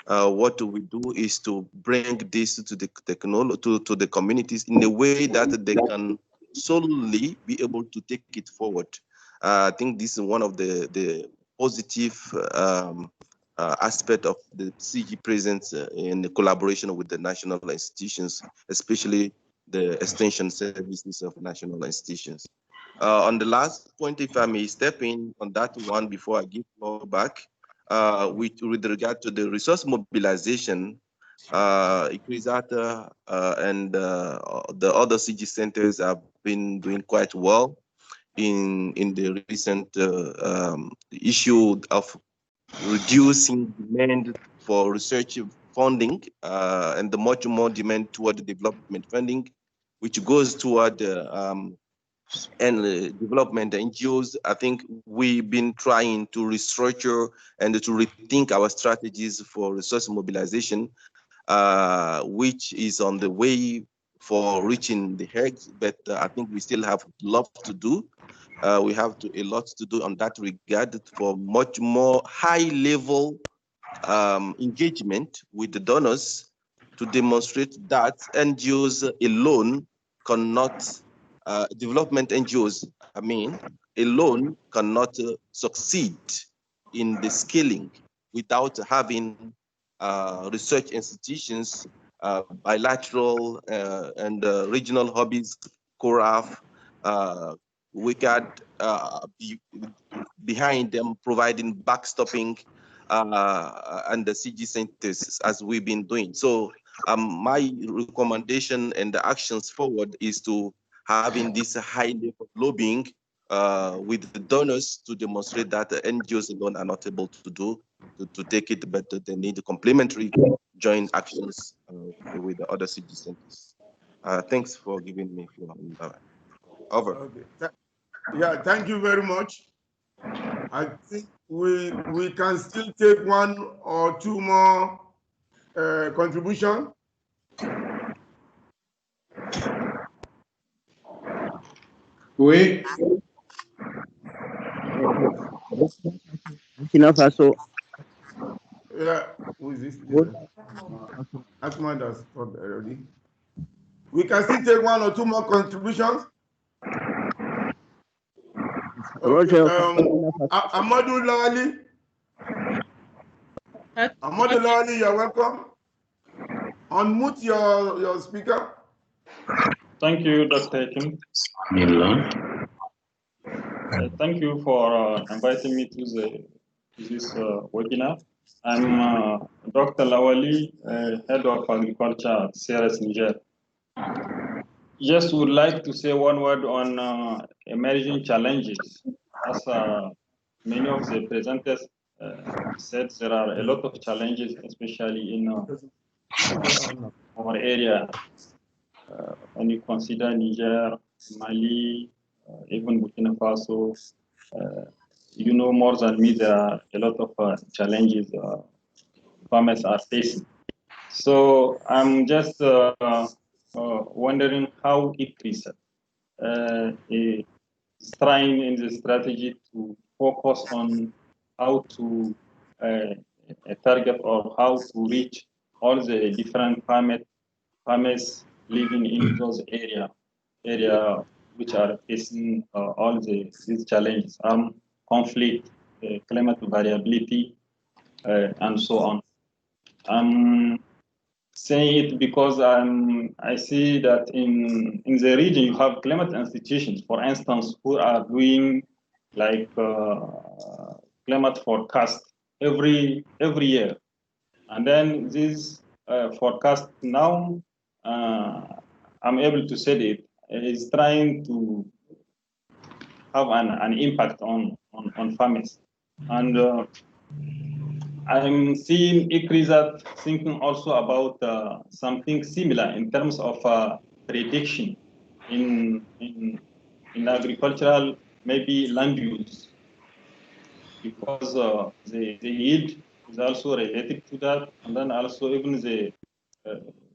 [SPEAKER 17] what we do is to bring this to the to the communities in a way that they can solely be able to take it forward. I think this is one of the positive aspect of the CG presence in the collaboration with the national institutions, especially the extension services of national institutions. On the last point, if I may step in on that one before I give floor back, with regard to the resource mobilization, ICRISAT and the other CG centers have been doing quite well in the recent issue of reducing demand for research funding and the much more demand toward the development funding, which goes toward and development NGOs. I think we've been trying to restructure and to rethink our strategies for resource mobilization, which is on the way for reaching the heights, but I think we still have a lot to do. We have a lot to do on that regard for much more high-level engagement with the donors to demonstrate that NGOs alone cannot, development NGOs, alone cannot succeed in the scaling without having research institutions, bilateral and regional hobbies, CORAF, WICAD behind them, providing backstopping and the CG centers as we've been doing. So my recommendation and the actions forward is to having this high level lobbying with the donors to demonstrate that the NGOs alone are not able to take it, but they need complementary joint actions with the other city centers. Thanks for giving me floor. Over.
[SPEAKER 8] Okay. Yeah, thank you very much. I think we can still take one or two more contributions.
[SPEAKER 12] Oui.
[SPEAKER 18] Burkina Faso.
[SPEAKER 8] Yeah, who is this? Ahmad has talked already. We can still take one or two more contributions.
[SPEAKER 18] Roger.
[SPEAKER 8] Amadou Lawali. Amadou Lawali, you're welcome. Unmute your speaker.
[SPEAKER 19] Thank you, Dr. Kim. Thank you for inviting me to this webinar. I'm Dr. Lawali, Head of Agriculture at CRS Niger. Just would like to say one word on emerging challenges. As many of the presenters said, there are a lot of challenges, especially in our area. When you consider Niger, Mali, even Burkina Faso, you know more than me, there are a lot of challenges farmers are facing. So I'm just wondering how ICRISAT is trying in the strategy to focus on how to target or how to reach all the different farmers living in those area which are facing all these challenges, conflict, climate variability, and so on. I'm saying it because I see that in the region you have climate institutions, for instance, who are doing like climate forecast every year, and then this forecast now I'm able to say it is trying to have an impact on farmers, and I'm seeing ICRISAT thinking also about something similar in terms of prediction in agricultural, maybe land use, because the yield is also related to that, and then also even the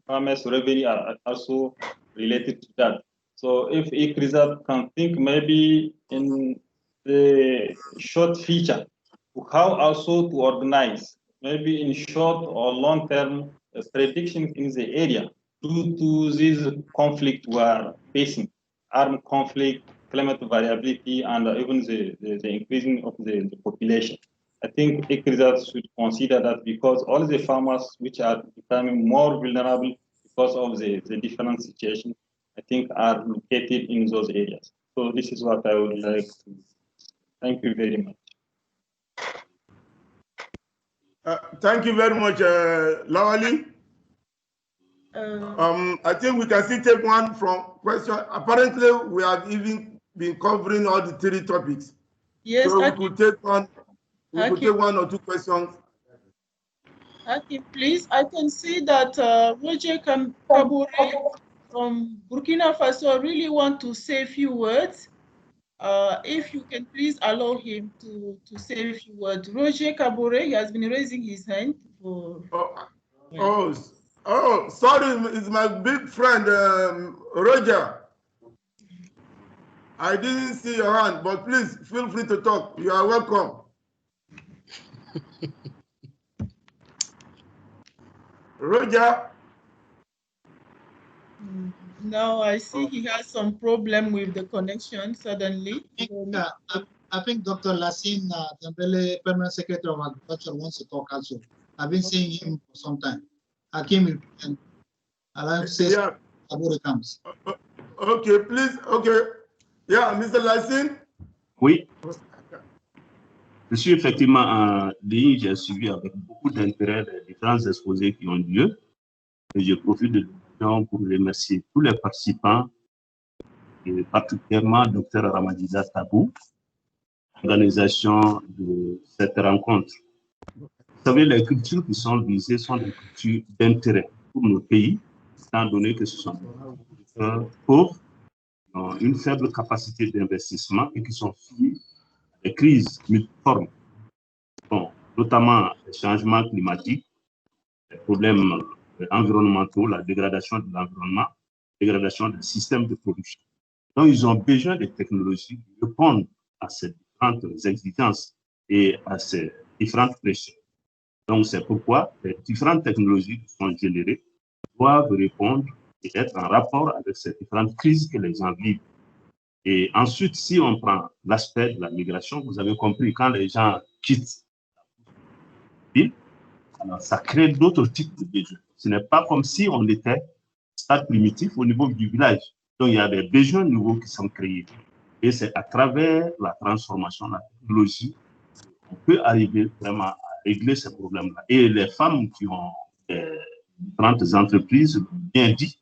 [SPEAKER 19] farmers' revenue are also related to that. So if ICRISAT can think maybe in the short future, how also to organize, maybe in short or long term predictions in the area due to this conflict we are facing, armed conflict, climate variability, and even the increasing of the population. I think ICRISAT should consider that, because all the farmers which are becoming more vulnerable because of the different situations, I think are located in those areas. So this is what I would like to. Thank you very much.
[SPEAKER 8] Thank you very much, Lawali. I think we can still take one from question. Apparently, we have even been covering all the three topics.
[SPEAKER 1] Yes,
[SPEAKER 8] so we could take one. We could take one or two questions.
[SPEAKER 1] Okay, please. I can see that Roger Kabore from Burkina Faso really want to say a few words. If you can please allow him to say a few words. Roger Kabore, he has been raising his hand for.
[SPEAKER 8] Oh, sorry, it's my big friend Roger. I didn't see your hand, but please feel free to talk. You are welcome. Roger.
[SPEAKER 1] Now I see he has some problem with the connection suddenly.
[SPEAKER 2] I think Dr. Lassine Dembele, Permanent Secretary of Agriculture, wants to talk also. I've been seeing him for some time. Hakim and Alain says Kabore comes.
[SPEAKER 8] Okay, please. Okay. Yeah, Mr. Lassine.
[SPEAKER 6] Oui. Je suis effectivement en ligne, j'ai suivi avec beaucoup d'intérêt les différents exposés qui ont lieu. Et je profite de l'occasion pour remercier tous les participants, et particulièrement Dr Ramadjita Tabo, l'organisation de cette rencontre. Vous savez, les cultures qui sont visées sont des cultures d'intérêt pour nos pays, étant donné que ce sont des pauvres, qui ont une faible capacité d'investissement et qui sont soumis à des crises multiformes, bon, notamment les changements climatiques, les problèmes environnementaux, la dégradation de l'environnement, la dégradation du système de production. Donc, ils ont besoin de technologies qui répondent à ces différentes exigences et à ces différentes pressions. Donc, c'est pourquoi les différentes technologies qui sont générées doivent répondre et être en rapport avec ces différentes crises que les gens vivent. Et ensuite, si on prend l'aspect de la migration, vous avez compris, quand les gens quittent la ville, alors ça crée d'autres types de besoins. Ce n'est pas comme si on était stade primitif au niveau du village. Donc, il y a des besoins nouveaux qui sont créés. Et c'est à travers la transformation, la technologie, qu'on peut arriver vraiment à régler ces problèmes-là. Et les femmes qui ont différentes entreprises, bien dit,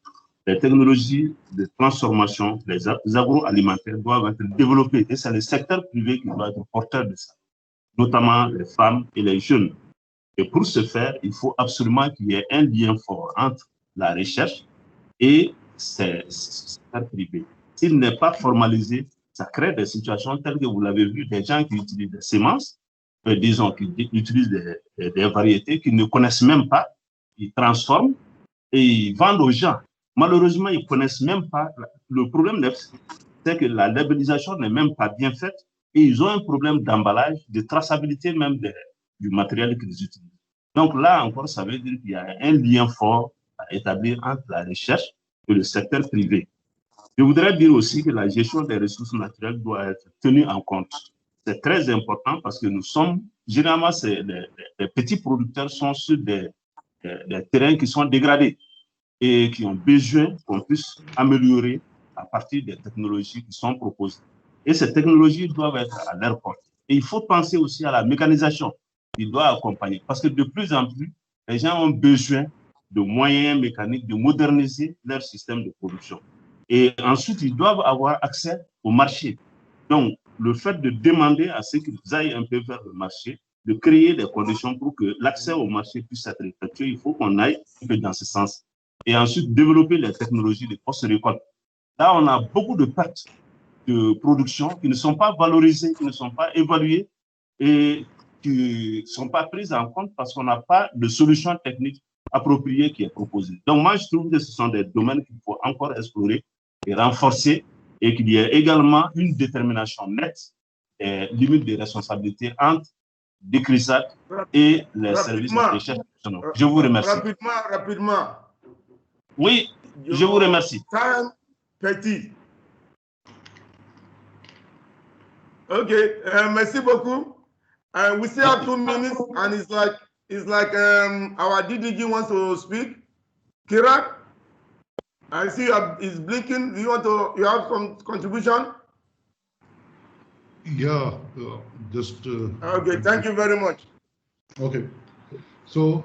[SPEAKER 6] les technologies de transformation, les agroalimentaires doivent être développées. Et c'est le secteur privé qui doit être porteur de ça, notamment les femmes et les jeunes. Et pour ce faire, il faut absolument qu'il y ait un lien fort entre la recherche et ces secteurs privés. S'il n'est pas formalisé, ça crée des situations telles que vous l'avez vu, des gens qui utilisent des semences, disons, qui utilisent des variétés qu'ils ne connaissent même pas, ils transforment et ils vendent aux gens. Malheureusement, ils ne connaissent même pas. Le problème, c'est que la labellisation n'est même pas bien faite et ils ont un problème d'emballage, de traçabilité même du matériel qu'ils utilisent. Donc là encore, ça veut dire qu'il y a un lien fort à établir entre la recherche et le secteur privé. Je voudrais dire aussi que la gestion des ressources naturelles doit être tenue en compte. C'est très important parce que nous sommes, généralement, les petits producteurs sont sur des terrains qui sont dégradés et qui ont besoin qu'on puisse améliorer à partir des technologies qui sont proposées. Et ces technologies doivent être à leur portée. Et il faut penser aussi à la mécanisation qui doit accompagner. Parce que de plus en plus, les gens ont besoin de moyens mécaniques, de moderniser leur système de production. Et ensuite, ils doivent avoir accès au marché. Donc, le fait de demander à ceux qui aillent un peu vers le marché, de créer des conditions pour que l'accès au marché puisse être effectué, il faut qu'on aille un peu dans ce sens. Et ensuite, développer les technologies de post-récolte. Là, on a beaucoup de pertes de production qui ne sont pas valorisées, qui ne sont pas évaluées et qui ne sont pas prises en compte parce qu'on n'a pas de solution technique appropriée qui est proposée. Donc, moi, je trouve que ce sont des domaines qu'il faut encore explorer et renforcer et qu'il y ait également une détermination nette et limite de responsabilité entre l'ICRISAT et les services de recherche. Je vous remercie.
[SPEAKER 8] Rapidement.
[SPEAKER 6] Oui, je vous remercie.
[SPEAKER 8] Petit. Ok, merci beaucoup. We still have 2 minutes, and it's like our DDG wants to speak. Kiran, I see he's blinking. You have some contribution?
[SPEAKER 18] Yeah, just.
[SPEAKER 8] Okay, thank you very much.
[SPEAKER 18] Okay. So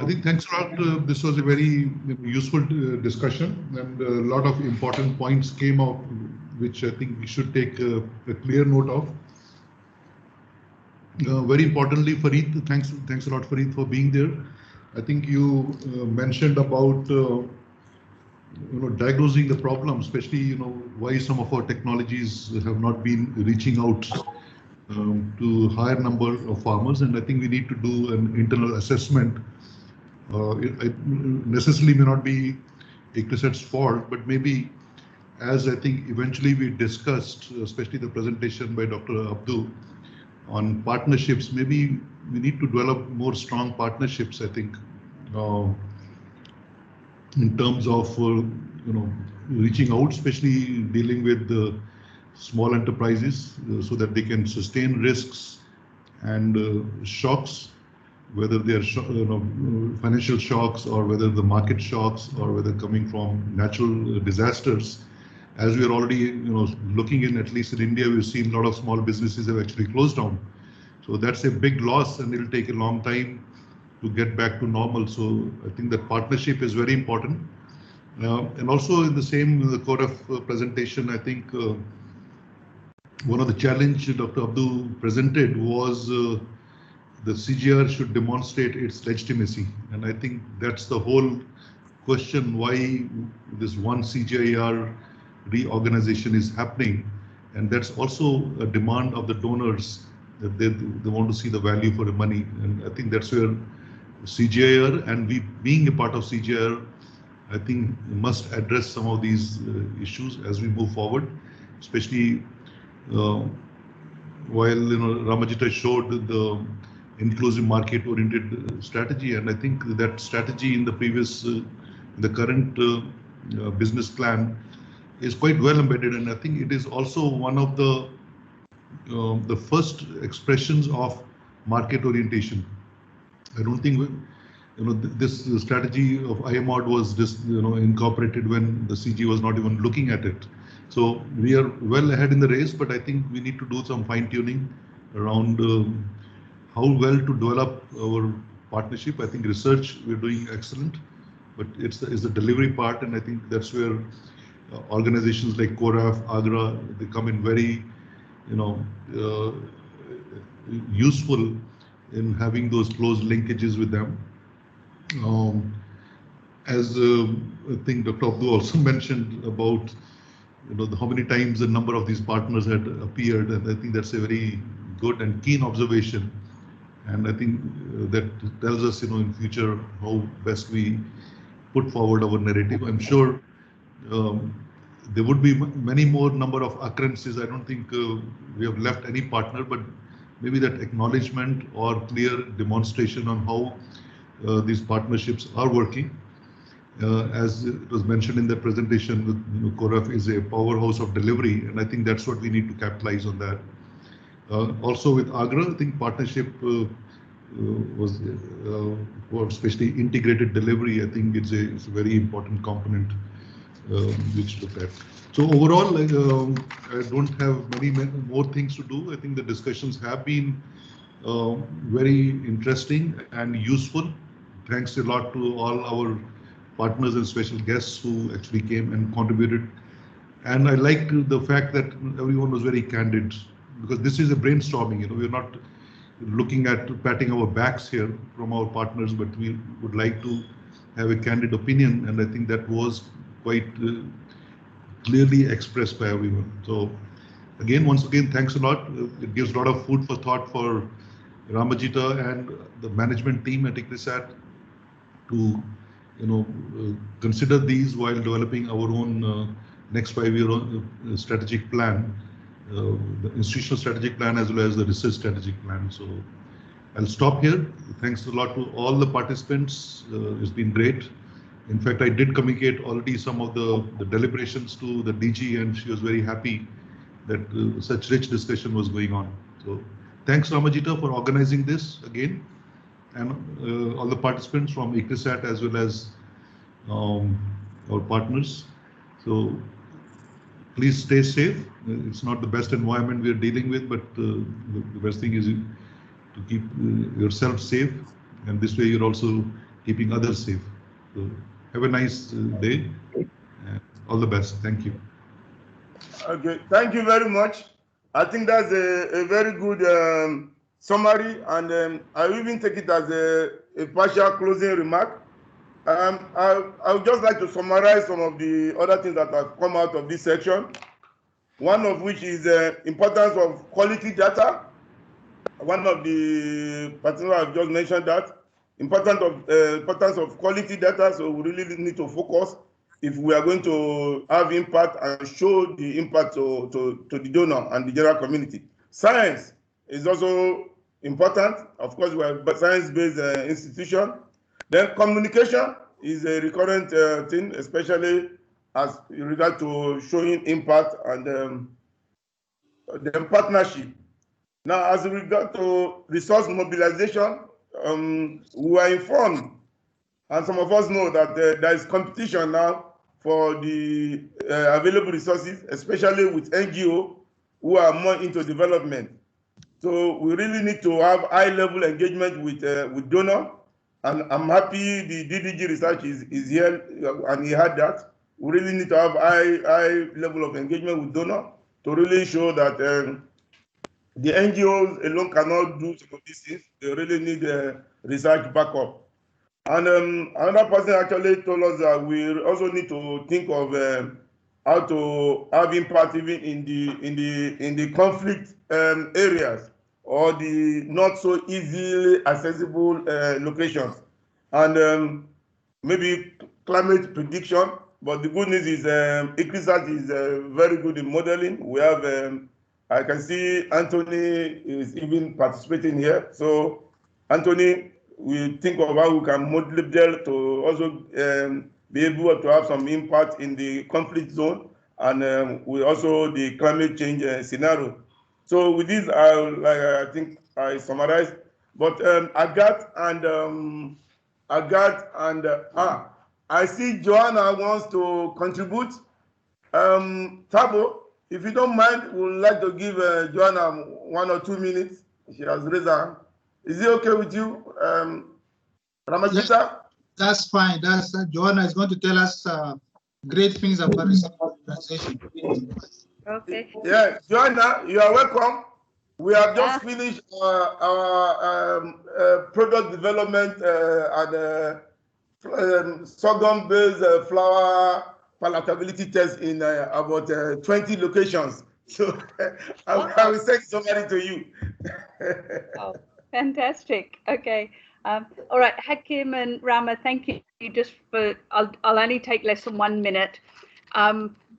[SPEAKER 18] I think thanks a lot. This was a very useful discussion, and a lot of important points came out, which I think we should take a clear note of. Very importantly, Farid, thanks a lot, Farid, for being there. I think you mentioned about diagnosing the problem, especially why some of our technologies have not been reaching out to higher number of farmers, and I think we need to do an internal assessment. It necessarily may not be ICRISAT's fault, but maybe, as I think eventually we discussed, especially the presentation by Dr. Abdul on partnerships, maybe we need to develop more strong partnerships, I think, in terms of reaching out, especially dealing with the small enterprises so that they can sustain risks and shocks, whether they are financial shocks or whether the market shocks or whether coming from natural disasters. As we are already looking in, at least in India, we've seen a lot of small businesses have actually closed down. So that's a big loss, and it'll take a long time get back to normal. So I think that partnership is very important. And also in the same COREF presentation, I think one of the challenges Dr. Abdul presented was the CGR should demonstrate its legitimacy. And I think that's the whole question why this one CGIAR reorganization is happening. And that's also a demand of the donors that they want to see the value for the money. And I think that's where CGIAR and we being a part of CGIAR, I think must address some of these issues as we move forward, especially while Ramadjita showed the inclusive market-oriented strategy, and I think that strategy in the previous, the current business plan is quite well embedded, and I think it is also one of the first expressions of market orientation. I don't think this strategy of IMOD was just incorporated when the CG was not even looking at it. So we are well ahead in the race, but I think we need to do some fine-tuning around how well to develop our partnership. I think research we're doing excellent, but it's the delivery part, and I think that's where organizations like CORAF, AGRA, they come in very useful in having those close linkages with them. As I think Dr. Abdul also mentioned about how many times the number of these partners had appeared, and I think that's a very good and keen observation. And I think that tells us, in future, how best we put forward our narrative. I'm sure there would be many more number of occurrences. I don't think we have left any partner, but maybe that acknowledgement or clear demonstration on how these partnerships are working. As it was mentioned in the presentation, CORAF is a powerhouse of delivery, and I think that's what we need to capitalize on that. Also with AGRA, I think partnership was for especially integrated delivery. I think it's a very important component which to look at. So overall, I don't have many more things to do. I think the discussions have been very interesting and useful. Thanks a lot to all our partners and special guests who actually came and contributed. And I like the fact that everyone was very candid, because this is a brainstorming. We're not looking at patting our backs here from our partners, but we would like to have a candid opinion, and I think that was quite clearly expressed by everyone. So again, once again, thanks a lot. It gives a lot of food for thought for Ramadjita and the management team at ICRISAT to consider these while developing our own next 5-year strategic plan, the institutional strategic plan as well as the research strategic plan. So I'll stop here. Thanks a lot to all the participants. It's been great. In fact, I did communicate already some of the deliberations to the DG, and she was very happy that such rich discussion was going on. So thanks, Ramadjita, for organizing this again, and all the participants from ICRISAT as well as our partners. So please stay safe. It's not the best environment we are dealing with, but the best thing is to keep yourself safe, and this way you're also keeping others safe. So have a nice day, and all the best. Thank you.
[SPEAKER 8] Okay, thank you very much. I think that's a very good summary, and I will even take it as a partial closing remark. I would just like to summarize some of the other things that have come out of this section. One of which is the importance of quality data. One of the participants have just mentioned that importance of quality data. So we really need to focus if we are going to have impact and show the impact to the donor and the general community. Science is also important. Of course, we are a science-based institution. Then communication is a recurrent thing, especially as in regard to showing impact, and then partnership. Now, as in regard to resource mobilization, we are informed, and some of us know that there is competition now for the available resources, especially with NGO who are more into development. So we really need to have high-level engagement with donor. And I'm happy the DDG Research is here and he had that. We really need to have high level of engagement with donor to really show that the NGOs alone cannot do some of these things. They really need research backup. And another person actually told us that we also need to think of how to have impact even in the conflict areas or the not so easily accessible locations, and maybe climate prediction. But the good news is ICRISAT is very good in modeling. We have I can see Anthony is even participating here. So Anthony, we think of how we can model to also be able to have some impact in the conflict zone and we also the climate change scenario. So with this, I think I summarized. But Agat and I see Joanna wants to contribute. Tabo, if you don't mind, we would like to give Joanna 1 or 2 minutes. She has raised her hand. Is it okay with you, Ramadjita?
[SPEAKER 2] Yes, that's fine. That's Joanna is going to tell us great things about research organization.
[SPEAKER 14] Okay.
[SPEAKER 8] Yeah, Joanna, you are welcome. We have just finished our product development and sorghum-based flour palatability test in about 20 locations. So I will send somebody to you.
[SPEAKER 20] Oh, fantastic. Okay. All right, Hakim and Rama, thank you just for, I'll only take less than 1 minute.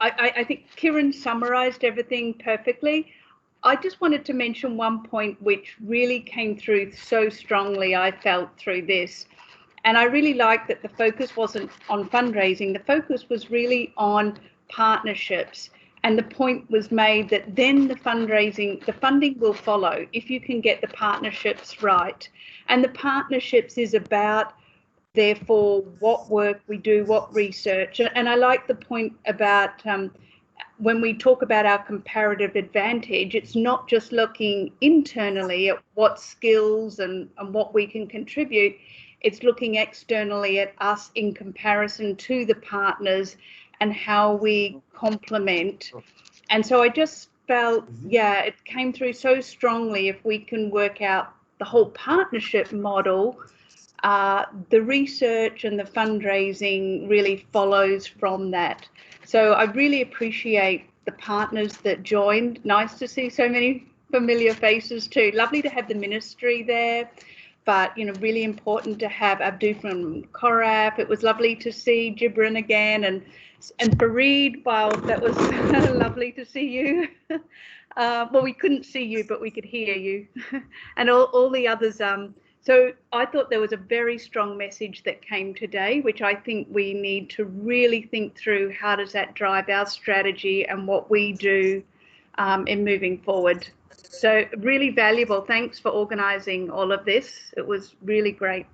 [SPEAKER 20] I think Kiran summarized everything perfectly. I just wanted to mention one point which really came through so strongly, I felt, through this. And I really like that the focus wasn't on fundraising. The focus was really on partnerships. And the point was made that then the fundraising, the funding will follow if you can get the partnerships right. And the partnerships is about, therefore, what work we do, what research. And I like the point about when we talk about our comparative advantage, it's not just looking internally at what skills and what we can contribute. It's looking externally at us in comparison to the partners and how we complement. And so I just felt, yeah, it came through so strongly. If we can work out the whole partnership model, the research and the fundraising really follows from that. So I really appreciate the partners that joined. Nice to see so many familiar faces too. Lovely to have the ministry there. But, you know, really important to have Abdu from Koraf. It was lovely to see Gibran again and Fareed. Wow, that was lovely to see you. Well, we couldn't see you, but we could hear you. And all the others. So I thought there was a very strong message that came today, which I think we need to really think through. How does that drive our strategy and what we do in moving forward? So really valuable. Thanks for organizing all of this. It was really great.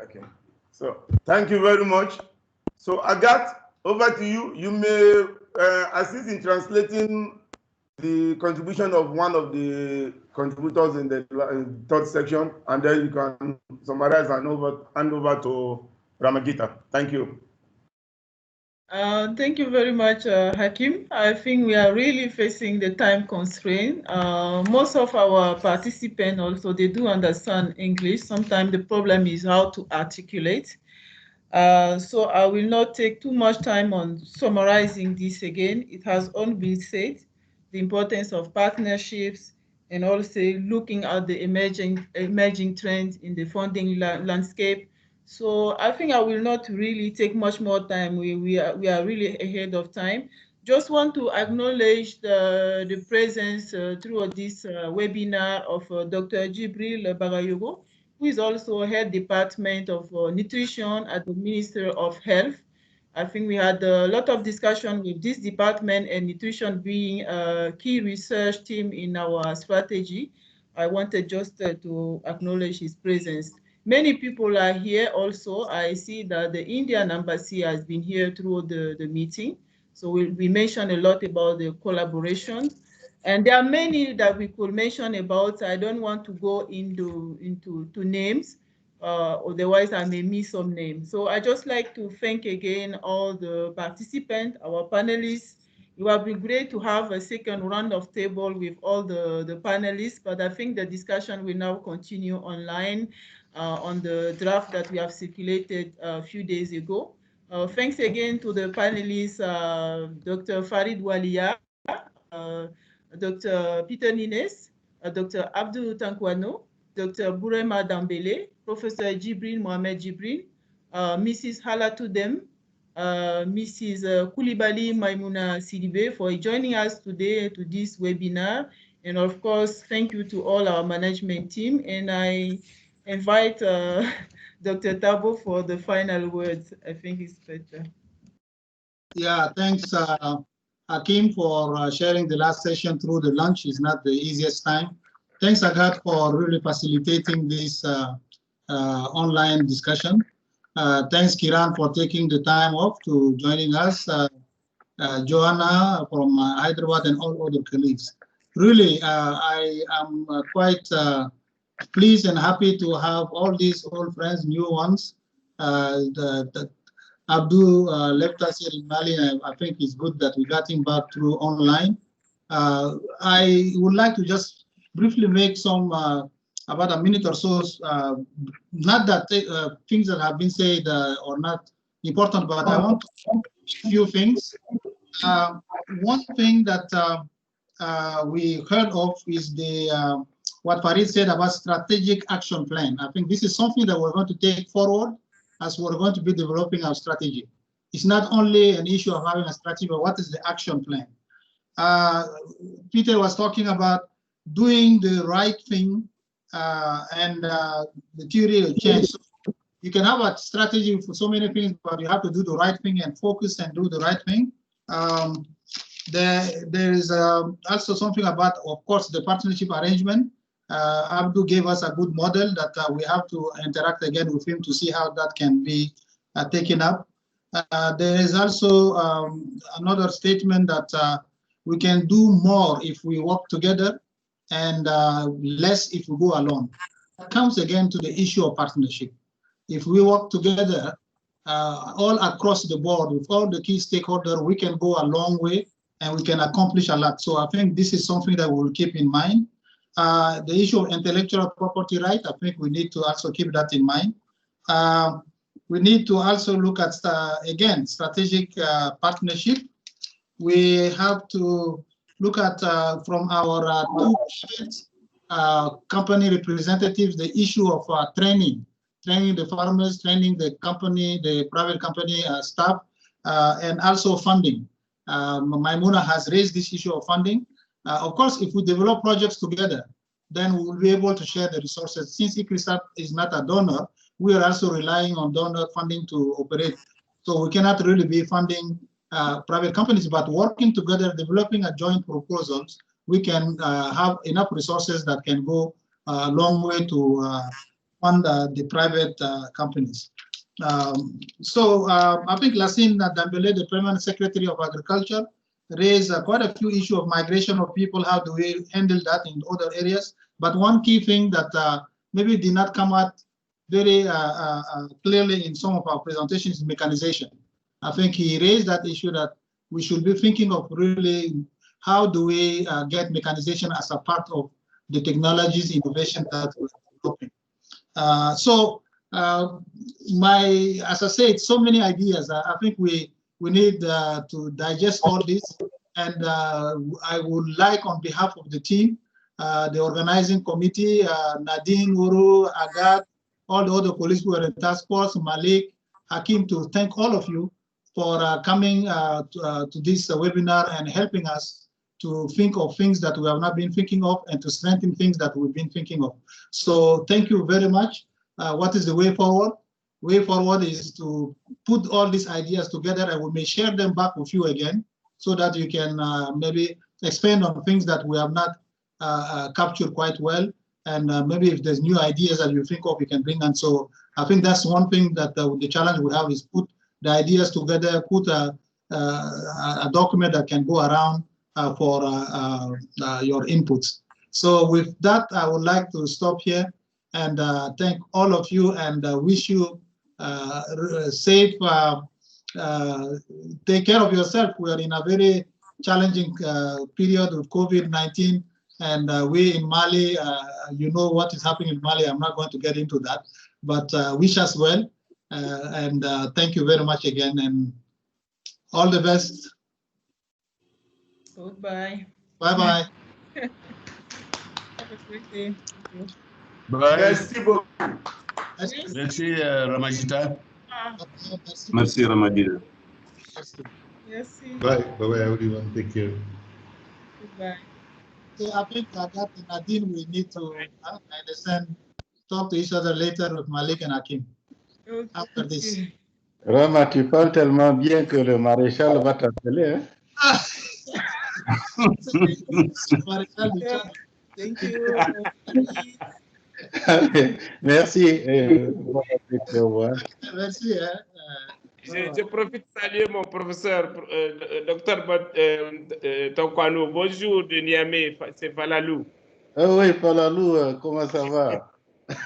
[SPEAKER 8] Okay. So thank you very much. So Agat, over to you. You may assist in translating the contribution of one of the contributors in the third section, and then you can summarize and hand over to Ramadjita. Thank you.
[SPEAKER 1] Thank you very much, Hakim. I think we are really facing the time constraint. Most of our participants also, they do understand English. Sometimes the problem is how to articulate. So I will not take too much time on summarizing this again. It has all been said, the importance of partnerships and also looking at the emerging trends in the funding landscape. So I think I will not really take much more time. We are really ahead of time. Just want to acknowledge the presence through this webinar of Dr. Jibril Bagayogo, who is also head department of nutrition at the Ministry of Health. I think we had a lot of discussion with this department and nutrition being a key research team in our strategy. I wanted just to acknowledge his presence. Many people are here also. I see that the Indian embassy has been here through the meeting. So we mentioned a lot about the collaboration. And there are many that we could mention about. I don't want to go into names, otherwise I may miss some names. So I just like to thank again all the participants, our panelists. It would be great to have a second round of table with all the panelists, but I think the discussion will now continue online on the draft that we have circulated a few days ago. Thanks again to the panelists, Dr. Farid Walia, Dr. Peter Nines, Dr. Abdul Tankwano, Dr. Burema Dambele, Professor Jibril Mohamed Jibril, Mrs. Hala Tudem, Mrs. Koulibaly Maimouna Sidibe for joining us today to this webinar. And of course, thank you to all our management team. And I invite Dr. Tabo for the final words. I think it's better.
[SPEAKER 2] Yeah, thanks, Hakim, for sharing the last session through the lunch. It's not the easiest time. Thanks, Agat, for really facilitating this online discussion. Thanks, Kiran, for taking the time off to joining us. Joanna from Hyderabad and all other colleagues. Really, I am quite pleased and happy to have all these old friends, new ones. Abdul left us here in Mali. I think it's good that we got him back through online. I would like to just briefly make some, about a minute or so, not that things that have been said are not important, but I want to say a few things. One thing that we heard of is the what Farid said about strategic action plan. I think this is something that we're going to take forward as we're going to be developing our strategy. It's not only an issue of having a strategy, but what is the action plan? Peter was talking about doing the right thing and the theory of change. So you can have a strategy for so many things, but you have to do the right thing and focus and do the right thing. There is also something about, of course, the partnership arrangement. Abdul gave us a good model that we have to interact again with him to see how that can be taken up. There is also another statement that we can do more if we work together and less if we go alone. That comes again to the issue of partnership. If we work together all across the board with all the key stakeholders, we can go a long way and we can accomplish a lot. So I think this is something that we'll keep in mind. The issue of intellectual property right, I think we need to also keep that in mind. We need to also look at, again, strategic partnership. We have to look at, from our two company representatives, the issue of training the farmers, training the company, the private company staff, and also funding. Maimouna has raised this issue of funding. Of course, if we develop projects together, then we will be able to share the resources. Since ICRISAT is not a donor, we are also relying on donor funding to operate. So we cannot really be funding private companies, but working together, developing a joint proposals, we can have enough resources that can go a long way to fund the private companies. So I think Lassine Dambele, the Permanent Secretary of Agriculture, raised quite a few issues of migration of people. How do we handle that in other areas? But one key thing that maybe did not come out very clearly in some of our presentations is mechanization. I think he raised that issue that we should be thinking of really how do we get mechanization as a part of the technologies innovation that we're developing. As I said, so many ideas. I think we need to digest all this, and I would like, on behalf of the team, the organizing committee, Nadine, Uru, Agat, all the other colleagues who are in task force, Malik, Hakim, to thank all of you for coming to this webinar and helping us to think of things that we have not been thinking of and to strengthen things that we've been thinking of. So thank you very much. What is the way forward? Way forward is to put all these ideas together, and we may share them back with you again so that you can maybe expand on things that we have not captured quite well. And maybe if there's new ideas that you think of, you can bring. And so I think that's one thing that the challenge we have is put the ideas together, put a document that can go around for your inputs. So with that, I would like to stop here and thank all of you and wish you safe. Take care of yourself. We are in a very challenging period with COVID-19, and we in Mali, you know what is happening in Mali. I'm not going to get into that, but wish us well, and thank you very much again, and all the best.
[SPEAKER 1] Goodbye.
[SPEAKER 2] Bye-bye.
[SPEAKER 1] Have a great day.
[SPEAKER 7] Bye.
[SPEAKER 8] Merci beaucoup.
[SPEAKER 7] Merci, Ramadjita.
[SPEAKER 6] Merci, Ramadjita.
[SPEAKER 1] Merci.
[SPEAKER 18] Bye. Bye-bye, everyone. Take care.
[SPEAKER 1] Goodbye.
[SPEAKER 2] So I think that Nadine, we need to, I understand, talk to each other later with Malik and Hakim after this.
[SPEAKER 11] Rama, tu parles tellement bien que le maréchal va t'appeler. Hein?
[SPEAKER 1] Thank you.
[SPEAKER 11] Merci. Au revoir.
[SPEAKER 2] Merci.
[SPEAKER 21] Je profite de saluer mon professeur, Dr Tonkwano. Bonjour de Niamey, c'est Falalou.
[SPEAKER 11] Oh oui, Falalou, comment ça va?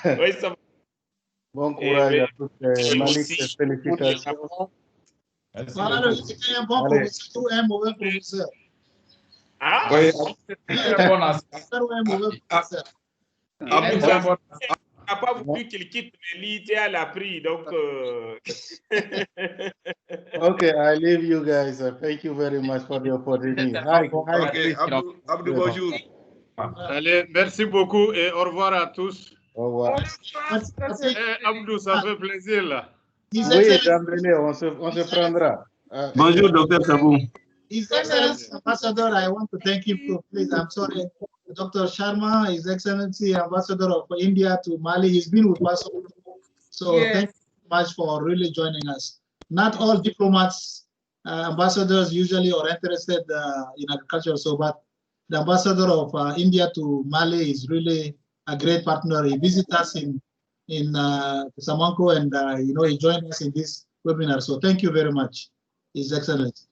[SPEAKER 21] Oui, ça va.
[SPEAKER 11] Bon courage à tous. Malik, félicitations.
[SPEAKER 2] Falalou, c'était un bon professeur ou un mauvais professeur?
[SPEAKER 21] Ah
[SPEAKER 2] oui.
[SPEAKER 21] n'a pas voulu qu'il quitte, mais l'IT l'a pris, donc...
[SPEAKER 11] Okay, I leave you guys. Thank you very much for the opportunity. Hi,
[SPEAKER 8] okay, Abdou, bonjour.
[SPEAKER 21] Allez, merci beaucoup et au revoir à tous.
[SPEAKER 11] Au revoir.
[SPEAKER 21] Abdou, ça fait plaisir, là.
[SPEAKER 11] Oui, Dambélé, on se prendra.
[SPEAKER 6] Bonjour, Dr Tabo.
[SPEAKER 2] His Excellency Ambassador, I want to thank him for, please, I'm sorry, Dr. Sharma, His Excellency Ambassador of India to Mali. He's been with us, so
[SPEAKER 1] yes.
[SPEAKER 2] Thank you so much for really joining us. Not all diplomats, ambassadors usually are interested in agriculture, so but the Ambassador of India to Mali is really a great partner. He visited us in Samanco, and you know, he joined us in this webinar. So thank you very much, His Excellency.